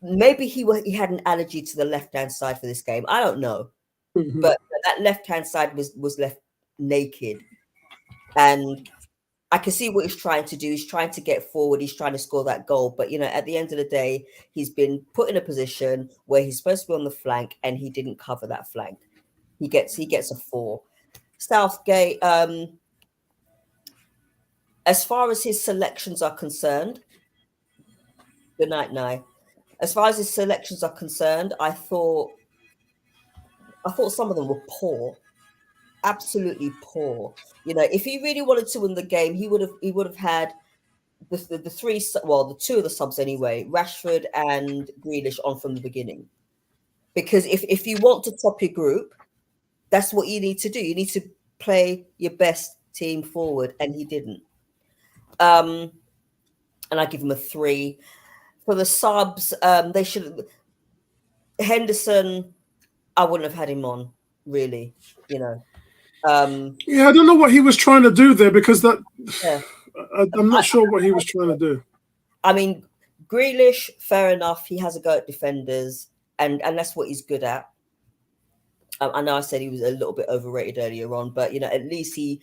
Maybe he had an allergy to the left-hand side for this game. I don't know. Mm-hmm. But that left-hand side was left naked. And I can see what he's trying to do. He's trying to get forward. He's trying to score that goal. But, you know, at the end of the day, he's been put in a position where he's supposed to be on the flank and he didn't cover that flank. He gets a 4. Southgate, as far as his selections are concerned, good night, Nye. As far as his selections are concerned, I thought some of them were poor. Absolutely poor. You know, if he really wanted to win the game, he would have had the 3, well, the 2 of the subs anyway, Rashford and Grealish on from the beginning. Because if you want to top your group, that's what you need to do. You need to play your best team forward, and he didn't. And I give him a 3. For the subs, they should. Henderson, I wouldn't have had him on, really. You know. Yeah, I don't know what he was trying to do there because that. Yeah. I'm not sure what he was trying to do. I mean, Grealish, fair enough. He has a go at defenders, and that's what he's good at. I know I said he was a little bit overrated earlier on, but, you know, at least he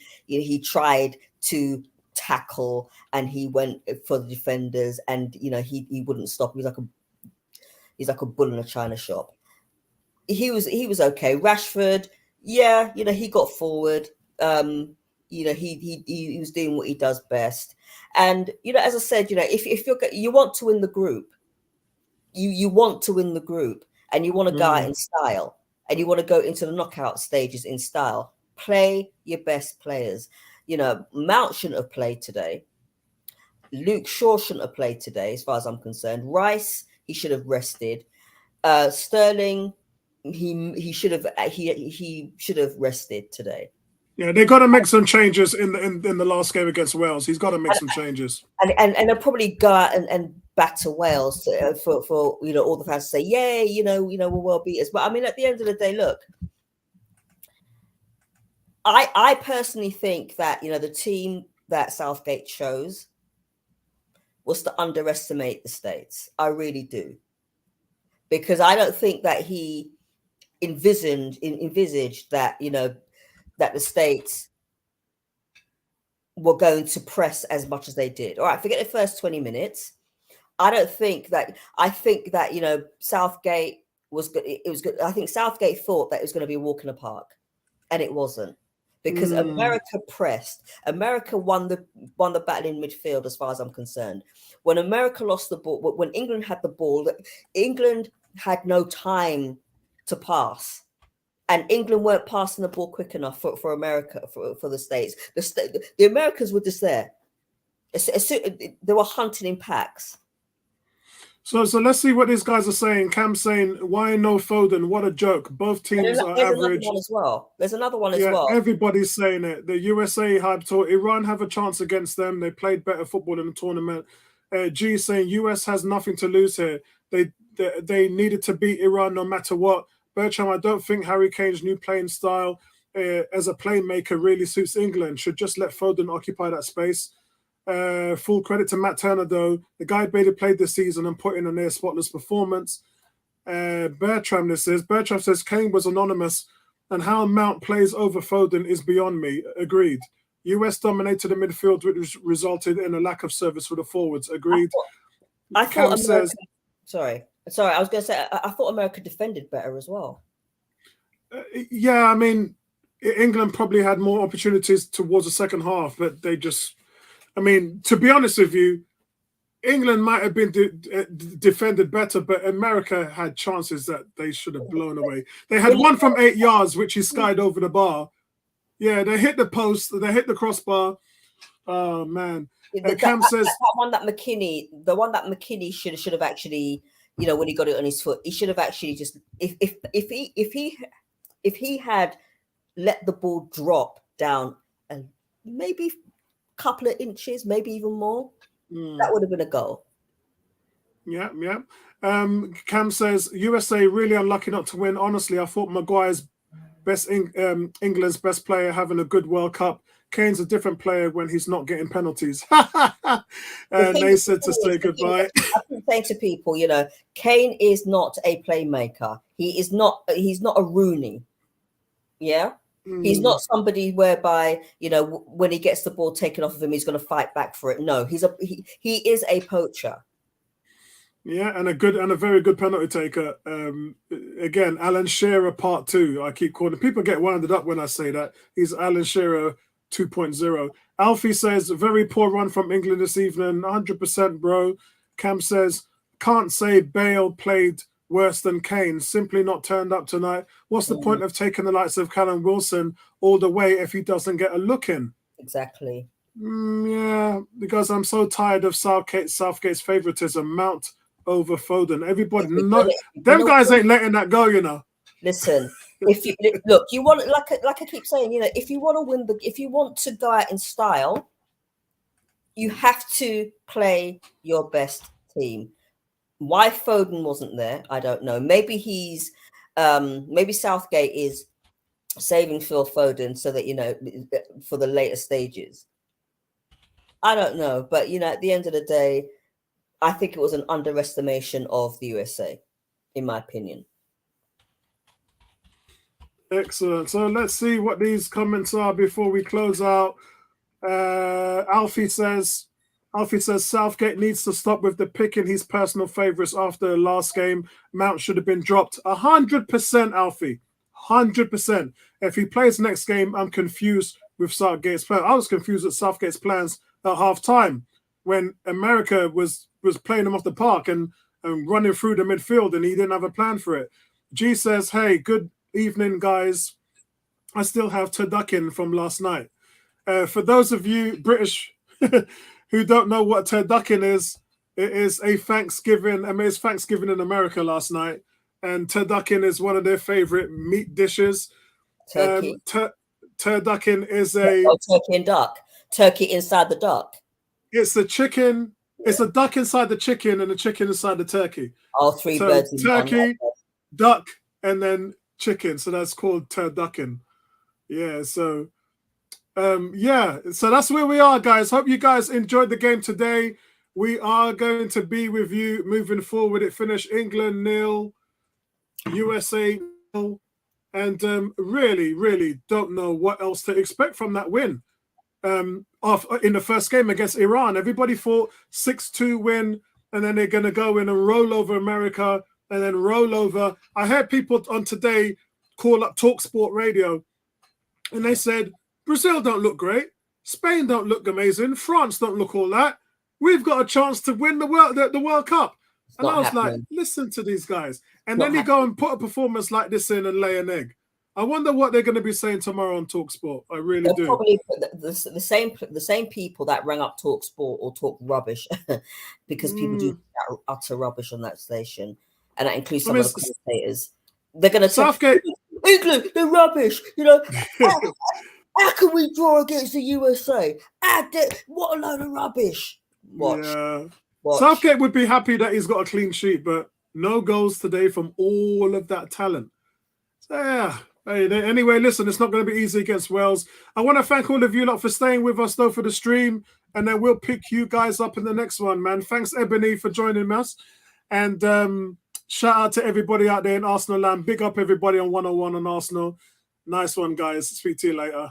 tried to tackle and he went for the defenders, and, you know, he wouldn't stop. He was like he's like a bull in a china shop. He was okay. Rashford, yeah, he got forward. He was doing what he does best. And as I said, if you want to win the group, you want to win the group, and you want to go out in style, and you want to go into the knockout stages in style. Play your best players. Mount shouldn't have played today. Luke Shaw shouldn't have played today, as far as I'm concerned. Rice, he should have rested. Sterling, he should have rested today. Yeah, they got to make some changes in the last game against Wales. He's got to make some changes, and they'll probably go out and batter Wales for all the fans to say, yeah, we're well beaters. But I mean, at the end of the day, look, I personally think that the team that Southgate chose was to underestimate the States. I really do, because I don't think that he envisaged that that the States were going to press as much as they did. All right, forget the first 20 minutes. I think that Southgate was good. It was good. I think Southgate thought that it was going to be a walk in the park, and it wasn't, because America pressed. America won the battle in midfield, as far as I'm concerned. When America lost the ball, when England had the ball, England had no time to pass. And England weren't passing the ball quick enough for America, for the States. The Americans were just there. They were hunting in packs. So let's see what these guys are saying. Cam's saying, why no Foden? What a joke. Both teams are average. There's another one as well. Everybody's saying it. The USA hype told Iran have a chance against them. They played better football in the tournament. G saying US has nothing to lose here. They needed to beat Iran no matter what. Bertram, I don't think Harry Kane's new playing style as a playmaker really suits England. Should just let Foden occupy that space. Full credit to Matt Turner, though. The guy barely played this season and put in a near spotless performance. Bertram says Kane was anonymous, and how Mount plays over Foden is beyond me. Agreed. US dominated the midfield, which resulted in a lack of service for the forwards. Agreed. I thought America, sorry, I was going to say, I thought America defended better as well. Yeah, I mean, England probably had more opportunities towards the second half, but they just, I mean, to be honest with you, England might have been defended better, but America had chances that they should have blown away. They had one from 8 yards, which he skied over the bar. Yeah, they hit the post, they hit the crossbar. Oh, man. Cam says the one that McKennie should have actually, when he got it on his foot, he should have actually just, if he had let the ball drop down and maybe a couple of inches, maybe even more, that would have been a goal. Yeah. Cam says USA really unlucky not to win. Honestly, I thought Maguire's England's best player having a good World Cup. Kane's a different player when he's not getting penalties. And they said to say goodbye. I've been saying to people, Kane is not a playmaker. He's not a Rooney. Yeah. He's not somebody whereby, when he gets the ball taken off of him, he's going to fight back for it. No, he is a poacher. Yeah, and a very good penalty taker. Again, Alan Shearer Part 2. I keep calling. People get wounded up when I say that. He's Alan Shearer 2.0. Alfie says, very poor run from England this evening. 100%, bro. Cam says, can't say Bale played worse than Kane. Simply not turned up tonight. What's the point of taking the likes of Callum Wilson all the way if he doesn't get a look in? Exactly. Yeah, because I'm so tired of Southgate's favoritism. Mount over Foden. Everybody, them guys ain't letting that go, Listen, if you look, you want, like I keep saying, if you want to win if you want to go out in style, you have to play your best team. Why Foden wasn't there, I don't know. Maybe maybe Southgate is saving Phil Foden so that for the later stages. I don't know, but at the end of the day, I think it was an underestimation of the USA, in my opinion. Excellent. So let's see what these comments are before we close out. Alfie says, Alfie says Southgate needs to stop with the picking his personal favourites after the last game. Mount should have been dropped. 100%, Alfie. 100%. If he plays next game, I'm confused with Southgate's plan. I was confused with Southgate's plans at half-time when America was playing him off the park and running through the midfield, and he didn't have a plan for it. G says, hey, good evening, guys. I still have turducken from last night. For those of you British who don't know what turducken is, it is a Thanksgiving. I mean, it's Thanksgiving in America last night, and turducken is one of their favorite meat dishes. Turkey. Turducken is turkey and duck. Turkey inside the duck. It's the chicken. It's a duck inside the chicken and a chicken inside the turkey. Oh, three birds. Turkey, duck, and then chicken. So that's called turducken. Yeah. So, So that's where we are, guys. Hope you guys enjoyed the game today. We are going to be with you moving forward. It finished England 0, USA 0, and really, really don't know what else to expect from that win. In the first game against Iran, everybody thought 6-2 win, and then they're going to go in and roll over America and then roll over. I heard people on today call up TalkSport Radio, and they said, Brazil don't look great. Spain don't look amazing. France don't look all that. We've got a chance to win the World Cup. And I was like, listen to these guys. And then you go and put a performance like this in and lay an egg. I wonder what they're going to be saying tomorrow on TalkSport. I really do. Probably the same people that rang up TalkSport or talk rubbish because people do utter rubbish on that station, and that includes some of the commentators. They're going to Southgate. England, they're rubbish. You know, how can we draw against the USA? What a load of rubbish. Watch. Southgate would be happy that he's got a clean sheet, but no goals today from all of that talent. So, yeah. Hey, anyway, listen, it's not going to be easy against Wales. I want to thank all of you lot for staying with us, though, for the stream, and then we'll pick you guys up in the next one, man. Thanks, Ebony, for joining us. And shout out to everybody out there in Arsenal land. Big up everybody on 101 on Arsenal. Nice one, guys. Speak to you later.